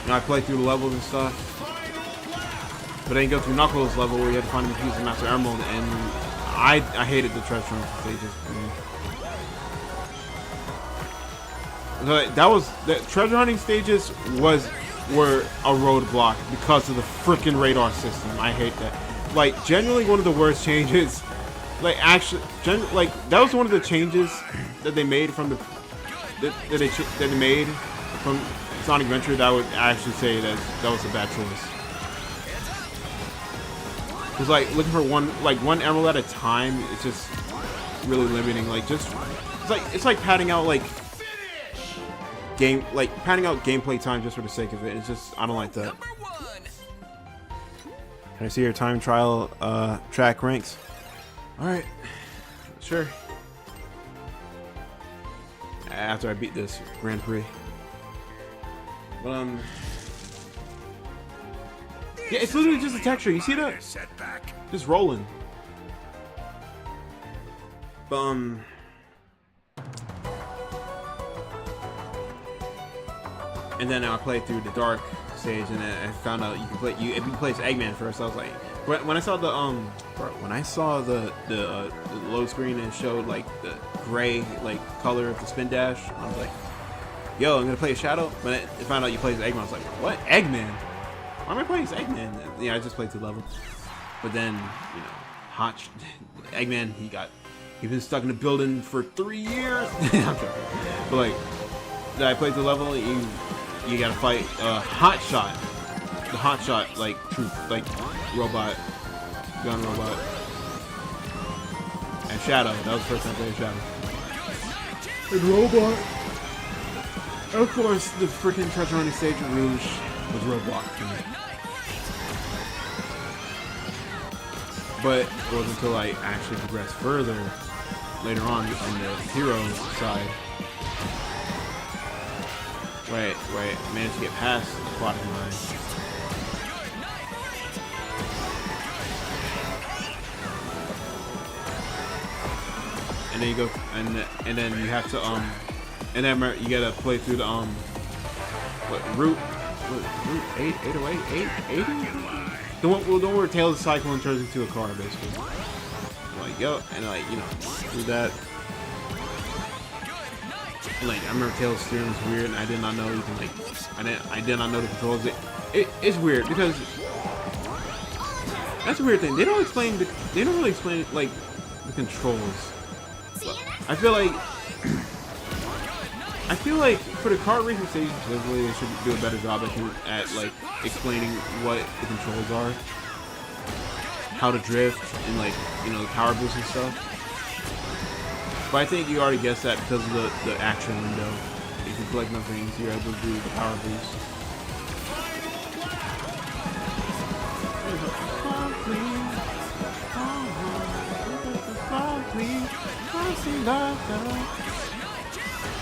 You know, I played through the levels and stuff. But I didn't go through Knuckles' level where you had to find the piece of Master Emerald, and I hated the treasure hunting stages. That was the treasure hunting stages were a roadblock because of the freaking radar system. I hate that. Like, genuinely one of the worst changes. Like, actually, like that was one of the changes that they made from that they made from Sonic Adventure that I would actually say that was a bad choice. Cause like looking for one emerald at a time, it's just really limiting. Like it's like padding out gameplay time just for the sake of it. It's just, I don't like that. Can I see your time trial track ranks? All right, sure. After I beat this Grand Prix. Yeah, it's literally just a texture. You see that? Just rolling. And then I played through the dark stage, and then I found out you can play. If you play as Eggman first, I was like, when I saw the load screen and showed like the gray color of the spin dash, I was like, yo, I'm gonna play as Shadow. But I found out you play as Eggman. I was like, what? Eggman? Why am I playing as Eggman? Yeah, I just played 2 levels. But then, you know, Eggman, he's been stuck in the building for 3 years. But like, I played the level. You gotta fight Hot Shot, the Hot Shot robot, gun robot, and Shadow. That was the first time I played Shadow. And Robot. Of course, the freaking treasure hunting stage of Rouge was roadblocked to me. But it wasn't until I actually progressed further later on the hero side. Wait, I managed to get past the aquatic mine. And then you go, and then you have to and then you gotta play through the Route 808, 880? The one where Tails' Cyclone turns into a car, basically. like, yo, and like, you know, do that. And like, I remember Tails steering was weird, and I did not know you can like, I did not know the controls. It's weird because that's a weird thing. They don't really explain like the controls. But I feel like for the kart racing stages specifically, they should do a better job at like explaining what the controls are, how to drift, and like, you know, the power boost and stuff. But I think you already guessed that because of the action window. If you collect enough things, you're able to do the power boost.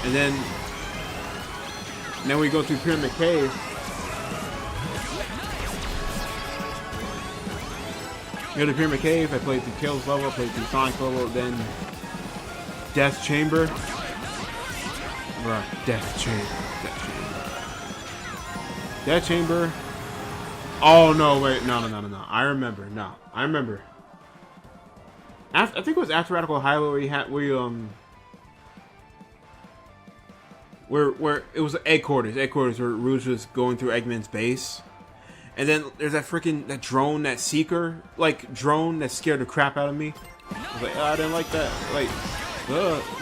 And then we go through Pyramid Cave. Go to Pyramid Cave. I played through Tails level, played through Sonic level, then Death Chamber. Right, Death Chamber. Oh no, wait, no. I remember. I think it was after Radical Highway where it was egg quarters where Rouge was going through Eggman's base. And then there's that drone, that seeker, like drone that scared the crap out of me. I was like, oh, I didn't like that. Like,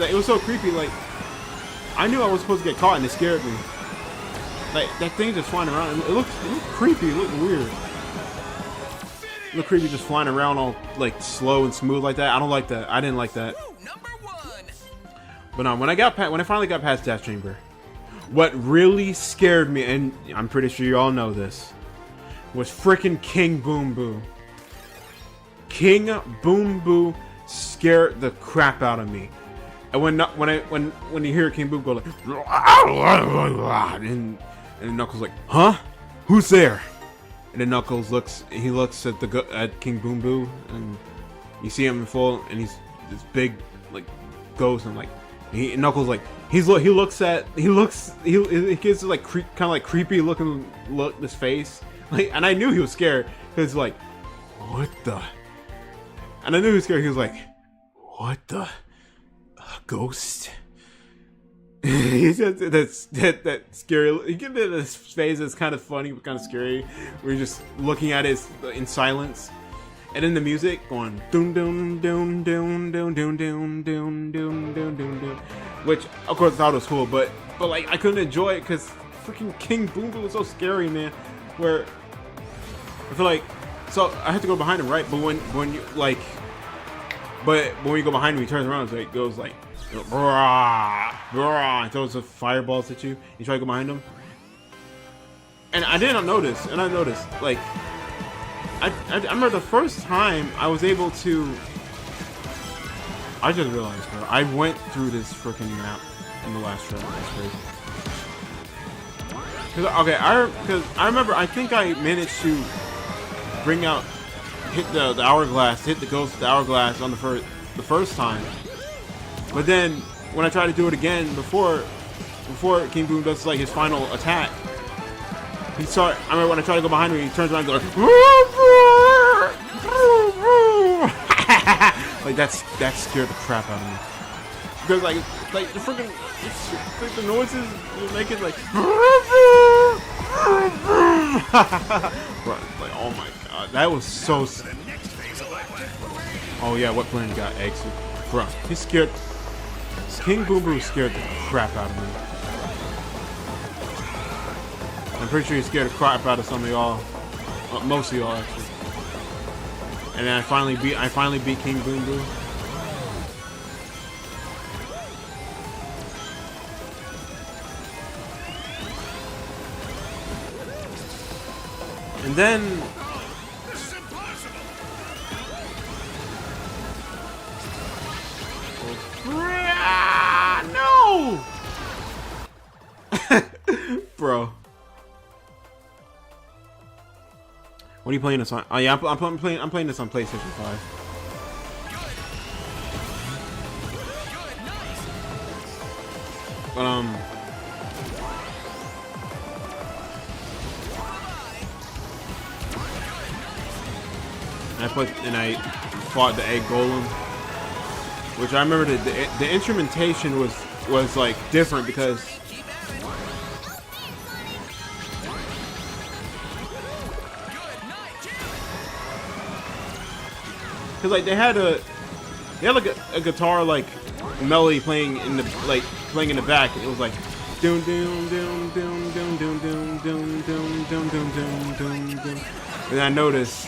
it was so creepy. Like, I knew I was supposed to get caught, and it scared me. Like, that thing just flying around. It looked creepy. It looked weird. It looked creepy just flying around all like slow and smooth like that. I don't like that. I didn't like that. But no, when I finally got past Death Chamber, what really scared me, and I'm pretty sure you all know this, was freaking King Boom Boo. King Boom Boo scared the crap out of me. And when you hear King Boom go like, and Knuckles like, huh? Who's there? And then Knuckles looks at King Boom Boo, and you see him in full, and he's this big like ghost, and like Knuckles like he gives this like kind of like creepy looking look this face, like, and I knew he was scared because like, what the? And I knew he was scared. He was like, what the? Ghost. He said that scary. He gives it this face that's kind of funny but kind of scary. We're just looking at it in silence, and then the music going doom doom doom doom doom doom doom doom doom doom doom, which of course I thought was cool, but like I couldn't enjoy it because freaking King Boom Boo was so scary, man. Where I feel like, so I had to go behind him, right? But when you like, but when you go behind him, he turns around, so it goes like, and throws the fireballs at you. You try to go behind him, and I did not notice. And I noticed, like, I remember the first time I was able to. I just realized, bro, I went through this freaking map in the last trailer. That's crazy. Because I remember, I think I managed to hit the hourglass, hit the ghost of the hourglass on the first time. But then when I tried to do it again before King Boom does like his final attack, I remember when I tried to go behind me, he turns around and goes like that scared the crap out of me. Because like the freaking like the noises you're making like like, oh my god, that was so. Oh yeah, what planet got eggs? Bro, he scared. King Boom Boo scared the crap out of me. I'm pretty sure he scared the crap out of some of y'all, most of y'all actually. And then I finally beat King Boom Boo. And then no, bro. What are you playing this on? Oh yeah, I'm playing this on PlayStation 5. But I fought the egg golem. which I remember the instrumentation was like different because like they had like a guitar like melody playing in the back. It was like doom doom doom doom doom doom doom doom doom doom doom doom doom. And I noticed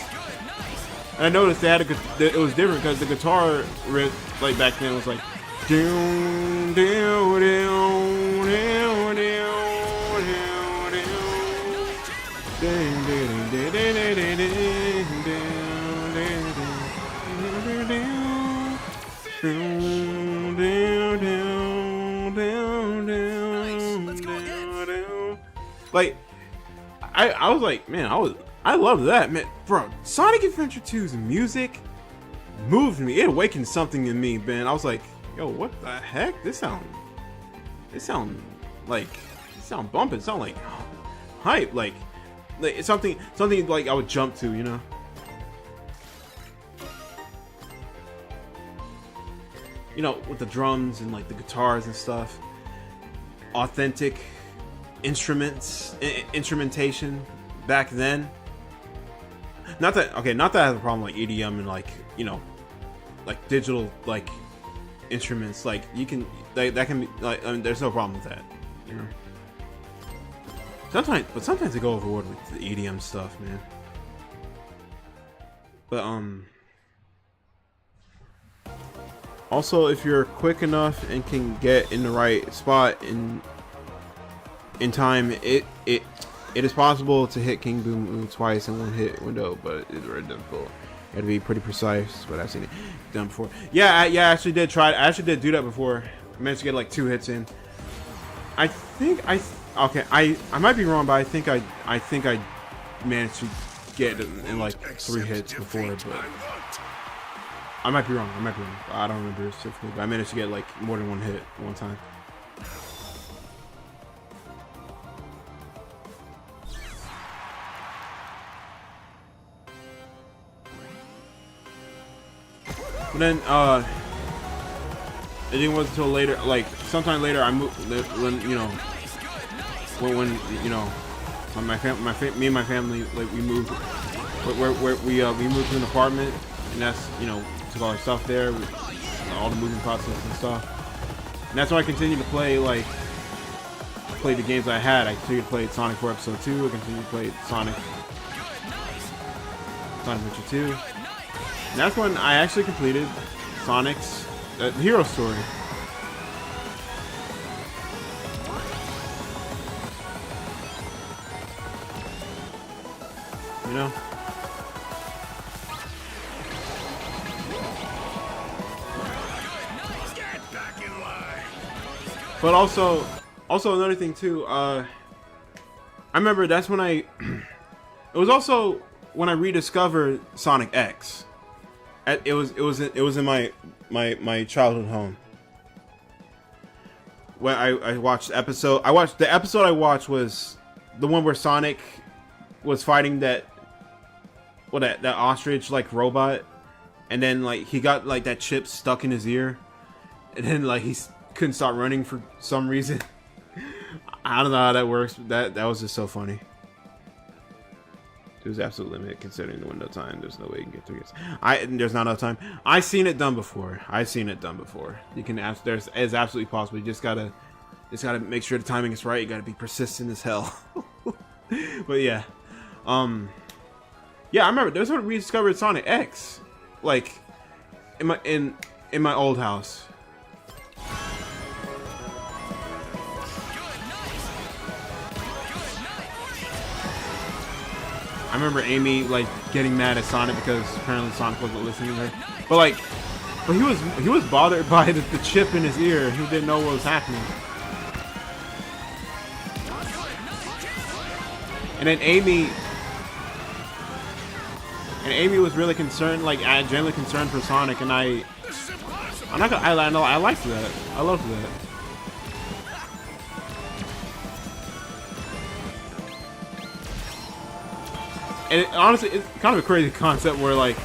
they had it was different because the guitar riff like back then was like doom doom doom doom like I was like, man, I love that, man, bro. Sonic Adventure 2's music moved me. It awakened something in me, man. I was like, yo, what the heck? This sound bumping. It sound like hype. Like it's something like I would jump to, you know. You know, with the drums and like the guitars and stuff, authentic instrumentation back then. Not that I have a problem like EDM and like, you know, like digital like instruments. Like you can that can be like, I mean, there's no problem with that, you know. Sometimes they go overboard with the EDM stuff, man. But also, if you're quick enough and can get in the right spot in time, it is possible to hit King Boo twice in one hit window, but it's very difficult. You gotta be pretty precise, but I've seen it done before. Yeah, I actually did try it. I actually did do that before. I managed to get like 2 hits in. I might be wrong, but I think I managed to get it in like 3 hits before, but I might be wrong. I don't remember specifically, but I managed to get like more than 1 hit one time. But then, it didn't wait until later, like sometime later. I moved when you know, when you know, when me and my family, like we moved, we moved to an apartment, and that's, you know, took all our stuff there, all the moving process and stuff. And that's when I continued to play the games I had. I continued to play Sonic 4 Episode 2. I continued to play Sonic Adventure 2. And that's when I actually completed Sonic's Hero Story. You know?
Get back in line.
But also another thing too, I remember that's when it was also when I rediscovered Sonic X. It was in my childhood home. When I watched the episode. The episode I watched was the one where Sonic was fighting that ostrich like robot, and then like he got like that chip stuck in his ear, and then like he couldn't stop running for some reason. I don't know how that works, but that was just so funny. There's absolute limit considering the window time. There's no way you can get through it. There's not enough time. I've seen it done before. You can ask. It's absolutely possible. You just gotta make sure the timing is right. You gotta be persistent as hell. But yeah, yeah. I remember there's when we discovered Sonic X, like in my old house. I remember Amy like getting mad at Sonic because apparently Sonic wasn't listening to her. But he was bothered by the chip in his ear. He didn't know what was happening. And then Amy was really concerned, like genuinely concerned for Sonic, and I liked that. I loved that. And honestly, it's kind of a crazy concept where, like,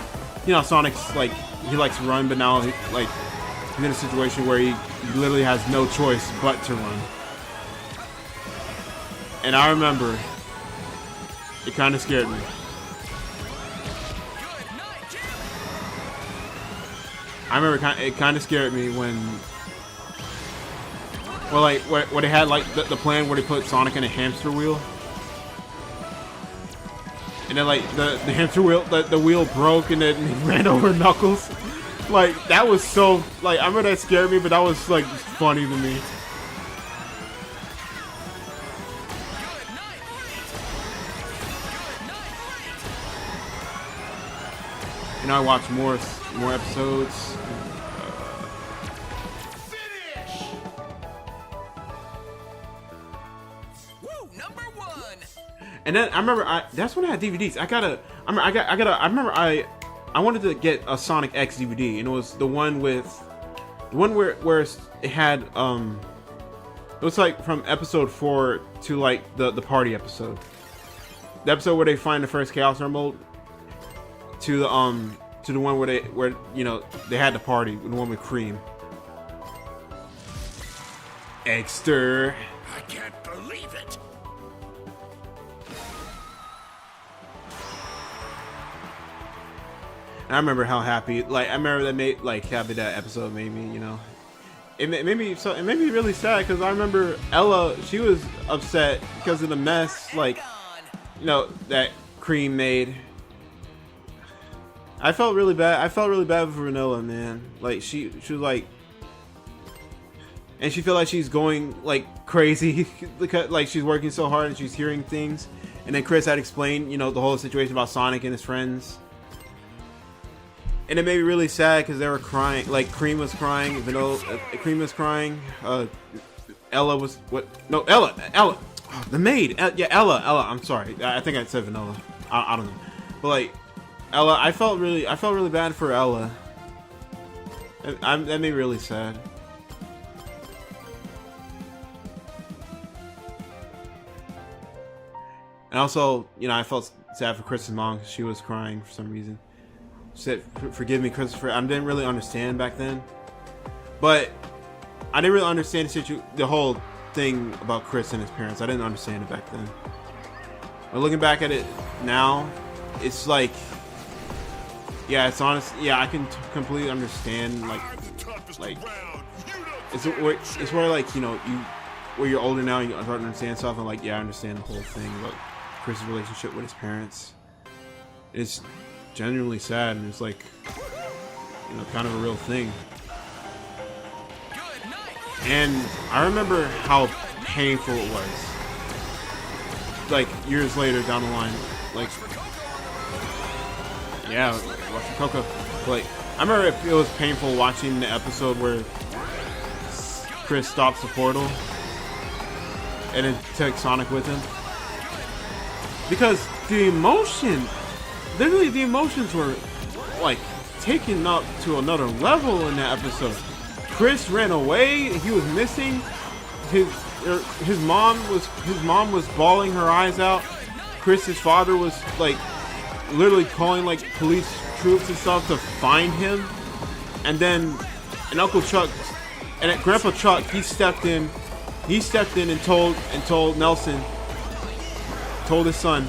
you know, Sonic's like he likes to run, but now he's in a situation where he literally has no choice but to run. And I remember it kind of scared me. I remember it kind of scared me when, well, like where they had like the plan where they put Sonic in a hamster wheel, and then like the hamster wheel, the wheel broke and then he ran over Knuckles. Like that was so, like, I remember that scared me, but that was like funny to me. You know, I watched more episodes.
Woo, number 1.
And then I remember that's when I had DVDs. I wanted to get a Sonic X DVD, and it was the one where it had it was like from episode 4 to like the party episode. The episode where they find the first Chaos Emerald to the one where you know they had the party, the one with Cream. Eggster.
I can't believe it.
And I remember how happy, like I remember that made like happy that episode made me, you know. It made me really sad because I remember Ella, she was upset because of the mess, like, you know, that Cream made. I felt really bad. I felt really bad for Vanilla, man. Like she was like, and she felt like she's going like crazy because like she's working so hard and she's hearing things. And then Chris had explained, you know, the whole situation about Sonic and his friends. And it made me really sad because they were crying. Like Cream was crying, Vanilla, Cream was crying. Ella was what? No, Ella, oh, the maid. Yeah, Ella. I'm sorry. I think I said Vanilla. I don't know, but like Ella, I felt really bad for Ella. That made me really sad. And also, you know, I felt sad for Chris's mom because she was crying for some reason. She said, "Forgive me, Christopher." I didn't really understand back then, but I didn't really understand the whole thing about Chris and his parents. I didn't understand it back then. But looking back at it now, it's like, yeah, it's honest. Yeah, I can completely understand. Like it's where like, you know, where you're older now, you start to understand stuff, and like, yeah, I understand the whole thing about Chris's relationship with his parents. It's genuinely sad, and it's like, you know, kind of a real thing. And I remember how painful it was, like years later down the line, like, yeah, watching Coco. Like, I remember it was painful watching the episode where Chris stops the portal and then takes Sonic with him, because the emotion, literally the emotions were like taken up to another level in that episode. Chris ran away. He was missing. His mom was bawling her eyes out. Chris's father was like literally calling like police troops and stuff to find him. And then Uncle Chuck and Grandpa Chuck, he stepped in and told Nelson, told his son,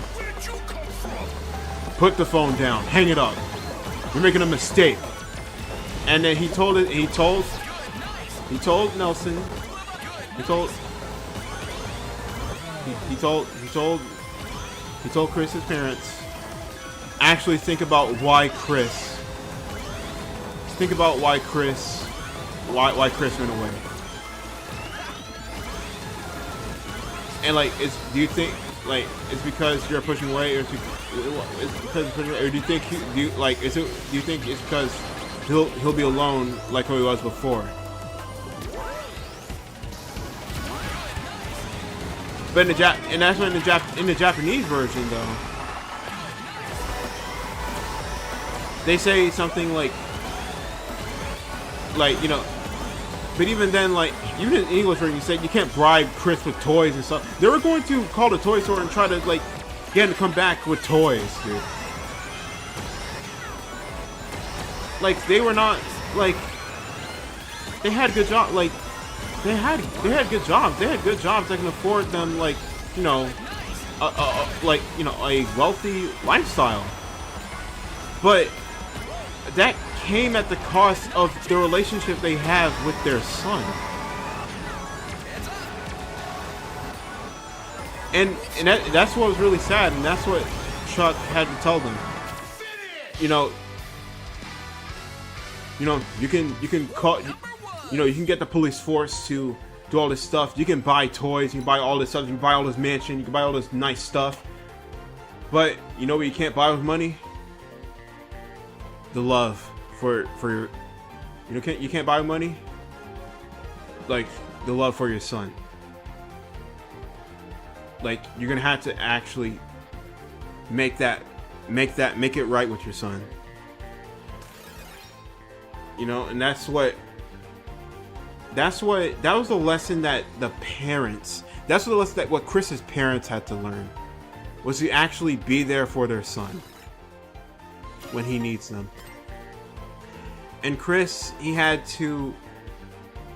put the phone down, hang it up. You're making a mistake. And then he told Nelson, he told Chris's parents, actually think about why Chris went away. And like, do you think like it's because you're pushing away, or do you think do you think it's because he'll be alone like how he was before? But in the Japanese version though, they say something like, you know, but even then, like, even in English version, you said you can't bribe Chris with toys and stuff. They were going to call the toy store and try to like get him to come back with toys, dude. Like, they were not like, they had good job, like they had good jobs. They had good jobs that can afford them, like, you know, like, you know, a wealthy lifestyle. But that came at the cost of the relationship they have with their son. And that's what was really sad, and that's what Chuck had to tell them. You know, you can call, you know, you can get the police force to do all this stuff. You can buy toys, you can buy all this stuff, you can buy all this mansion, you can buy all this nice stuff. But you know what you can't buy with money? The love for your, you can't buy with money, like, the love for your son. Like, you're gonna have to actually make it right with your son. You know, and that was the lesson that the parents, that's the lesson that what Chris's parents had to learn, was to actually be there for their son when he needs them. And Chris, he had to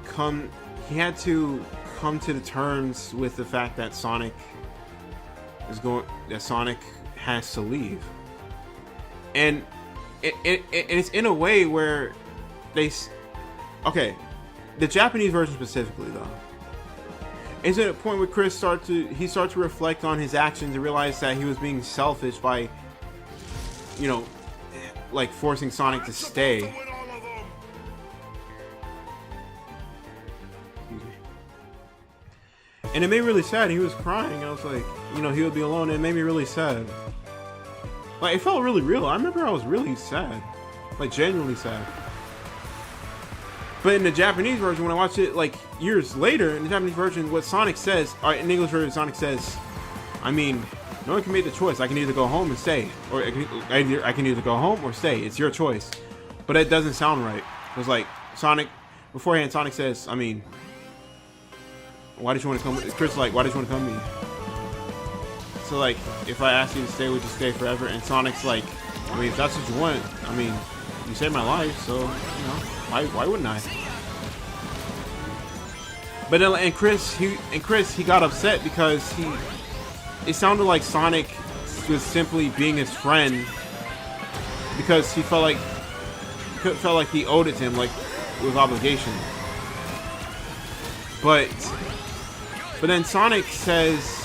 come to the terms with the fact that Sonic has to leave. And it's in a way where the Japanese version specifically, though, is at a point where Chris starts to reflect on his actions and realize that he was being selfish by, you know, like, forcing Sonic to stay. And it made me really sad. He was crying. I was like, you know, he would be alone. It made me really sad. Like, it felt really real. I remember I was really sad. Like, genuinely sad. But in the Japanese version, when I watched it, like, years later, in the Japanese version, what Sonic says, in the English version, Sonic says, I mean, no one can make the choice. I can either go home and stay, or I can either go home or stay. It's your choice. But it doesn't sound right. It was like, beforehand, Sonic says, I mean, why did you want to come? Chris is like, why did you want to come to me? So, like, if I ask you to stay, would you stay forever? And Sonic's like, I mean, if that's what you want, I mean, you saved my life, so, you know, why wouldn't I? But then, and Chris, he got upset because it sounded like Sonic was simply being his friend because he felt like he owed it to him, like, with obligation. But then Sonic says,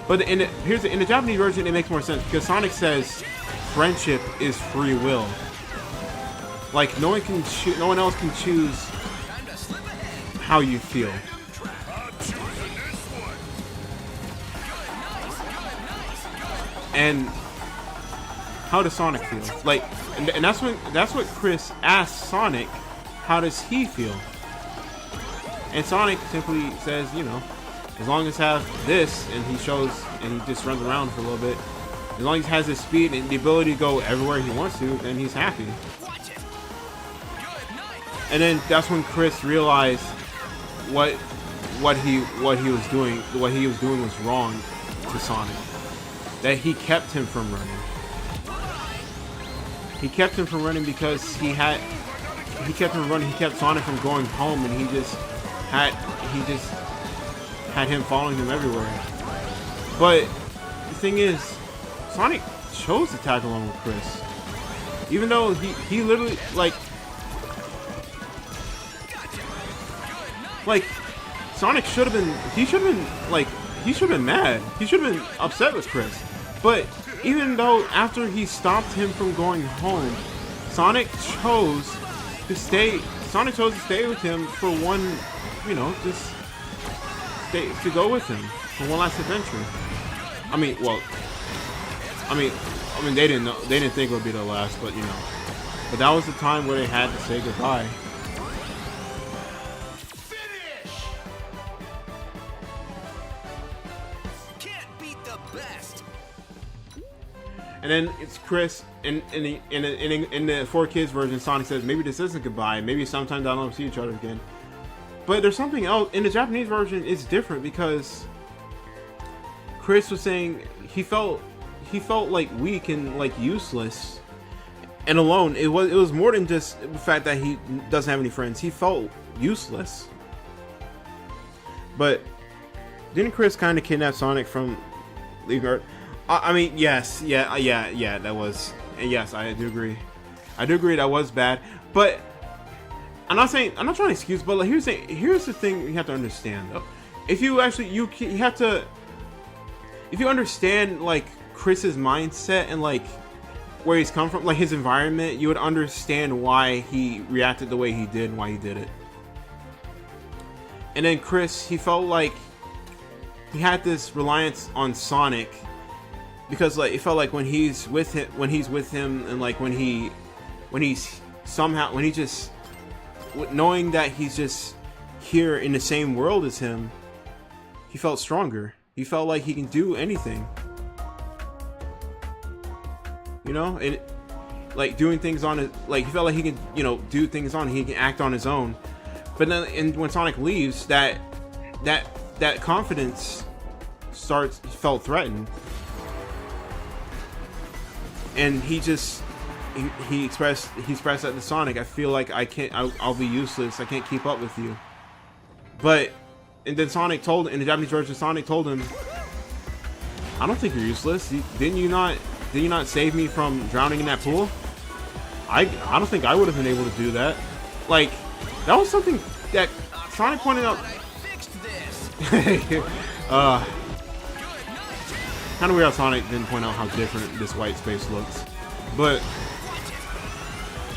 but in the Japanese version, it makes more sense because Sonic says friendship is free will. Like, no one else can choose how you feel. And how does Sonic feel? Like, and that's what Chris asked Sonic. How does he feel? And Sonic simply says, you know, as long as I have this, and he just runs around for a little bit. As long as he has his speed and the ability to go everywhere he wants to, then he's happy. And then that's when Chris realized what he was doing was wrong to Sonic. That he kept him from running. He kept him from running because he kept him from running. He kept Sonic from going home, and he just had him following him everywhere. But the thing is, Sonic chose to tag along with Chris, even though he literally like Sonic should have been mad. He should have been upset with Chris. But even though after he stopped him from going home, Sonic chose to stay with him for one, you know, just to go with him for one last adventure. I mean, they didn't know, they didn't think it would be the last, but you know, but that was the time where they had to say goodbye. And then it's Chris, in the 4Kids version, Sonic says, maybe this isn't goodbye, maybe sometime down the line we'll see each other again. But there's something else. In the Japanese version, it's different because Chris was saying he felt like weak and like useless. And alone, it was more than just the fact that he doesn't have any friends. He felt useless. But didn't Chris kind of kidnap Sonic from Leonguard? I mean, yes, yeah, that was, and yes, I do agree. I do agree that was bad. But I'm not trying to excuse, but like, here's the thing you have to understand though. If you actually you have to, if you understand like Chris's mindset and like where he's come from, like his environment, you would understand why he reacted the way he did and why he did it. And then Chris, he felt like he had this reliance on Sonic because like it felt like when he's with him and like when he just knowing that he's just here in the same world as him, he felt stronger. He felt like he can do anything. You know, and like doing things on it, like he felt like he can, you know, do things on, he can act on his own. But then, and when Sonic leaves, that confidence felt threatened, and he expressed that to Sonic. I feel like I'll be useless. I can't keep up with you. But and then Sonic told, in the Japanese version, Sonic told him, I don't think you're useless. Didn't you not save me from drowning in that pool? I don't think I would have been able to do that. Like, that was something that Sonic pointed out. Kind of weird how Sonic didn't point out how different this white space looks. But,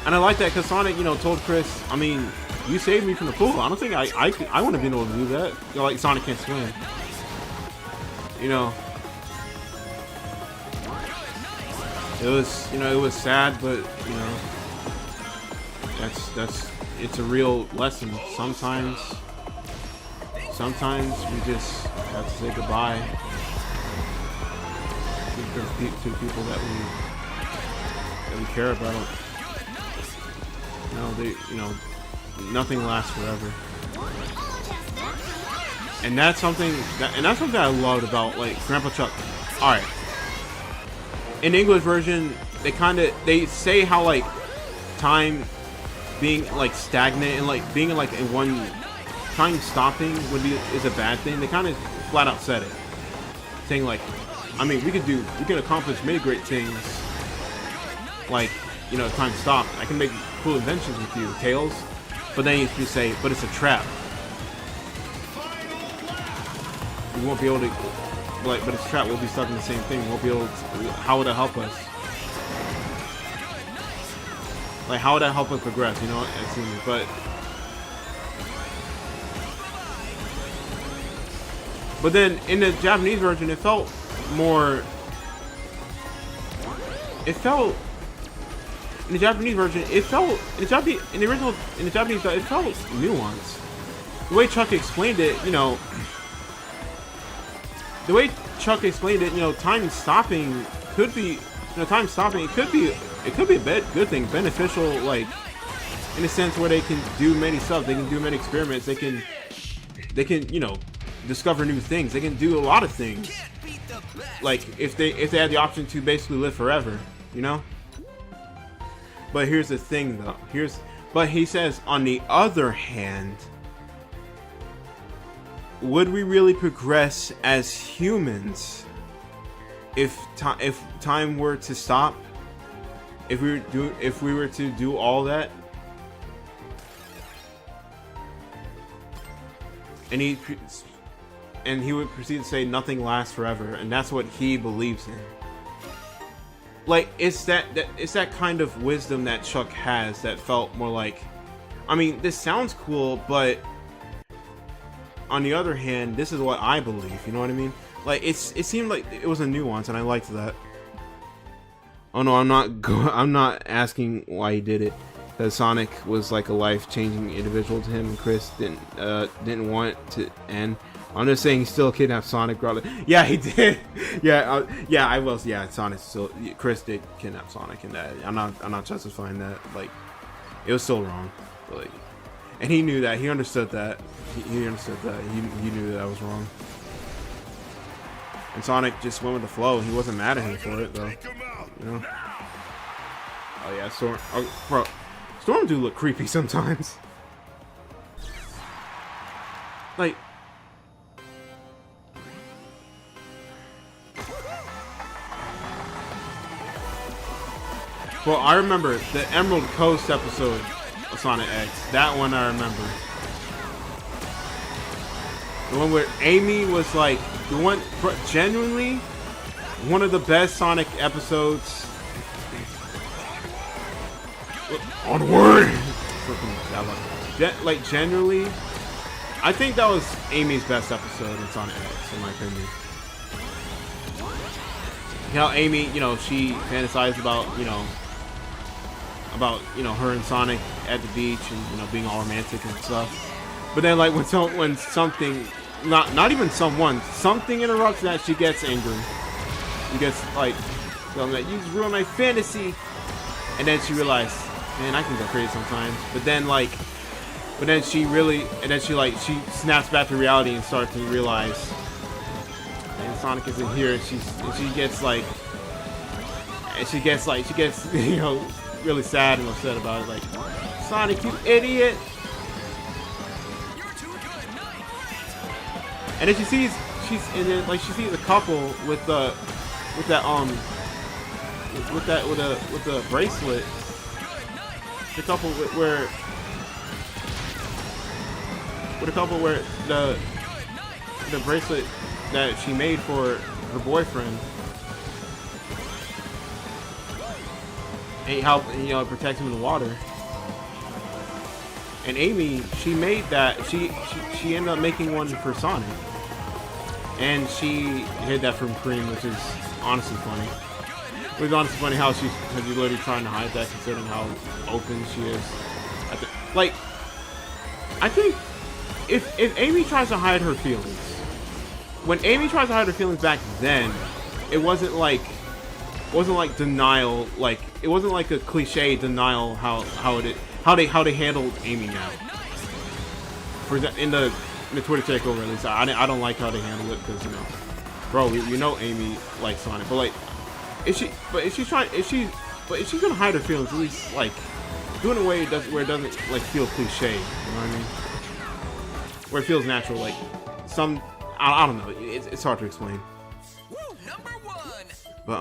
and I like that because Sonic, you know, told Chris, I mean, you saved me from the pool. I don't think I wouldn't have been able to do that. You know, like Sonic can't swim. You know. It was sad, but you know, it's a real lesson. Sometimes we just have to say goodbye to people that we care about. You know, nothing lasts forever. And that's something I loved about like Grandpa Chuck. All right. In the English version, they say how like time being like stagnant and like being like in one time stopping is a bad thing. They kind of flat out said it, saying like, I mean, we can accomplish many great things. Like, you know, if time stopped, I can make cool inventions with you, Tails. But then you say, but it's a trap. We won't be able to. Like, but it's a trap. We'll be stuck in the same thing. We'll be able to. How would that help us? Like, how would that help us progress? You know, but then in the Japanese version, it felt more. It felt in the Japanese version. It felt in the original in the Japanese. It felt nuanced. The way Chuck explained it, you know. The way Chuck explained it, you know, time stopping could be, it could be a good thing, beneficial, like in a sense where they can do many stuff, they can do many experiments, they can, you know, discover new things, they can do a lot of things. Like if they had the option to basically live forever, you know. But here's the thing, though. But he says, on the other hand, would we really progress as humans if time were to stop? If we were to do all that? And he would proceed to say nothing lasts forever, and that's what he believes in. Like, it's that kind of wisdom that Chuck has that felt more like, I mean, this sounds cool, but on the other hand, this is what I believe. You know what I mean? Like, it seemed like it was a nuance, and I liked that. Oh no, I'm not asking why he did it. Because Sonic was like a life-changing individual to him, and Chris didn't want it to end. I'm just saying he still kidnapped Sonic. Yeah, he did. Yeah, I will. Yeah, Chris did kidnap Sonic, and that I'm not justifying that. Like, it was still wrong. But, like, and he knew that. He understood that. He understood that. He knew that was wrong. And Sonic just went with the flow. He wasn't mad at him for it, though. You know. Oh yeah, Storm. Oh, bro, Storm do look creepy sometimes. Like, well, I remember the Emerald Coast episode of Sonic X. That one I remember. The one where Amy was like the one, genuinely one of the best Sonic episodes. Onward! Like, genuinely, I think that was Amy's best episode in Sonic X, in my opinion. You know, Amy, you know, she fantasized about, her and Sonic at the beach and, being all romantic and stuff. But then, like, when something, not even something interrupts that, she gets angry. She gets, like, you just ruined my fantasy. And then she realized, man, I can go crazy sometimes. But then she snaps back to reality and starts to realize, man, Sonic isn't here. She gets really sad and upset about it. Like, Sonic, you idiot! And then she sees a couple with the bracelet. The couple where the bracelet that she made for her boyfriend, and how it protects him in the water. And Amy, she made that. She ended up making one for Sonic, and she hid that from Cream, which is honestly funny. It was honestly funny how she's literally trying to hide that, considering how open she is. I think if Amy tries to hide her feelings, when Amy tries to hide her feelings back then, it wasn't like denial. Like, it wasn't like a cliche denial how they handled Amy now. In the Twitter takeover, at least I don't like how they handle it, because bro, Amy likes Sonic, but like, if she's gonna hide her feelings, at least like do it in a way where it doesn't like feel cliche. You know what I mean? Where it feels natural. Like I don't know. It's hard to explain.
Woo, number one.
But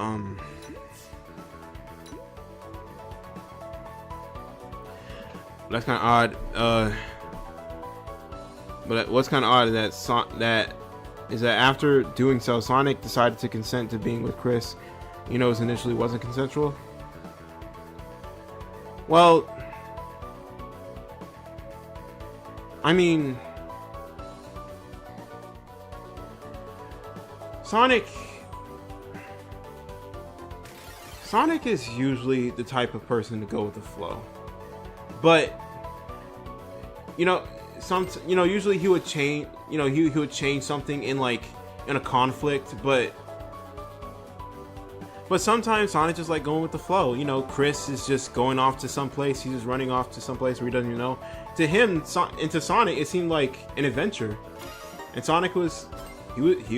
that's kind of odd. But what's kind of odd is that after doing so, Sonic decided to consent to being with Chris. It initially wasn't consensual. Well, I mean, Sonic is usually the type of person to go with the flow. But usually he would change, he would change something in a conflict, but sometimes Sonic just like going with the flow. Chris is just going off to some place. He's just running off to some place where he doesn't even know. To him, and to Sonic, it seemed like an adventure, and Sonic was with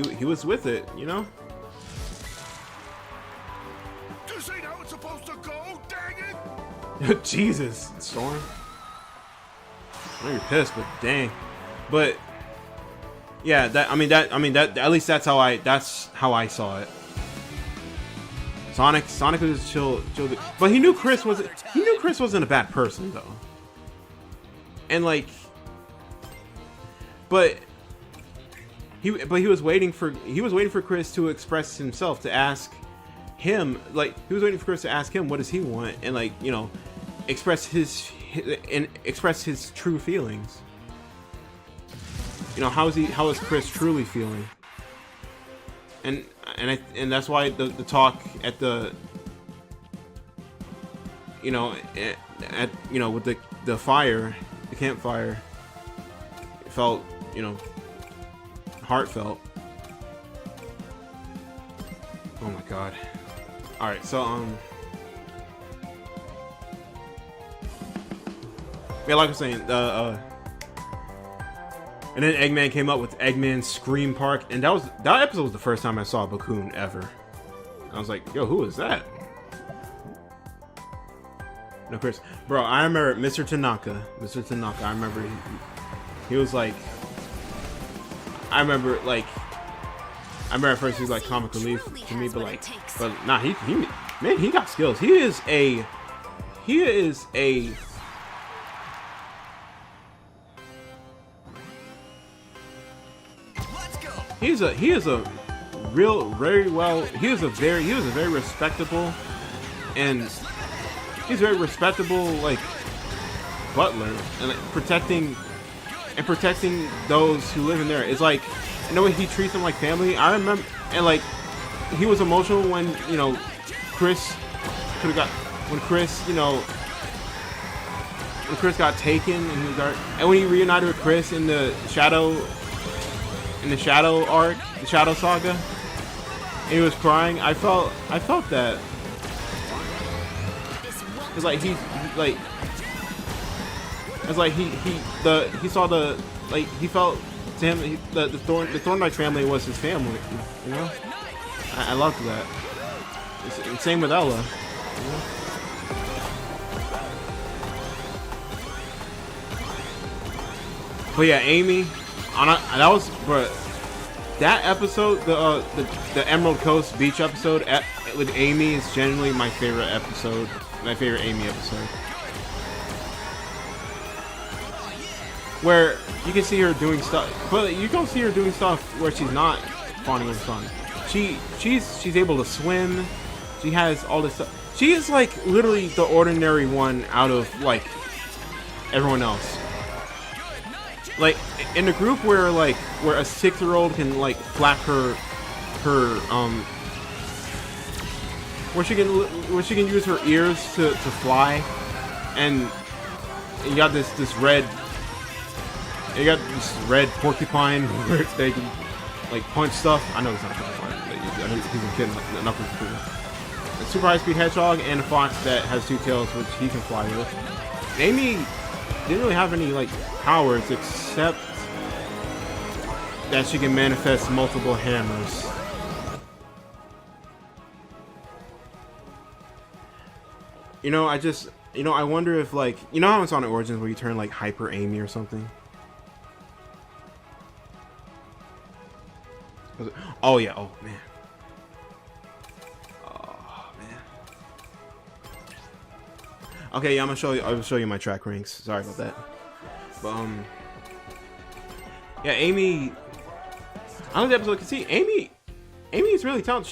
it.
This ain't how it's supposed to go, dang it!
Jesus, Storm. I know you're pissed, but dang. But yeah, that at least that's how I saw it. Sonic was just chill, but he knew Chris wasn't a bad person though. And like, but he was waiting for Chris to express himself, to ask him, like, he was waiting for Chris to ask him what does he want, and like, express his true feelings. How is Chris truly feeling? And that's why the talk at the with the fire, the campfire, it felt heartfelt. Oh my god. All right, so yeah, like I was saying, and then Eggman came up with Eggman Scream Park, and that episode was the first time I saw Bakun ever. I was like, yo, who is that? No, Chris, bro. I remember Mr. Tanaka. I remember he was like. I remember at first he was like comic relief to me, but nah, he man, he got skills. He is a he is a real he was a very respectable and he's very respectable like butler and like, protecting those who live in there. It's like in the way he treats them like family. I remember, and like he was emotional when Chris got taken and when he reunited with Chris in the Shadow arc, the Shadow Saga, and he was crying. I felt that. It's like he felt to him the Thorndyke family was his family. You know, I loved that. Same with Ella. You know? But yeah, Amy, that episode, the Emerald Coast Beach episode with Amy is genuinely my favorite episode. My favorite Amy episode. Where you can see her doing stuff, but you don't see her doing stuff where she's not fawning over Sonic. She's able to swim. She has all this stuff. She is like literally the ordinary one out of like everyone else. Like in the group where a 6-year-old can like flap her where she can use her ears to fly, and you got this red porcupine where they can like punch stuff. I know it's not porcupine. He's a kid, nothing cool. A super high-speed hedgehog and a fox that has 2 tails, which he can fly with. Amy didn't really have any like powers except that she can manifest multiple hammers. I wonder if like, how in Sonic Origins where you turn like Hyper Amy or something? Oh yeah, oh man. Okay, yeah, I'll show you my track ranks. Sorry about that. But yeah, Amy. I don't know if the episode can see. Amy is really talented.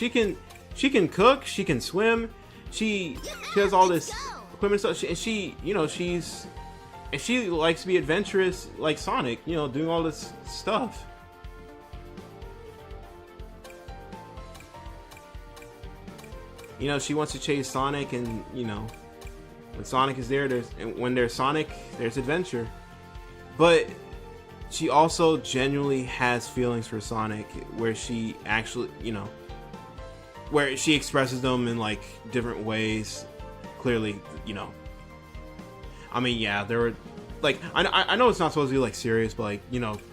She can cook. She can swim. She has all this equipment stuff. She likes to be adventurous like Sonic. Doing all this stuff. She wants to chase Sonic, and when Sonic is there, there's Sonic, there's adventure. But she also genuinely has feelings for Sonic, where she actually, where she expresses them in like different ways. Clearly, I mean, yeah, there were like I know it's not supposed to be like serious, but like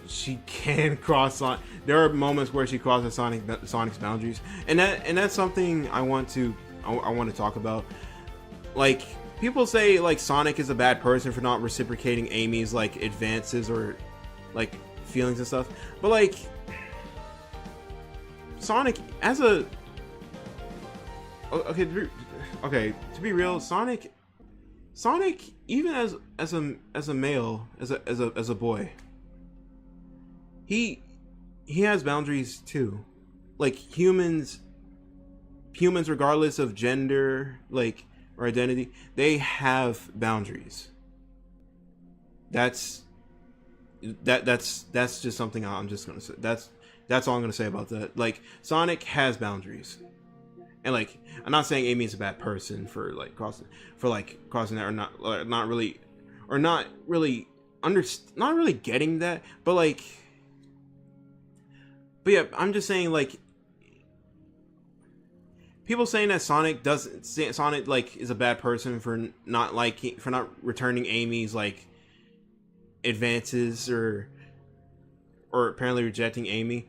she can cross on. There are moments where she crosses Sonic's boundaries, and that's something I want to talk about. Like, people say like Sonic is a bad person for not reciprocating Amy's like advances or like feelings and stuff, but like Sonic as a to be real, Sonic even as a male, as a boy, he has boundaries too. Like humans regardless of gender, like, or identity, they have boundaries. That's just something I'm just gonna say. That's all I'm gonna say about that. Like, Sonic has boundaries, and like, I'm not saying Amy is a bad person for crossing that, or not really getting that, but yeah, I'm just saying, like, people saying that Sonic like is a bad person for not returning Amy's like advances, or apparently rejecting Amy,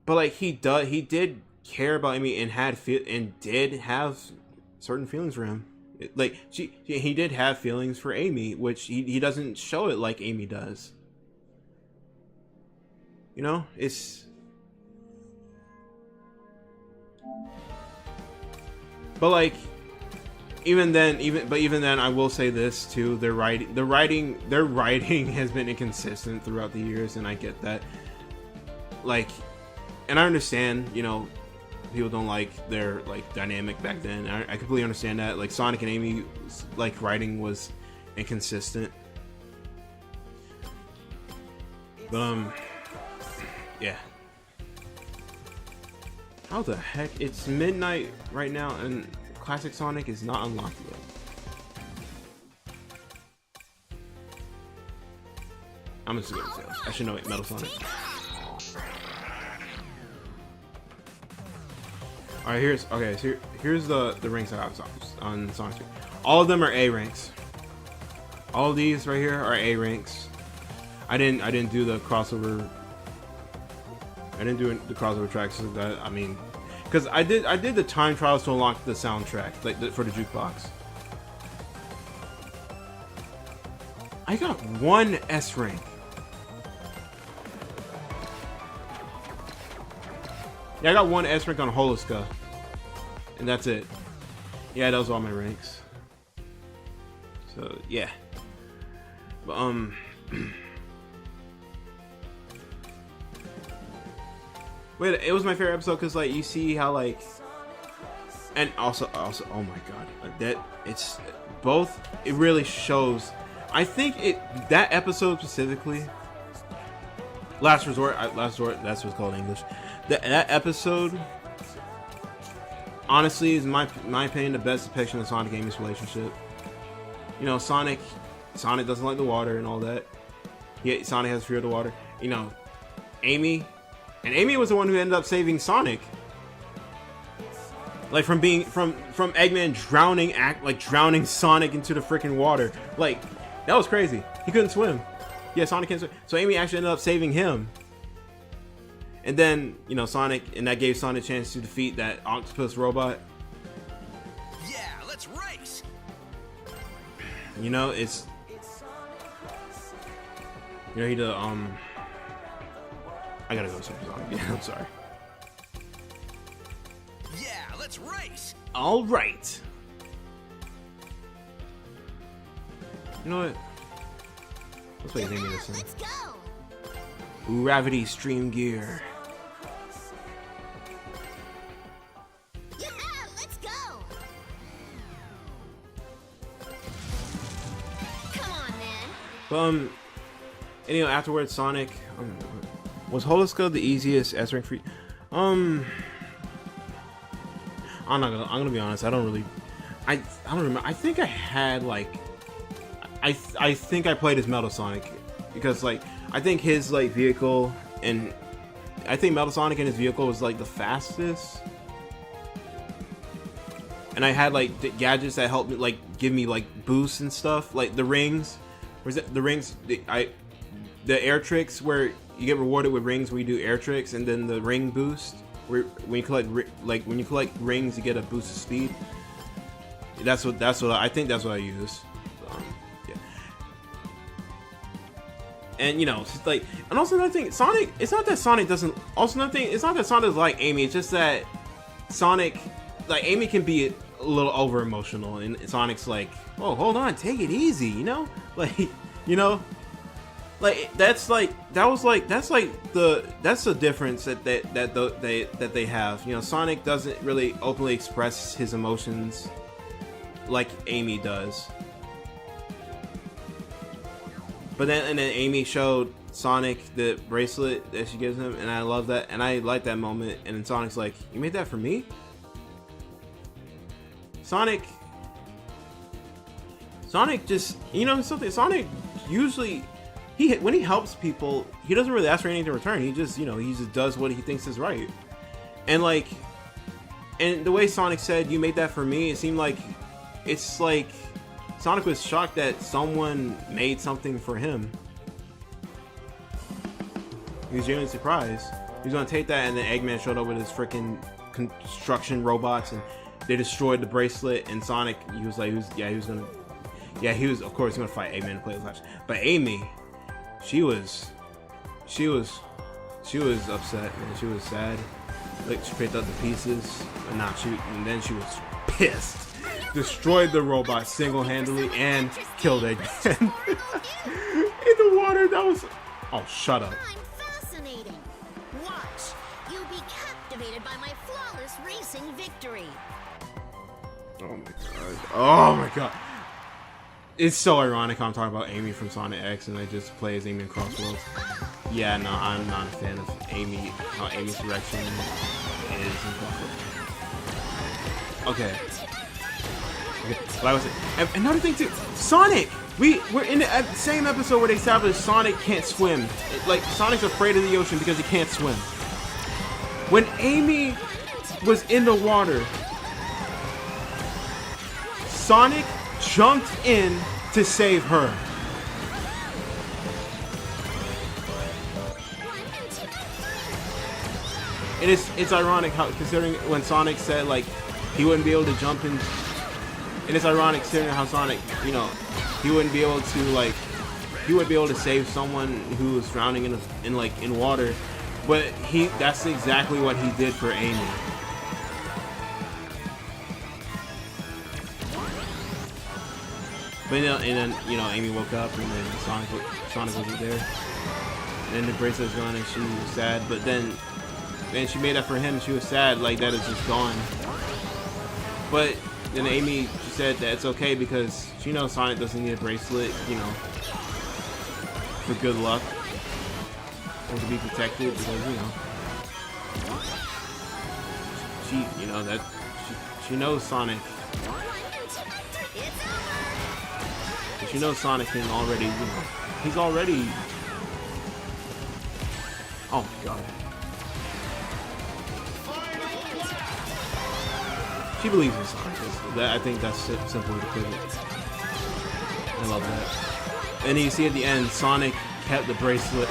but like he did care about Amy and did have certain feelings for him. Like he did have feelings for Amy, which he doesn't show it like Amy does. You know, but like even then, I will say this too: their writing has been inconsistent throughout the years, and I get that. Like, and I understand, you know, people don't like their like dynamic back then. I completely understand that. Like Sonic and Amy, like writing was inconsistent. But yeah. How the heck? It's midnight right now, and Classic Sonic is not unlocked yet. I'm just gonna say I should know it. Metal Sonic. All right, here's the ranks I have on Sonic 3. All of them are A ranks. All of these right here are A ranks. I didn't do the crossover. I didn't do the crossover tracks. So that, I mean, because I did the time trials to unlock the soundtrack, like for the jukebox. I got 1 S rank. Yeah, I got 1 S rank on Holoska, and that's it. Yeah, those are all my ranks. So yeah, but wait, it was my favorite episode because like you see how like, and also oh my god, that it's both. It really shows. I think that episode specifically, Last Resort, that's what it's called in English. That episode, honestly, is in my opinion the best depiction of Sonic and Amy's relationship. You know, Sonic doesn't like the water and all that. Yeah, Sonic has fear of the water. You know, Amy was the one who ended up saving Sonic. Like from Eggman drowning Sonic into the freaking water. Like, that was crazy. He couldn't swim. Yeah, Sonic can't swim. So Amy actually ended up saving him. And then, you know, and that gave Sonic a chance to defeat that octopus robot.
Yeah, let's race.
You know, he did I gotta go sing the song. Yeah, I'm sorry.
Yeah, let's race.
All right. You know what? Let's play Amy this one.
Let's go.
Gravity Stream Gear.
Yeah, let's go. Come on, man.
But anyway, afterwards, Sonic was Holoska the easiest S rank for you? I'm gonna be honest. I don't remember. I think I had like I think I played as Metal Sonic because like I think his like vehicle and I think Metal Sonic and his vehicle was like the fastest. And I had like the gadgets that helped me like give me like boosts and stuff, like the rings. Where's it? The rings? The air tricks where you get rewarded with rings when you do air tricks, and then the ring boost where when you collect rings, you get a boost of speed. That's what I think. That's what I use. Yeah. And you know, it's like, and also another thing, Sonic. It's not that Sonic doesn't. Also another thing, it's not that Sonic is like Amy. It's just that Sonic, like Amy, can be a little over emotional, and Sonic's like, oh, hold on, take it easy, you know, like, you know, like that's the difference that they have. You know, Sonic doesn't really openly express his emotions like Amy does. But then Amy showed Sonic the bracelet that she gives him, and I love that, and I like that moment. And then Sonic's like, "You made that for me?" Sonic just, you know, something. Sonic usually, when he helps people, he doesn't really ask for anything in return. He just, you know, he just does what he thinks is right. And like, and the way Sonic said, "You made that for me," it seemed like, it's like Sonic was shocked that someone made something for him. He was genuinely surprised. He was gonna take that, and then Eggman showed up with his freaking construction robots, and they destroyed the bracelet, and Sonic, he was of course gonna fight Amy in the playoff match. But Amy, she was upset, man. She was sad. Like, she picked up the pieces, and then she was pissed. Destroyed the robot single-handedly and killed it again. In the water. That was. Oh, shut up.
I'm fascinating. Watch. You'll be captivated by my flawless racing victory.
Oh my god. Oh my god. It's so ironic how I'm talking about Amy from Sonic X and I just play as Amy in Crossroads. Yeah, no, I'm not a fan of Amy, how Amy's direction is in Crossroads. Okay. Like I was saying, another thing too, Sonic! We're in the same episode where they established Sonic can't swim. Like, Sonic's afraid of the ocean because he can't swim. When Amy was in the water, Sonic jumped in to save her. And it's ironic how, considering when Sonic said like he wouldn't be able to jump in, and it's ironic considering how Sonic, you know, he wouldn't be able to save someone who was drowning in water, but that's exactly what he did for Amy. But and then Amy woke up and then Sonic wasn't there. And then the bracelet's gone and she was sad. But then she made up for him and she was sad like that is just gone. But then Amy, she said that it's okay because she knows Sonic doesn't need a bracelet, you know, for good luck or to be protected because she knows Sonic. She knows Sonic can already, he's already. Oh my god. She believes in Sonic. I think that's simple to put it. I love that. And you see at the end, Sonic kept the bracelet.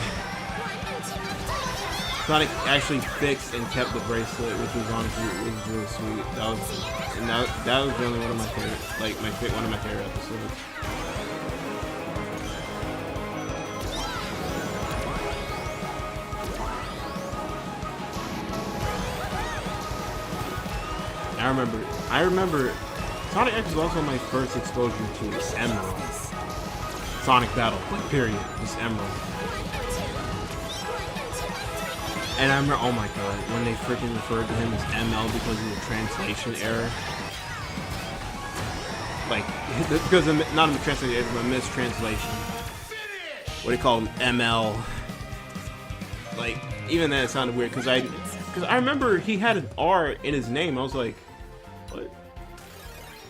Sonic actually fixed and kept the bracelet, which was honestly really sweet. That was generally one of my favorite, one of my favorite episodes. I remember Sonic X was also my first exposure to Emerald. Sonic Battle, like period, just Emerald. And I remember, oh my god, when they freaking referred to him as ML because of the translation error. Like, because of, not a translation error, but a mistranslation. What do you call him? ML. Like, even then it sounded weird, because I remember he had an R in his name. I was like, what?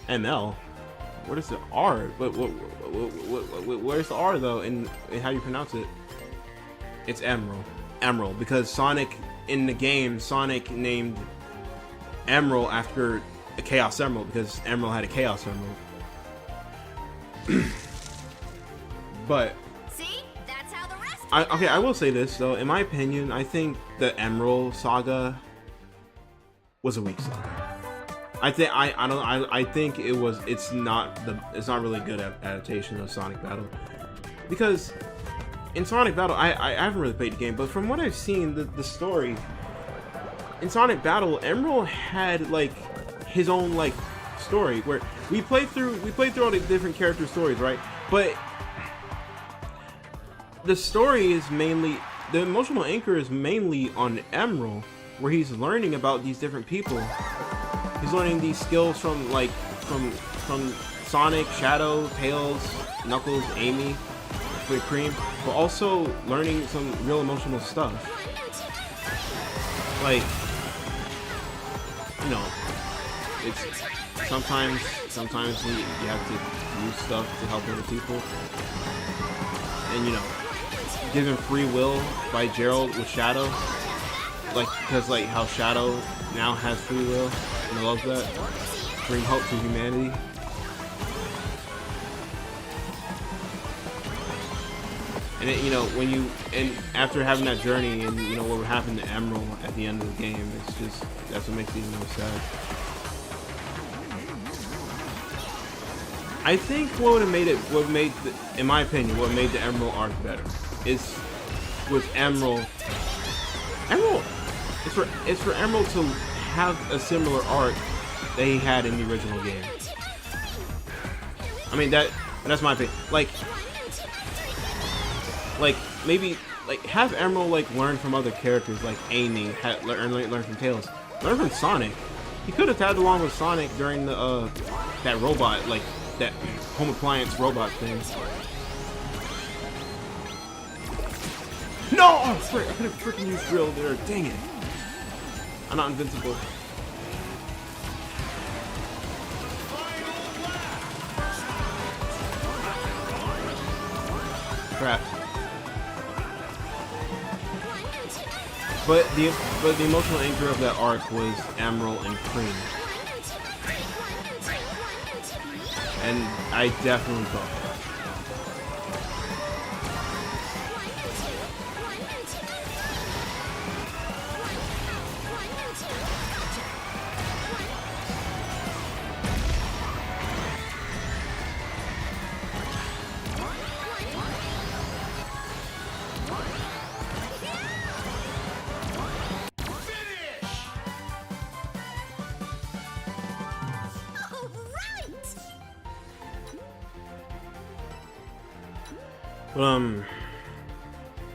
ML? What is the R? Where's the R though? And how do you pronounce it? It's Emerald, because Sonic in the game, Sonic named Emerald after a Chaos Emerald because Emerald had a Chaos Emerald. But
See? That's how the rest
I will say this though. In my opinion, I think the Emerald saga was a weak saga. I think it's not really good adaptation of Sonic Battle, because in Sonic Battle I haven't really played the game, but from what I've seen, the story in Sonic Battle, Emerald had like his own like story where we played through all the different character stories, right? But the story is mainly, the emotional anchor is mainly on Emerald, where he's learning about these different people. He's learning these skills from Sonic, Shadow, Tails, Knuckles, Amy, Whipped Cream, but also learning some real emotional stuff. Like, you know, it's sometimes you have to use stuff to help other people, and you know, given free will by Gerald with Shadow, like, because like how Shadow now has free will, and I love that. Bring hope to humanity. And it, you know, after having that journey, and you know what happened to Emerald at the end of the game, it's just, that's what makes it even more sad. I think what would have made it, in my opinion, what made the Emerald arc better is with Emerald. It's for Emerald to have a similar arc that he had in the original game. I mean that's my opinion. Like maybe have Emerald like learn from other characters like Amy, learn from Tails, learn from Sonic. He could have tagged along with Sonic during the that robot, like that home appliance robot thing. No! Oh, frick, I could have freaking used drill there. Dang it! I'm not invincible. Crap. But the emotional anchor of that arc was Emerald and Cream. And I definitely thought that.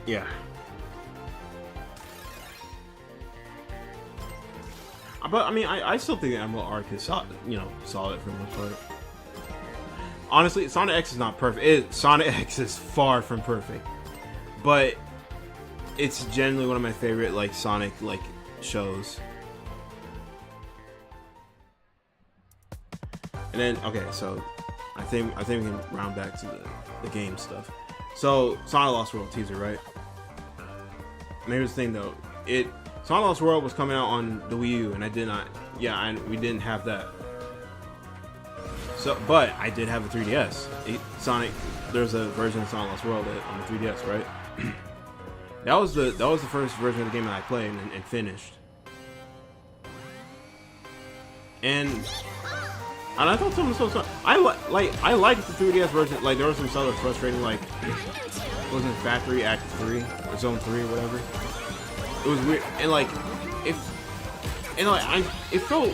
Yeah. But I mean, I still think the Emerald arc is solid, solid for the most part. Honestly, Sonic X is not perfect. Sonic X is far from perfect, but it's generally one of my favorite Sonic shows. And then so I think we can round back to the game stuff. So Sonic Lost World teaser, right? And here's the thing though, Sonic Lost World was coming out on the Wii U, and I did not. Yeah, we didn't have that. So, but I did have a 3DS. There's a version of Sonic Lost World on the 3DS, right? that was the first version of the game that I played and finished. And I thought something was so I liked the 3DS version. Like there was some stuff that was frustrating, like wasn't Factory Act 3 or Zone 3 or whatever. It was weird, and it felt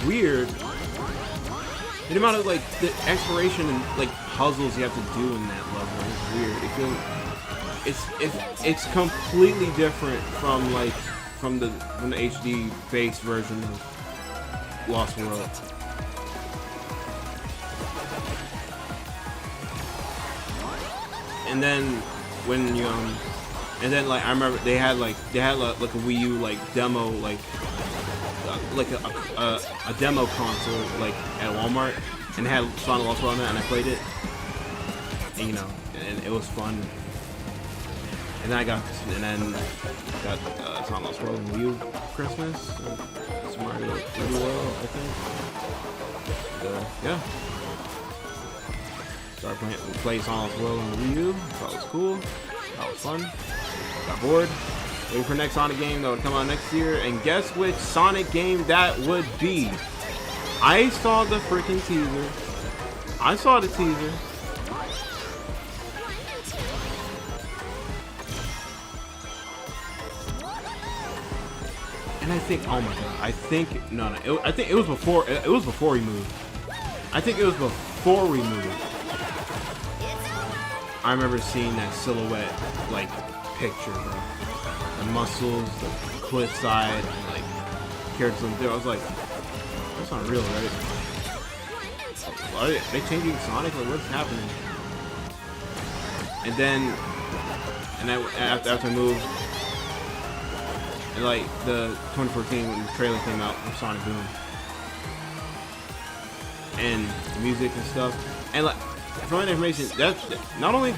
weird. The amount of the exploration and puzzles you have to do in that level is weird. It's completely different from the HD based version of Lost World. And then when you and then I remember they had a Wii U demo a demo console at Walmart, and it had Sonic Lost World on it, and I played it, and and it was fun. And then I got Sonic Lost World on Wii U for Christmas. It's Mario 3D World, I think. Yeah. Started playing Sonic Lost World on the Wii U. Thought it was cool. That was fun. Got bored. Waiting for next Sonic game that would come out next year. And guess which Sonic game that would be? I saw the freaking teaser. I saw the teaser. And I think, oh my god, I think it was before we moved. I think it was before we moved. I remember seeing that silhouette, picture, bro. The muscles, the cliffside, and, characters in there. I was like, that's not real, right? Are they changing Sonic? What's happening? And then, after I moved, and the 2014 when the trailer came out from Sonic Boom, and the music and stuff, and from that information, that's not only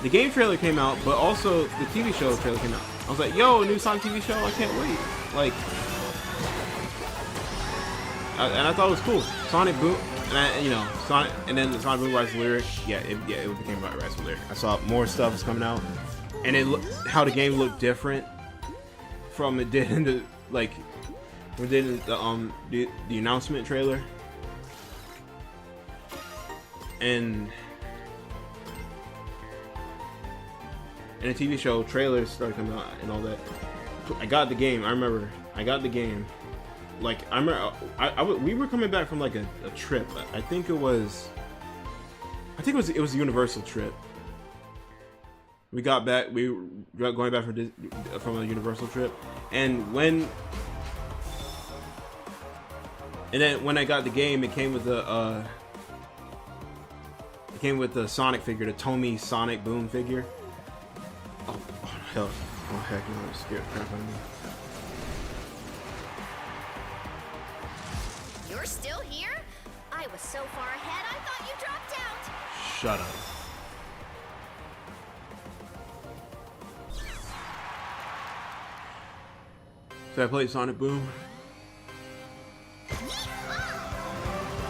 the game trailer came out, but also the TV show trailer came out. I was like, yo, a new Sonic TV show, I can't wait. And I thought it was cool. Sonic Boom, and Sonic, and then the Sonic Boom Rise of Lyric, it became about Rise of Lyric. I saw more stuff was coming out, and how the game looked different from it did in the announcement trailer. and the TV show trailers started coming out and all that. I got the game. I remember I got the game. Like I remember, we were coming back from like a trip. I think it was a Universal trip. We got back. We were going back from a Universal trip, and then when I got the game, it came with the Sonic figure, the Tomy Sonic Boom figure. Oh hell! Oh heck no! That scared the crap out of me.
You're still here? I was so far ahead, I thought you dropped out.
Shut up. So I played Sonic Boom.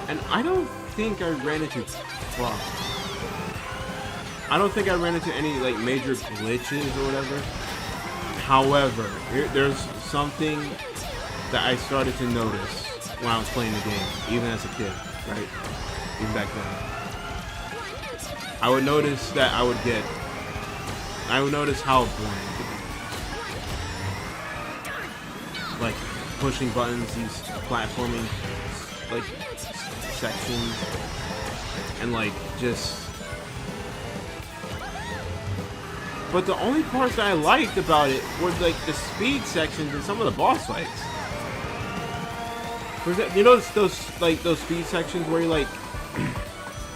And I don't think I ran into... Well, I don't think I ran into any, like, major glitches or whatever. However, there's something that I started to notice when I was playing the game, even as a kid, right? Even back then. I would notice that I would notice how boring. Like, pushing buttons, these platforming, like, sections, and, like, just... But the only parts that I liked about it were, like, the speed sections and some of the boss fights. You know those speed sections where you like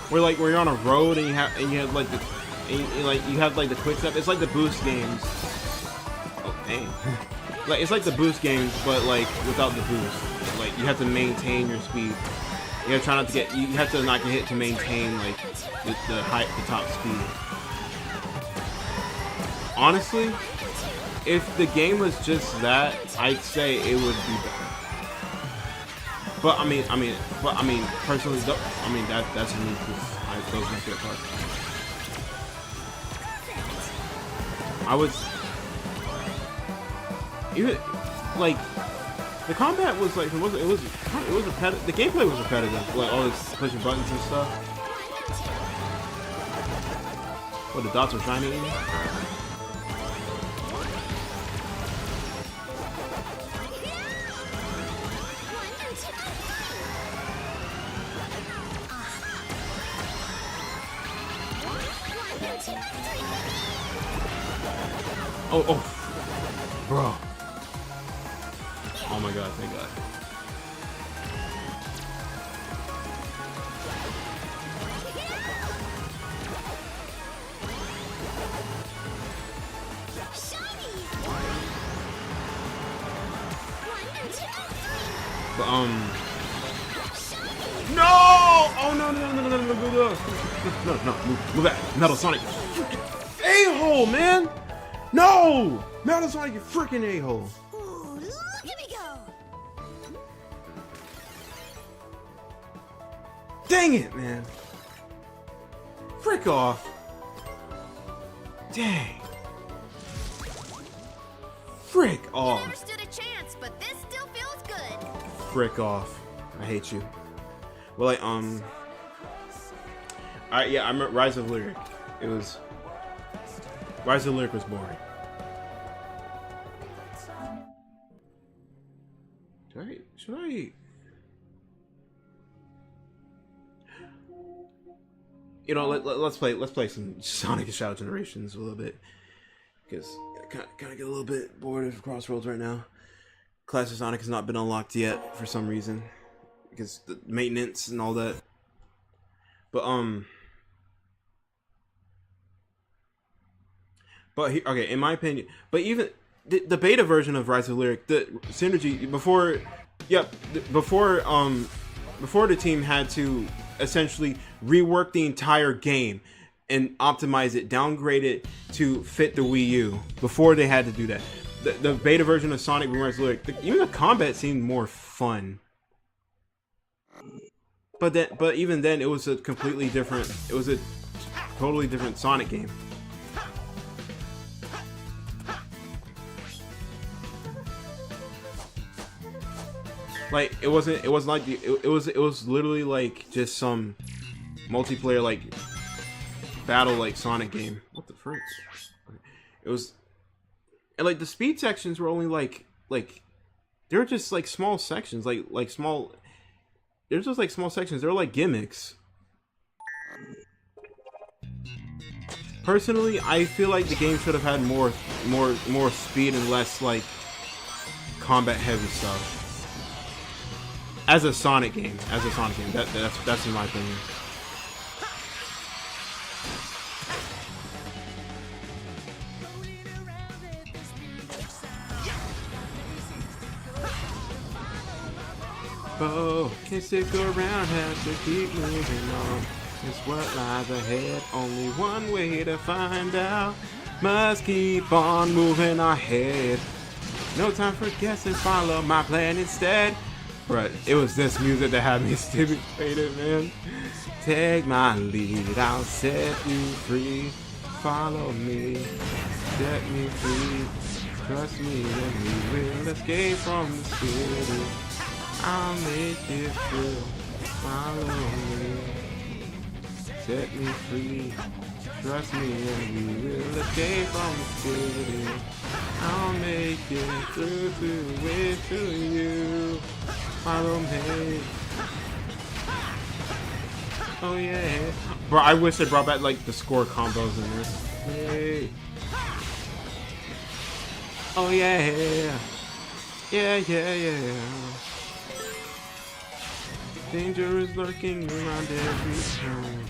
where you're on a road and you have like the quick step. It's like the boost games. Oh dang. Like it's like the boost games, but like without the boost. Like you have to maintain your speed. You have to try not to get. You have to not get hit to maintain like the top speed. Honestly, if the game was just that, I'd say it would be better. But I mean, personally, that's me because those are my favorite parts. I was even like the combat was like it was repetitive. The gameplay was repetitive, like all this pushing buttons and stuff. What, the dots are shiny? Oh, bro. Oh my god, thank god. But, no! Oh, no, move back. Metal Sonic. A-hole, man! No! Metal Sonic, you freaking a-hole.
Ooh, look at me go!
Dang it, man. Frick off. Dang. Frick off.
Never stood a chance, but this still feels good.
Frick off. I hate you. Well, like, I remember Rise of Lyric. Rise of Lyric was boring. Should I? You know, let's play some Sonic Shadow Generations a little bit, because I kind of get a little bit bored of Crossroads right now. Classic Sonic has not been unlocked yet for some reason, because the maintenance and all that. But okay, in my opinion, but even the beta version of Rise of Lyric, the synergy before the team had to essentially rework the entire game and optimize it, downgrade it to fit the Wii U. Before they had to do that, the beta version of Sonic Boom Rise of Lyric, even the combat seemed more fun. But even then, it was a completely different. It was a totally different Sonic game. Like it wasn't like it was literally like just some multiplayer like battle like Sonic game. What the frick? It was, and like the speed sections were only like they were just like small sections, like small. They're just like small sections. They're like gimmicks. Personally, I feel like the game should have had more speed and less like combat heavy stuff. As a Sonic game, that's in my opinion. Oh, can't stick around, have to keep moving on. It's what lies ahead, only one way to find out. Must keep on moving ahead. No time for guessing, follow my plan instead. But it was this music that had me stimulated, man. Take my lead, I'll set you free. Follow me, set me free. Trust me and we will escape from the city. I'll make it through. Follow me. Set me free. Trust me and we will escape from the city. I'll make it through to you. Follow me. Oh yeah. Bro, I wish they brought back like the score combos in this. Hey. Oh yeah. Yeah. Danger is lurking around every turn.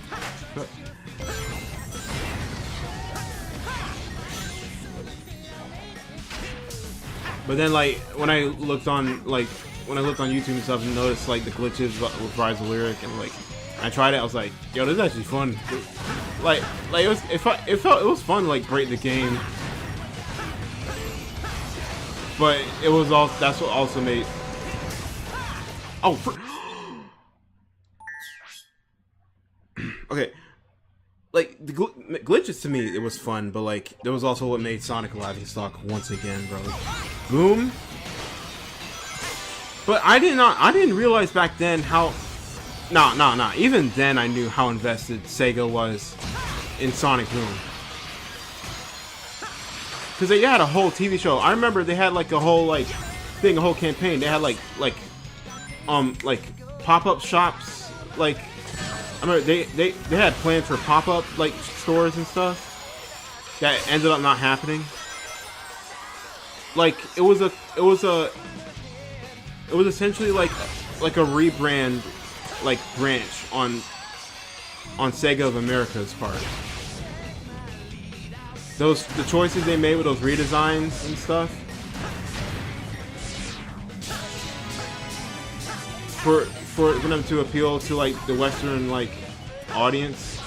But then, like, when I looked on YouTube and stuff and noticed like the glitches with Rise of Lyric and like I tried it, I was like, yo, this is actually fun. Like it was fun, like break the game. But it was also, that's what also made. Oh. Okay, like the glitches to me, it was fun, but like there was also what made Sonic laughing stock once again, bro. Boom. But I didn't realize back then how. Nah. Even then, I knew how invested Sega was in Sonic Boom. Because they had a whole TV show. I remember they had like a whole like thing, a whole campaign. They had like pop-up shops, like. I remember they had plans for pop-up like stores and stuff that ended up not happening. Like it was essentially like a rebrand like branch on Sega of America's part. The choices they made with those redesigns and stuff for them to appeal to like the Western like audience.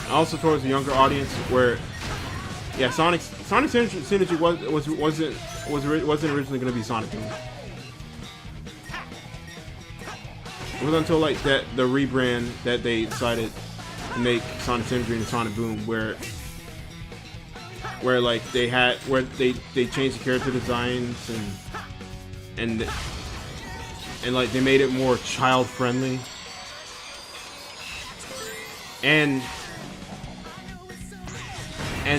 Also towards the younger audience, where yeah, Sonic Synergy wasn't originally going to be Sonic Boom. It was until like the rebrand that they decided to make Sonic Synergy into Sonic Boom, where like they changed the character designs and like they made it more child friendly, and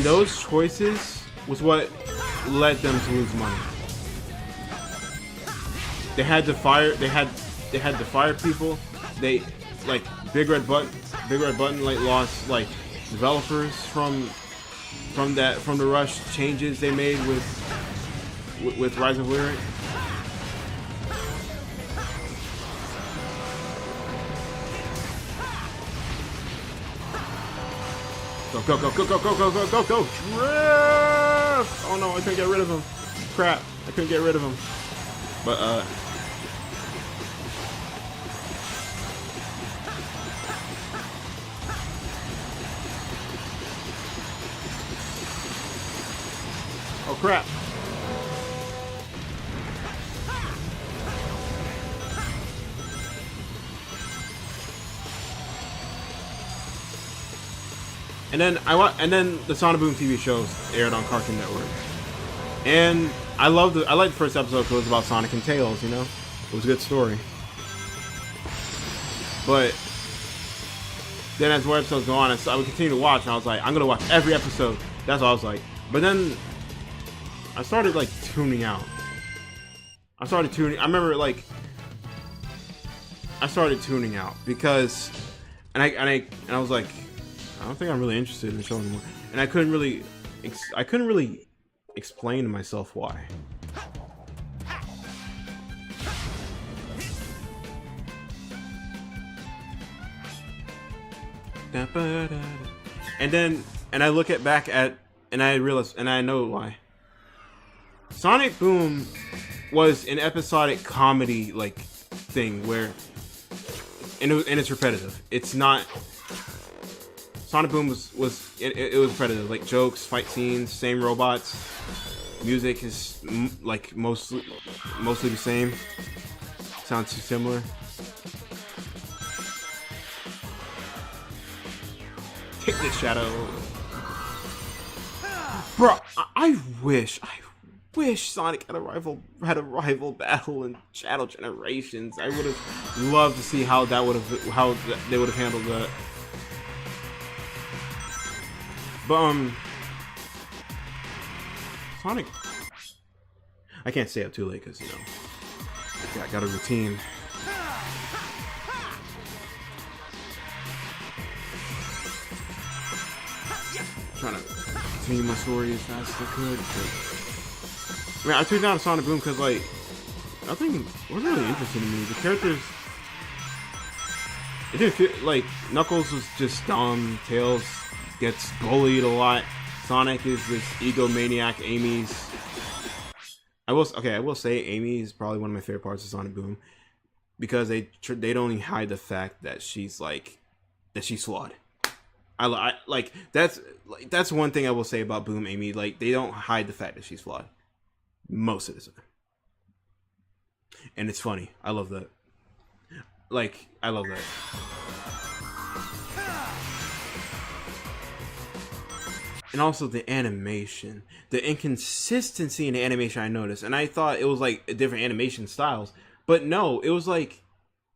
those choices was what led them to lose money. They had to fire people. They like Big Red Button like lost like developers from the rush changes they made with Rise of Lyric. Go, drift! Oh no, I couldn't get rid of him. Crap, I couldn't get rid of him. But oh crap. And then the Sonic Boom TV shows aired on Cartoon Network, and I liked the first episode because it was about Sonic and Tails. You know, it was a good story. But then as more episodes go on, I would continue to watch, and I was like, I'm gonna watch every episode. That's what I was like. But then I started like tuning out. I remember like I started tuning out because, and I was like, I don't think I'm really interested in the show anymore. And I couldn't really explain to myself why. And I look back at, and I realize, and I know why. Sonic Boom was an episodic comedy like thing where, and it's repetitive. It's not. Sonic Boom was repetitive, like jokes, fight scenes, same robots. Music is like mostly the same. Sounds too similar. Take this, Shadow. Bro, I wish Sonic had a rival battle in Shadow Generations. I would have loved to see how they would have handled that. But Sonic, I can't stay up too late because, you know, I got a routine. Trying to continue my story as fast as I could. But, I mean, I tuned down to Sonic Boom because, like, nothing wasn't really interesting to me. The characters, it didn't feel like Knuckles was just dumb. Tails gets bullied a lot. Sonic is this egomaniac. Amy's, I will say Amy is probably one of my favorite parts of Sonic Boom because they don't hide the fact that she's flawed. I like that's one thing I will say about Boom Amy. Like, they don't hide the fact that she's flawed most of the time, and it's funny. I love that. Like, I love that. And also the animation, the inconsistency in the animation I noticed, and I thought it was like different animation styles, but no, it was like,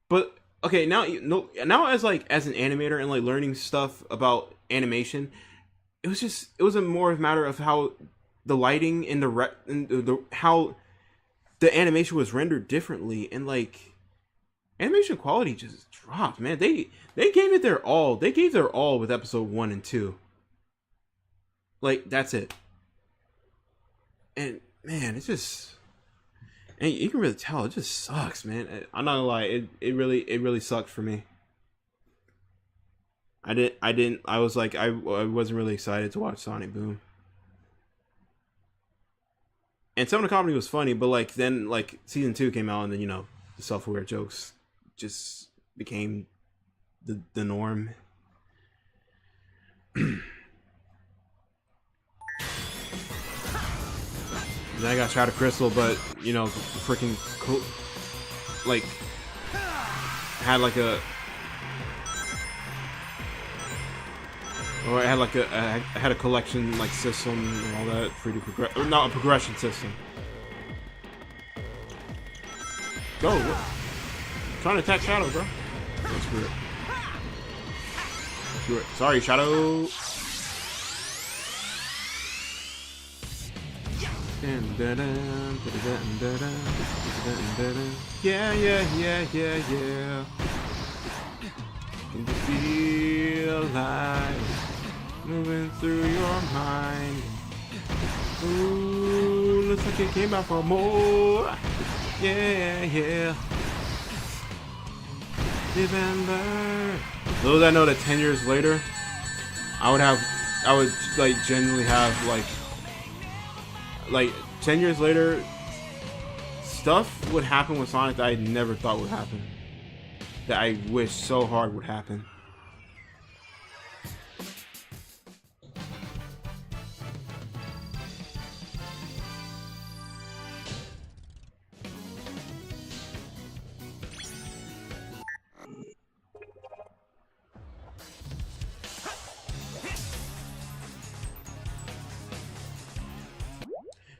but okay, now as an animator and like learning stuff about animation, it was a more matter of how the lighting and how the animation was rendered differently, and like animation quality just dropped, man. They gave it their all. They gave their all with episode 1 and 2. Like, that's it. And man, it's just, and you can really tell it just sucks, man. I'm not gonna lie, it really sucked for me. I was like, I wasn't really excited to watch Sonic Boom. And some of the comedy was funny, but like then like season 2 came out, and then, you know, the self-aware jokes just became the norm. Then I got Shadow Crystal, but, you know, freaking cool, like, had like a, or I had a collection like system and all that, free to progress, or not a progression system. Go, trying to attack Shadow, bro. Oh, screw it. Screw it. Sorry, Shadow. Yeah. Can you feel life moving through your mind? Ooh, looks like it came out for more. Yeah. Live and learn. Little did I know that 10 years later, I would like genuinely have like 10 years later, stuff would happen with Sonic that I never thought would happen. That I wish so hard would happen.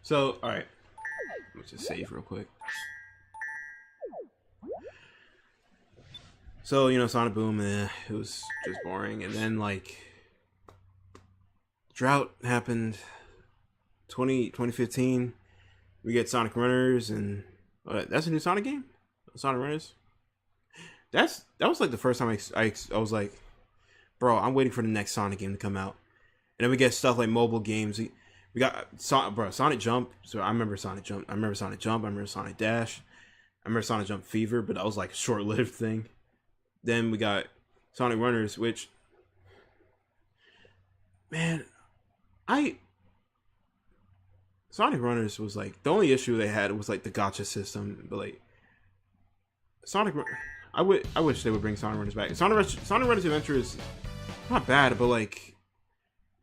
So, alright. just save real quick. So, you know, Sonic Boom, it was just boring. And then, like, drought happened. 2015, we get Sonic Runners, and that's a new Sonic game? Sonic Runners? That was, like, the first time I was like, bro, I'm waiting for the next Sonic game to come out. And then we get stuff like mobile games. We got, Sonic Jump. So I remember Sonic Jump. I remember Sonic Dash. I remember Sonic Jump Fever, but that was, like, a short-lived thing. Then we got Sonic Runners, which, man, Sonic Runners was like, the only issue they had was like the gacha system, but like I wish they would bring Sonic Runners back. Sonic Runners Adventure is not bad, but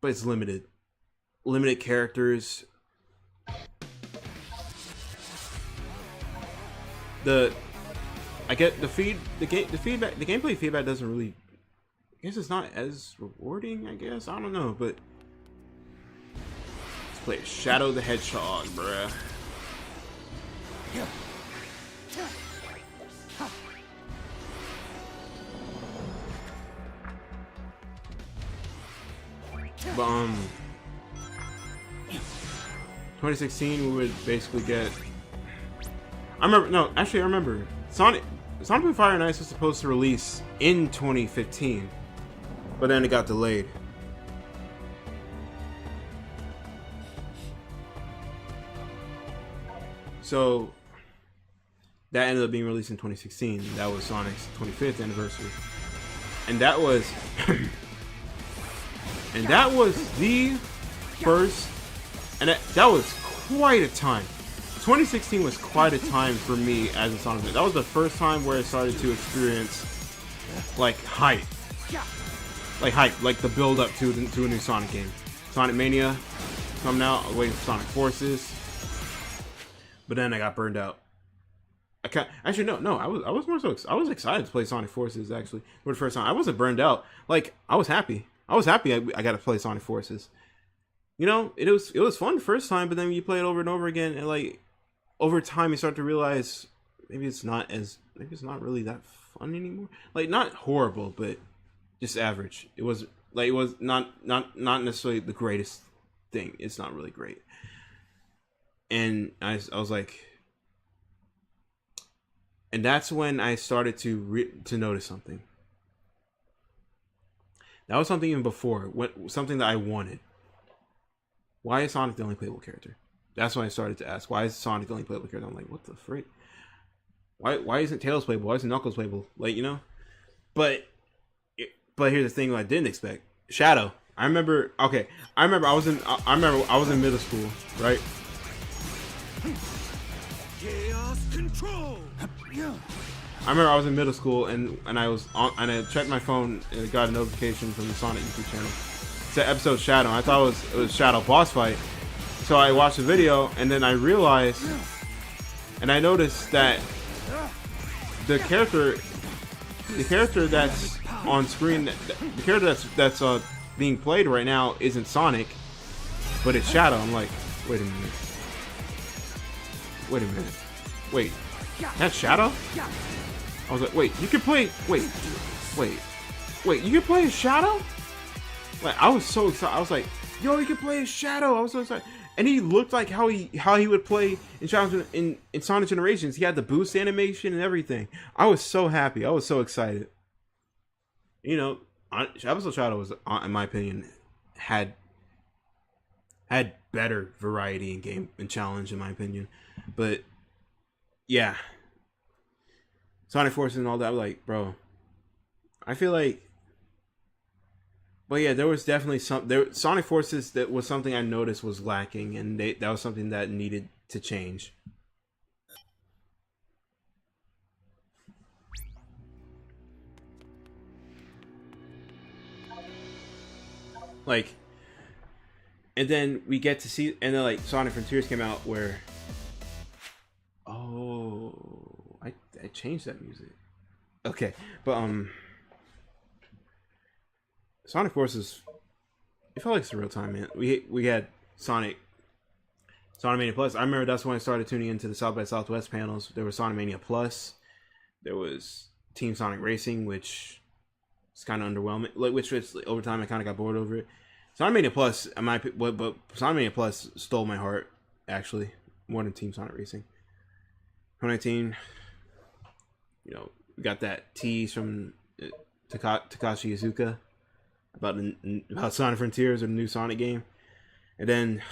it's limited characters. I get the gameplay feedback doesn't really, I guess it's not as rewarding, I guess. I don't know, but let's play Shadow the Hedgehog, bruh. But 2016 we would basically get, I remember Sonic Boom Fire and Ice was supposed to release in 2015, but then it got delayed. So that ended up being released in 2016. That was Sonic's 25th anniversary, and that was the first, and that was quite a time. 2016 was quite a time for me as a Sonic fan. That was the first time where I started to experience like hype, like the build up to a new Sonic game. Sonic Mania coming out. I was waiting for Sonic Forces, but then I got burned out. I was excited to play Sonic Forces actually for the first time. I wasn't burned out. Like I was happy I got to play Sonic Forces. You know, it was fun the first time, but then you play it over and over again, and like over time you start to realize maybe it's not really that fun anymore. Like not horrible, but just average. It was not necessarily the greatest thing. It's not really great. And I was like, and that's when I started to notice something. That was something even before, something that I wanted. Why is Sonic the only playable character? That's when I started to ask, why is Sonic the only playable character? I'm like, what the frick? Why isn't Tails playable? Why isn't Knuckles playable? Like, you know? But here's the thing I didn't expect. Shadow. I remember I was in middle school, right?
Chaos control.
I remember I was in middle school and I checked my phone and it got a notification from the Sonic YouTube channel. It said episode Shadow. I thought it was Shadow boss fight. So I watched the video and then I realized and I noticed that the character that's on screen, the character that's being played right now isn't Sonic, but it's Shadow. I'm like, wait a minute. Wait, that's Shadow? I was like, wait, you can play, you can play as Shadow? Like, I was so excited. I was like, yo, you can play as Shadow. I was so excited. And he looked like how he would play in Sonic Generations. He had the boost animation and everything. I was so happy. I was so excited. You know, episode Shadow was, in my opinion, had better variety in game and challenge, in my opinion. But yeah, Sonic Forces and all that, like, bro, I feel like, but yeah, there was definitely Sonic Forces that was something I noticed was lacking, and that was something that needed to change. Like, and then we get to see, and then like Sonic Frontiers came out where, oh, I changed that music. Okay, but Sonic Forces, it felt like it's the real time, man. We had Sonic Sonic Mania Plus. I remember that's when I started tuning into the South by Southwest panels. There was Sonic Mania Plus. There was Team Sonic Racing, which is kind of underwhelming. Which over time I kind of got bored over it. Sonic Mania Plus, but Sonic Mania Plus stole my heart actually more than Team Sonic Racing. 2019, you know, we got that tease from Takashi Iizuka about Sonic Frontiers or the new Sonic game, and then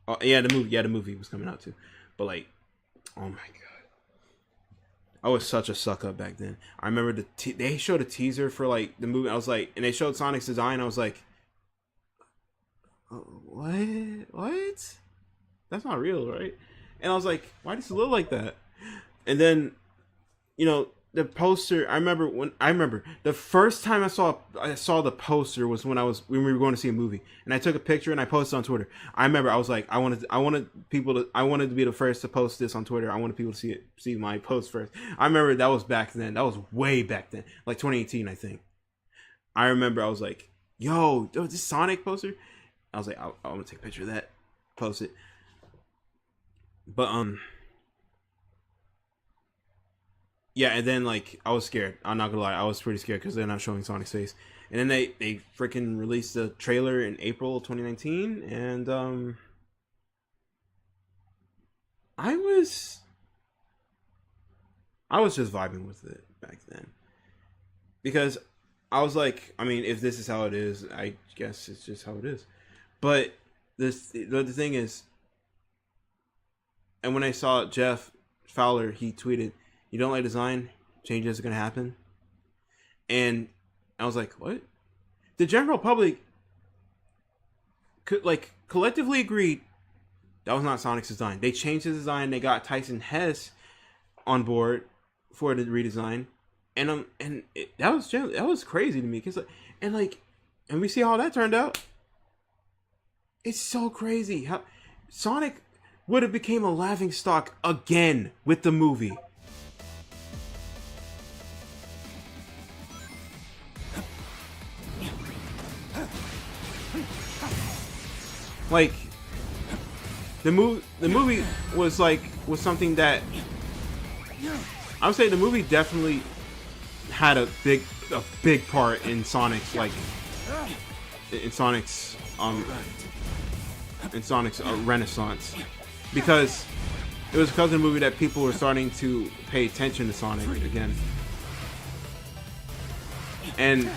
the movie was coming out too. But like, oh my god, I was such a suck up back then. I remember they showed a teaser for like the movie. I was like, and they showed Sonic's design. I was like, what? That's not real, right? And I was like, why does it look like that? And then, you know, the poster. I remember the first time I saw the poster was when we were going to see a movie, and I took a picture and I posted on Twitter. I remember I was like, I wanted to be the first to post this on Twitter. I wanted people to see my post first. I remember that was back then. That was way back then, like 2018, I think. I remember I was like, yo, this Sonic poster. I was like, I want to take a picture of that, post it. But yeah, and then like I was scared. I'm not gonna lie, I was pretty scared because they're not showing Sonic's face. And then they freaking released the trailer in April 2019, and I was just vibing with it back then because I was like, I mean, if this is how it is, I guess it's just how it is. But the thing is. And when I saw Jeff Fowler, he tweeted, "You don't like design, changes are going to happen." And I was like, what? The general public collectively agreed that was not Sonic's design. They changed his design. They got Tyson Hess on board for the redesign. And that was crazy to me. And we see how that turned out. It's so crazy how Sonic would have became a laughingstock again with the movie. Like the movie was something that I would say the movie definitely had a big part in Sonic's renaissance. Because it was because of the movie that people were starting to pay attention to Sonic again. And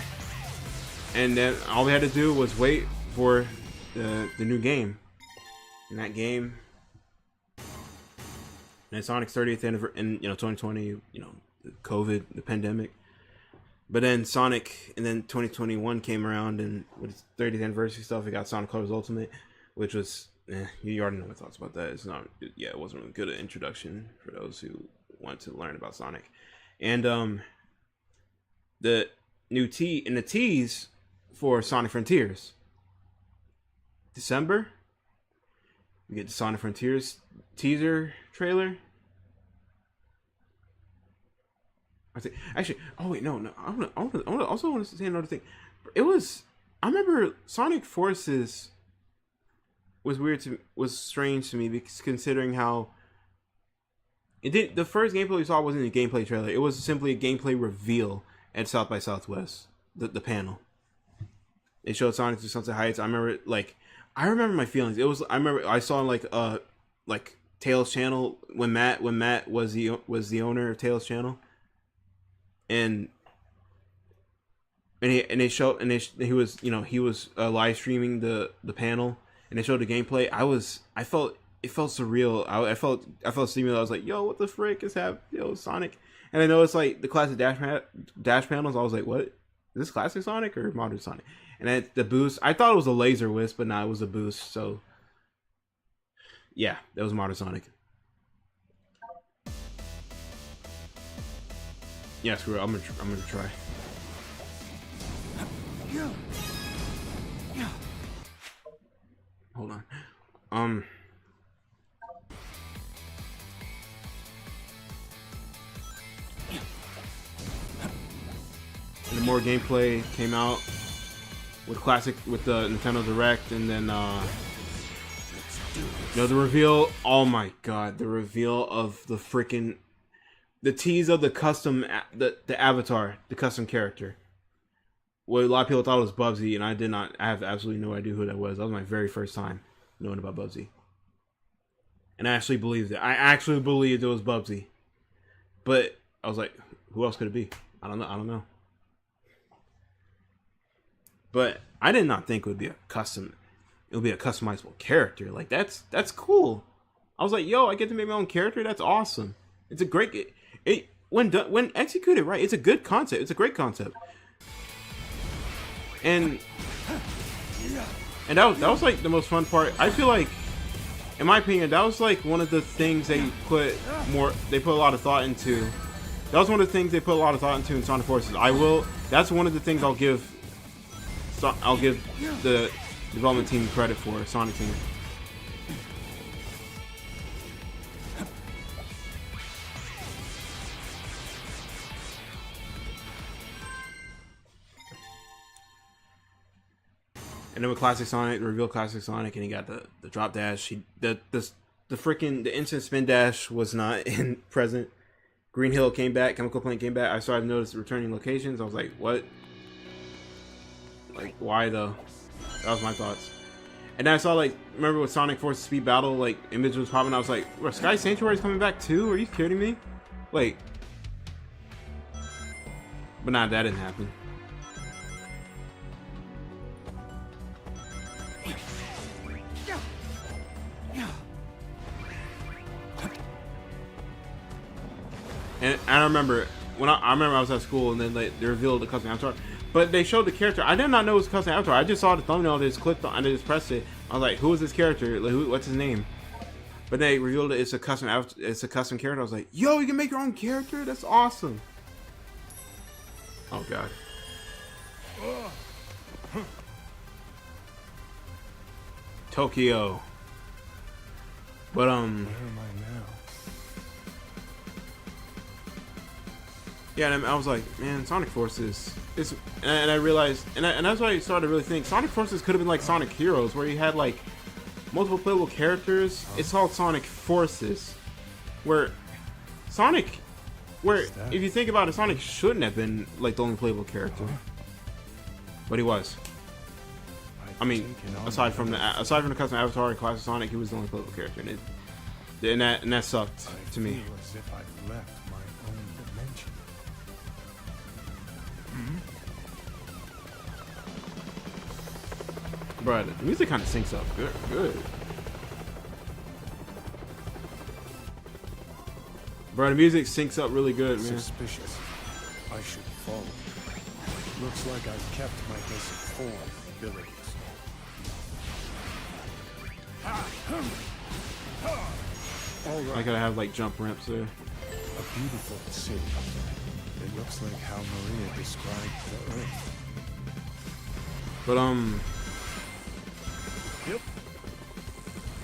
then all we had to do was wait for the new game. And that game, and Sonic's 30th anniversary in 2020, the COVID, the pandemic. But then Sonic, and then 2021 came around, and with its 30th anniversary stuff, we got Sonic Colors Ultimate, which was, you already know my thoughts about that. It wasn't really good an introduction for those who want to learn about Sonic. And the new tease for Sonic Frontiers, December, we get the Sonic Frontiers teaser trailer. I think actually. Oh wait, no. I also want to say another thing. I remember Sonic Forces was strange to me because considering how the first gameplay we saw wasn't a gameplay trailer. It was simply a gameplay reveal at South by Southwest. The panel. It showed Sonic to Sunset Heights. I remember my feelings. I remember I saw like Tails channel when Matt was the owner of Tails channel. And he was live streaming the panel, and they showed the gameplay. It felt surreal. I felt stimulated. I was like, yo, what the frick is happening? Yo, Sonic. And I know it's like the classic dash panels. I was like, what? Is this classic Sonic or modern Sonic? And then the boost, I thought it was a laser wisp, but nah, it was a boost. So yeah, that was modern Sonic. Yeah, screw it. I'm gonna try. Hold on. And more gameplay came out with the Nintendo Direct, and then No, the reveal. Oh my god, the reveal of the freaking, the tease of the custom, the avatar, the custom character. Well, a lot of people thought it was Bubsy, and I did not. I have absolutely no idea who that was. That was my very first time knowing about Bubsy, and I actually believed it. I actually believed it was Bubsy, but I was like, who else could it be? I don't know. I don't know. But I did not think it would be a custom. It would be a customizable character. Like that's cool. I was like, yo, I get to make my own character. That's awesome. It's a great. When executed right, it's a good concept. It's a great concept. And that was like the most fun part. I feel like, in my opinion, that was like one of the things they put a lot of thought into. That was one of the things they put a lot of thought into in Sonic Forces. That's one of the things I'll give the development team credit for, Sonic team. And then with Classic Sonic, reveal Classic Sonic, and he got the drop dash. The instant spin dash was not present. Green Hill came back, Chemical Plant came back. I started to notice returning locations. I was like, what? Like, why though? That was my thoughts. And then I saw, like, remember with Sonic Forces Speed Battle, like, image was popping. I was like, Sky Sanctuary's coming back too? Are you kidding me? Like, but nah, that didn't happen. And I remember I was at school, and then they revealed the custom avatar, but they showed the character. I did not know it was a custom avatar. I just saw the thumbnail. I just clicked on, I just pressed it. I was like, "Who is this character? Like, what's his name?" But they revealed it's a custom character. I was like, "Yo, you can make your own character? That's awesome!" Oh god. Tokyo. But
Where am I now?
yeah, and I was like, man, Sonic Forces is, and I realized, and that's why I started to really think Sonic Forces could have been like Sonic Heroes, where you had like multiple playable characters. It's called Sonic Forces, where if you think about it, Sonic shouldn't have been like the only playable character, but he was. I mean, aside from the custom avatar and Classic Sonic, he was the only playable character, and that sucked to me.
I feel as if I've left my own dimension.
Bro, the music kind of syncs up good. Bro, the music syncs up really good, man.
Suspicious. I should follow. Looks like I've kept my basic form abilities.
I gotta have like jump ramps there.
A beautiful city. It looks like how Maria described the Earth.
But
Yep.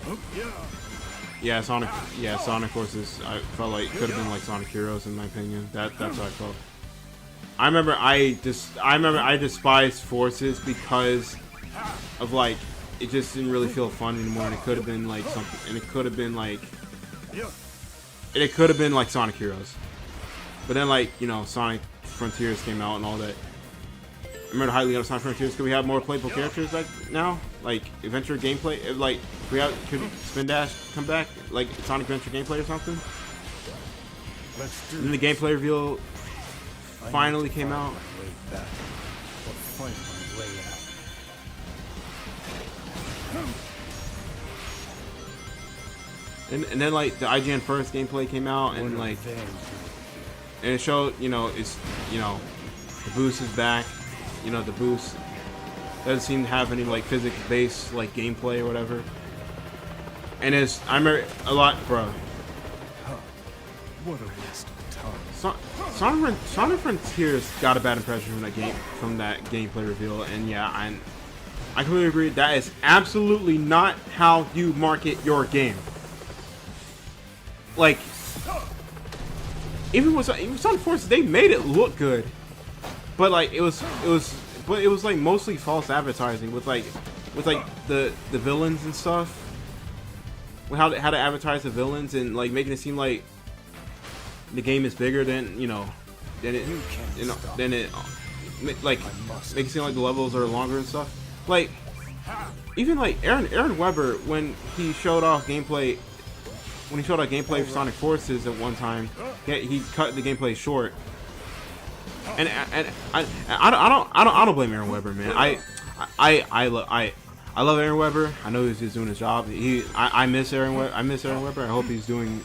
Oh, yeah.
Sonic Forces. I felt like could have been like Sonic Heroes in my opinion. That's how I felt. I remember I despised Forces because of like it just didn't really feel fun anymore, and it could have been like something, and it could have been like Sonic Heroes. But then like, you know, Sonic Frontiers came out and all that. I remember highly on Sonic Frontiers. Could we have more playable characters like now? Like adventure gameplay? Like could Spin Dash come back? Like Sonic Adventure gameplay or something?
Let's do
And then the gameplay reveal finally came out. And then like the IGN first gameplay came out, and like and it showed, you know, it's, you know, the boost is back. You know, the boost doesn't seem to have any like physics based like gameplay or whatever. And I remember a lot, bro.
What a waste of time.
Sonic Frontiers got a bad impression from that gameplay reveal, and yeah, I completely agree. That is absolutely not how you market your game. Like, even with Sonic Forces, they made it look good, but like it was like mostly false advertising with like the villains and stuff. how to advertise the villains and like making it seem like the game is bigger than like make it seem like the levels are longer and stuff. Like even like Aaron Weber when he showed off gameplay for Sonic Forces at one time, he cut the gameplay short. And I don't blame Aaron Weber, man. I love Aaron Weber. I know he's doing his job. I miss Aaron Weber. I hope he's doing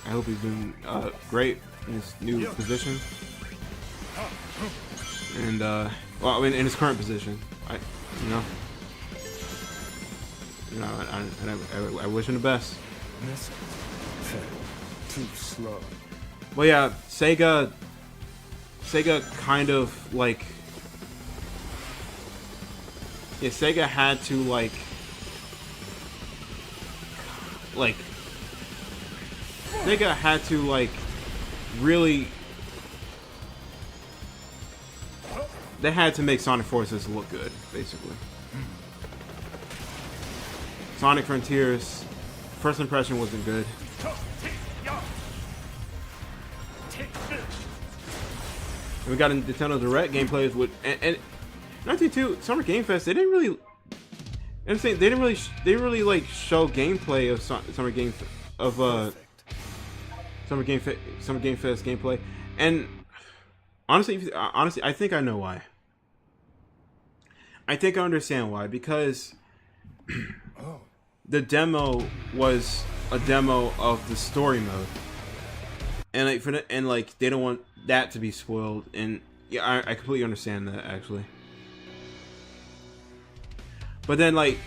great in his new position. And well, I mean, in his current position, I wish him the best.
Too slow.
Well, yeah, Sega kind of like, yeah, Sega had to like Sega had to like really, they had to make Sonic Forces look good, basically. Sonic Frontiers, first impression wasn't good. And we got a Nintendo Direct gameplays with and 1992 Summer Game Fest. They didn't really, they didn't really like show gameplay of Summer Game Fest gameplay. And honestly, I think I know why. I think I understand why, because the demo was a demo of the story mode, and like they don't want that to be spoiled. And yeah, I completely understand that, actually. But then like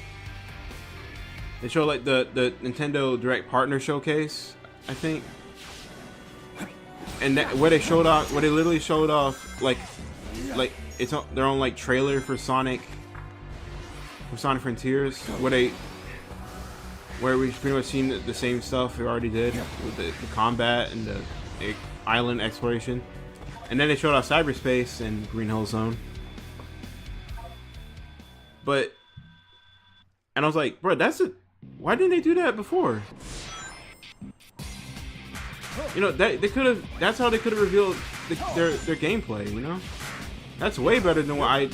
they show like the Nintendo Direct Partner Showcase, I think, and where they literally showed off like it's their own like trailer for Sonic Frontiers, where we've pretty much seen the same stuff we already did with the combat and the island exploration. And then they showed off cyberspace and Green Hill Zone. And I was like, bro, why didn't they do that before? You know, that's how they could have revealed their gameplay, you know? That's way better than than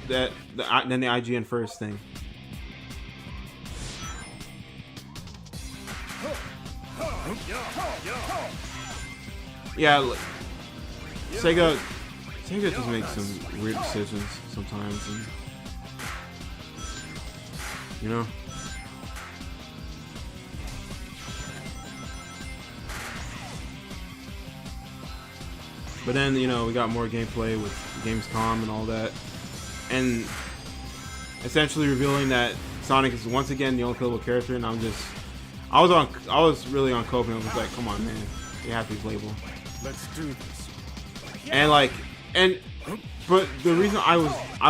the IGN first thing. Yeah, Sega just makes some weird decisions sometimes, and you know. But then, you know, we got more gameplay with Gamescom and all that, and essentially revealing that Sonic is once again the only playable character. And I was really on cope, and I was like, come on, man, you have to be playable.
Let's do this.
But the reason I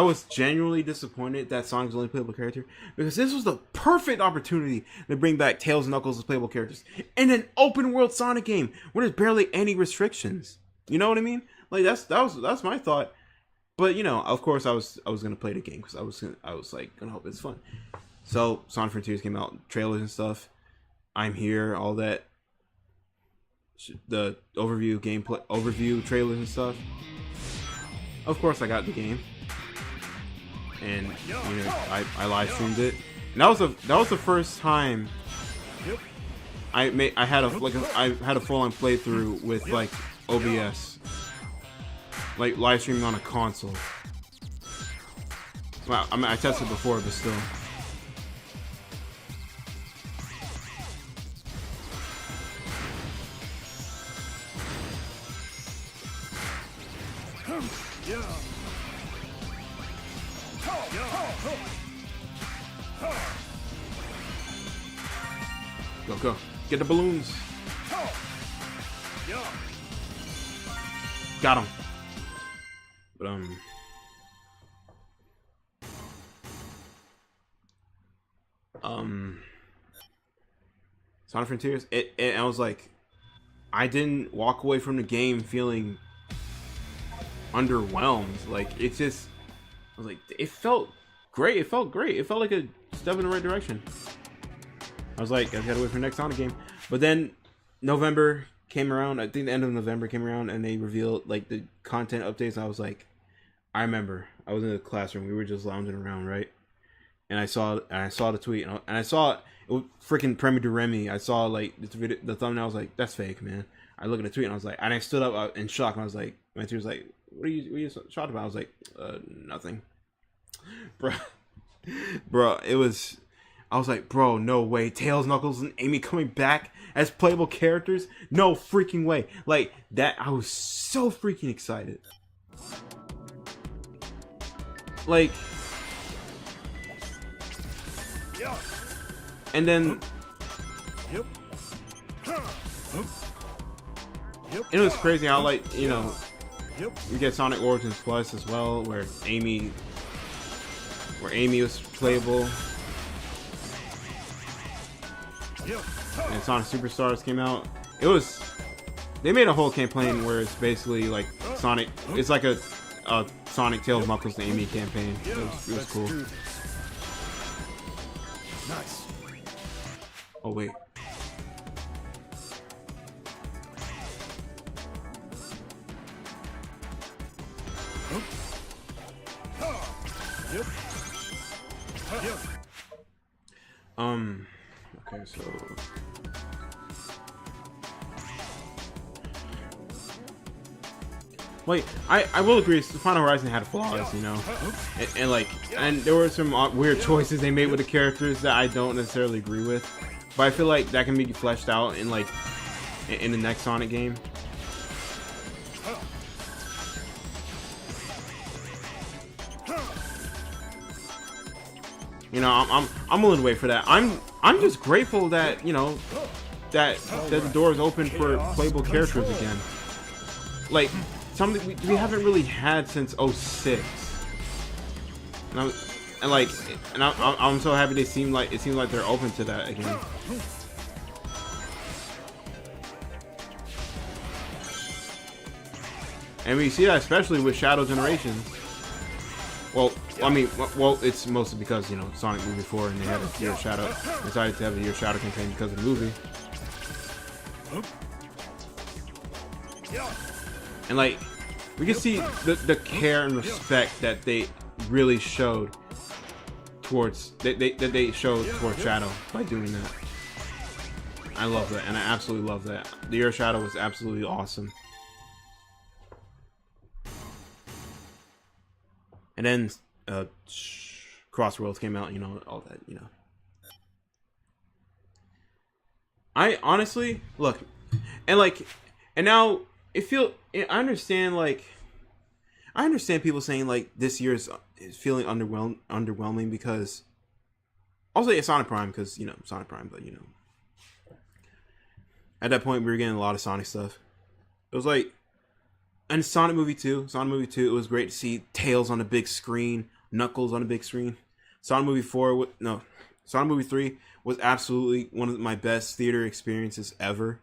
was genuinely disappointed that Sonic's the only playable character, because this was the perfect opportunity to bring back Tails and Knuckles as playable characters in an open world Sonic game where there's barely any restrictions. You know what I mean? Like that's my thought. But you know, of course, I was gonna play the game because I was like gonna hope it's fun. So Sonic Frontiers came out, trailers and stuff. I'm here, all that. The overview trailers and stuff. Of course, I got the game, and you know, I live streamed it. And that was the first time I had a full-on playthrough with like OBS, like live streaming on a console. Well, I mean, I tested before, but still. Go. Get the balloons. Got him. But Sonic Frontiers, and I was like, I didn't walk away from the game feeling underwhelmed. Like, it's just, I was like, it felt great. It felt great. It felt like a step in the right direction. I was like, I gotta wait for the next Sonic game. But then November came around. I think the end of November came around, and they revealed like the content updates. I was like, I remember I was in the classroom. We were just lounging around, right? And I saw the tweet, and I saw it was freaking Premier de Remy. I saw like this video, the thumbnail. I was like, that's fake, man. I looked at the tweet, and I was like, and I stood up in shock, and I was like, my teacher was like, what are you shocked about? I was like, nothing, bro. It was. I was like, bro, no way. Tails, Knuckles, and Amy coming back as playable characters? No freaking way. Like, that, I was so freaking excited. Like, and then, it was crazy how, like, you know, we get Sonic Origins Plus as well, where Amy was playable. And Sonic Superstars came out. They made a whole campaign where it's basically like Sonic. It's like a Sonic, Tails, Knuckles, and Amy campaign. It was cool.
Nice.
Oh wait. Okay, so wait, I will agree. Final Horizon had flaws, you know, and there were some weird choices they made with the characters that I don't necessarily agree with, but I feel like that can be fleshed out in like in the next Sonic game. You know, I'm willing to wait for that. I'm just grateful that, you know, that the door is open for playable characters again. Like something we haven't really had since 06. And I'm so happy it seems like they're open to that again. And we see that especially with Shadow Generations. Well, I mean, it's mostly because, you know, Sonic Movie 4 and they had a Year of Shadow. Decided to have a Year of Shadow campaign because of the movie. And like, we can see the care and respect that they really showed towards they showed towards Shadow by doing that. I love that, and I absolutely love that. The Year of Shadow was absolutely awesome. And then Crossworlds came out, you know, all that, you know. I honestly look, and now I understand people saying like this year is feeling underwhelming because also it's Sonic Prime, because, you know, Sonic Prime, but you know, at that point we were getting a lot of Sonic stuff. It was like, and Sonic Movie 2, it was great to see Tails on the big screen, Knuckles on the big screen. Sonic Movie 3 was absolutely one of my best theater experiences ever.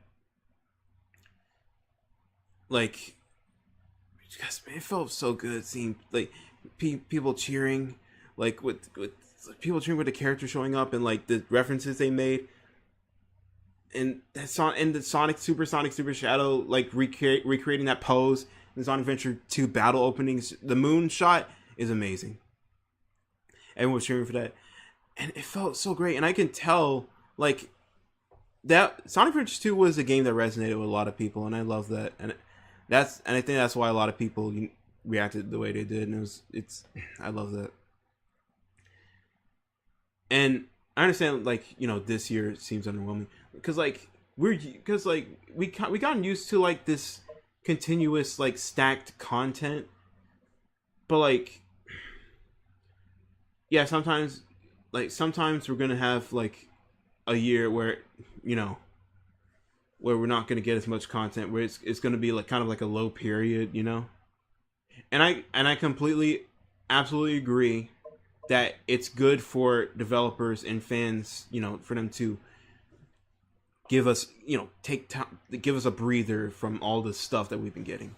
Like, it felt so good seeing like people cheering, like with people cheering with the character showing up and like the references they made. And that the Sonic Super Shadow, like recreating that pose in Sonic Adventure 2 battle openings. The moon shot is amazing. Everyone was cheering for that, and it felt so great. And I can tell, like, that Sonic Adventure 2 was a game that resonated with a lot of people, and I love that. And I think that's why a lot of people reacted the way they did. And I love that. And I understand, like, you know, this year seems underwhelming because we gotten used to like this continuous like stacked content, but like, yeah, sometimes we're gonna have like a year where, you know, where we're not gonna get as much content, where it's gonna be like kind of like a low period, you know. And I absolutely agree that it's good for developers and fans, you know, for them to give us, you know, take time, give us a breather from all the stuff that we've been getting.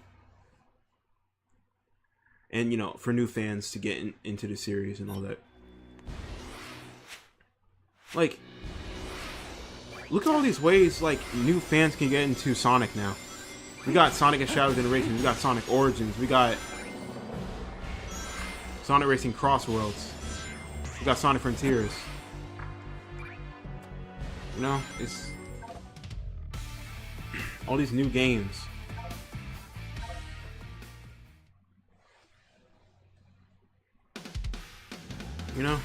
And, you know, for new fans to get into the series and all that. Like, look at all these ways like new fans can get into Sonic now. We got Sonic and Shadow Generation, we got Sonic Origins, we got Sonic Racing Cross Worlds, we got Sonic Frontiers. You know, it's all these new games. You know?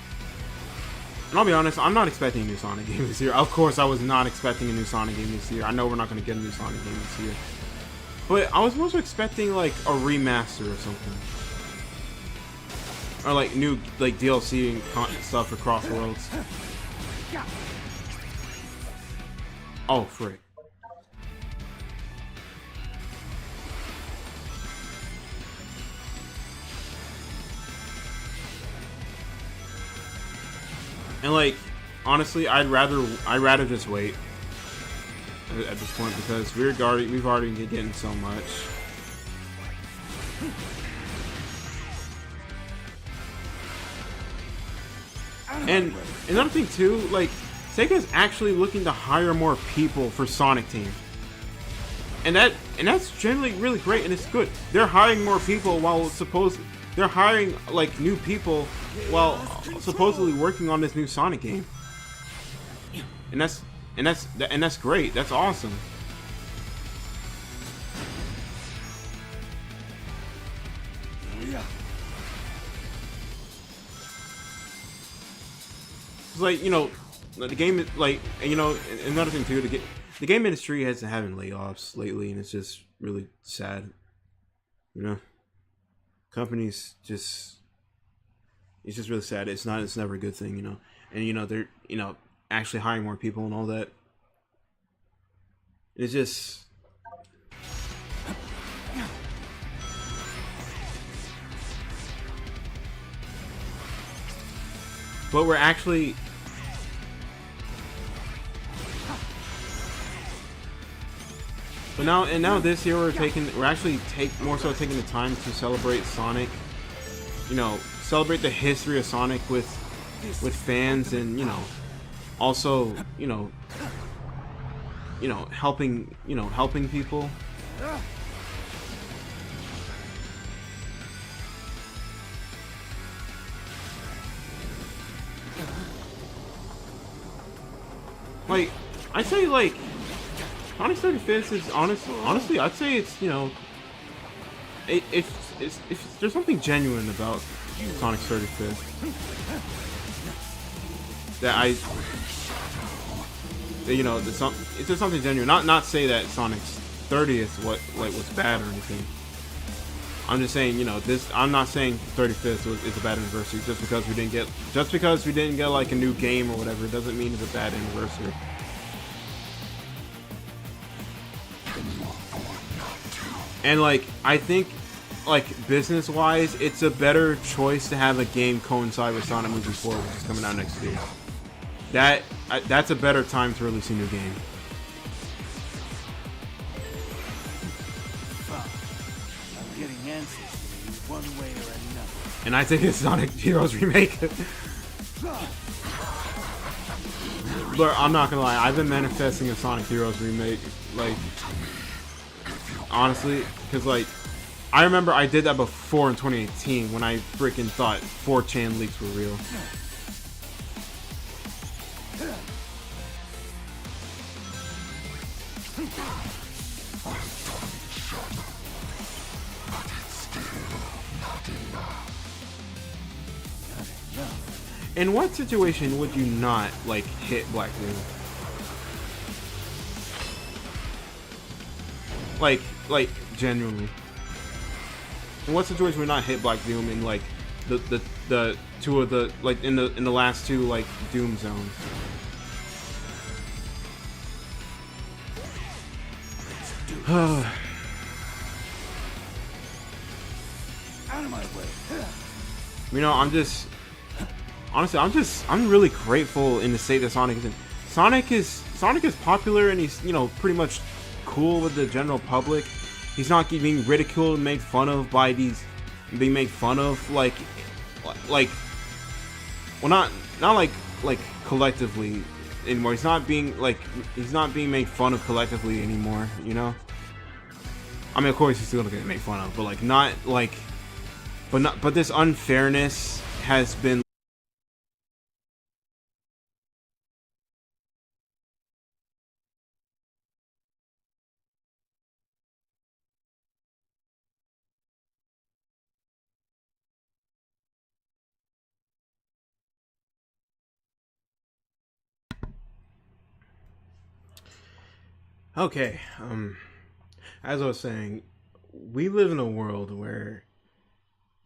And I'll be honest, I'm not expecting a new Sonic game this year. Of course, I was not expecting a new Sonic game this year. I know we're not going to get a new Sonic game this year. But I was mostly expecting, like, a remaster or something. Or, like, new, like, DLC and stuff for Cross Worlds. Oh, frick. And like, honestly, I'd rather just wait at this point because we've already been getting so much. And another thing too, like Sega's actually looking to hire more people for Sonic Team. And that's generally really great and it's good. They're hiring more people while they're hiring like new people while supposedly working on this new Sonic game. And that's great. That's awesome. It's like, you know, the game is like, and you know, another thing too, the game industry has been having layoffs lately, and it's just really sad. You know, companies just, it's just really sad. It's never a good thing, you know. And you know, they're, you know, actually hiring more people and all that. It's just, but we're actually, but now this year we're actually more so taking the time to celebrate Sonic. You know, celebrate the history of Sonic with fans, and you know, also helping people. Like, I'd say, like, Sonic's 35th is honestly, I'd say it's, you know, it's there's something genuine about Sonic's 35th that you know, it's just something genuine. Not say that Sonic's 30th was bad or anything. I'm just saying, you know, I'm not saying 35th is a bad anniversary just because we didn't get like a new game or whatever. It doesn't mean it's a bad anniversary. And like, I think, like, business wise, it's a better choice to have a game coincide with Sonic Movie 4, which is coming out next year. That's a better time to release a new game.
I'm getting answers for you one way or another.
And I think it's Sonic Heroes Remake. But I'm not gonna lie, I've been manifesting a Sonic Heroes Remake, like, honestly, because like, I remember I did that before in 2018 when I freaking thought 4chan leaks were real. In what situation would you not, like, hit Black Doom? Like, genuinely. In what situation would you not hit Black Doom in, like, the two of the, like, in the last two, like, Doom zones?
Out of my way.
You know, honestly, I'm really grateful in the state that Sonic is in. Sonic is popular, and he's, you know, pretty much cool with the general public. He's not being ridiculed and made fun of by being made fun of, like, well, not like collectively, anymore. He's not being made fun of collectively anymore, you know? I mean, of course he's still gonna get made fun of, but like but this unfairness has been. Okay, as I was saying, we live in a world where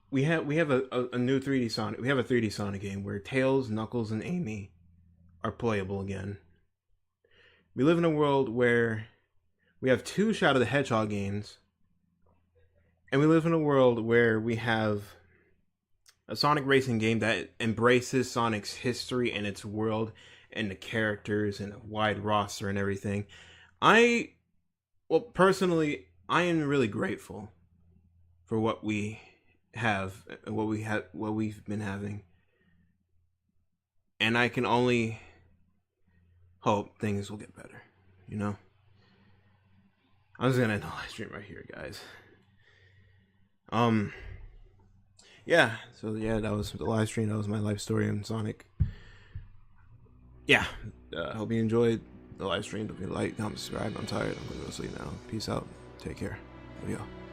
we have a new 3D Sonic. We have a 3D Sonic game where Tails, Knuckles, and Amy are playable again. We live in a world where we have 2 Shadow the Hedgehog games, and we live in a world where we have a Sonic racing game that embraces Sonic's history and its world and the characters and a wide roster and everything. Personally, I am really grateful for what we have, what we've been having, and I can only hope things will get better. You know, I'm just gonna end the live stream right here, guys. Yeah. So yeah, that was the live stream. That was my life story on Sonic. Yeah. Hope you enjoyed the live stream. Don't forget to like, comment, subscribe. I'm tired. I'm gonna go to sleep now. Peace out. Take care. Love y'all.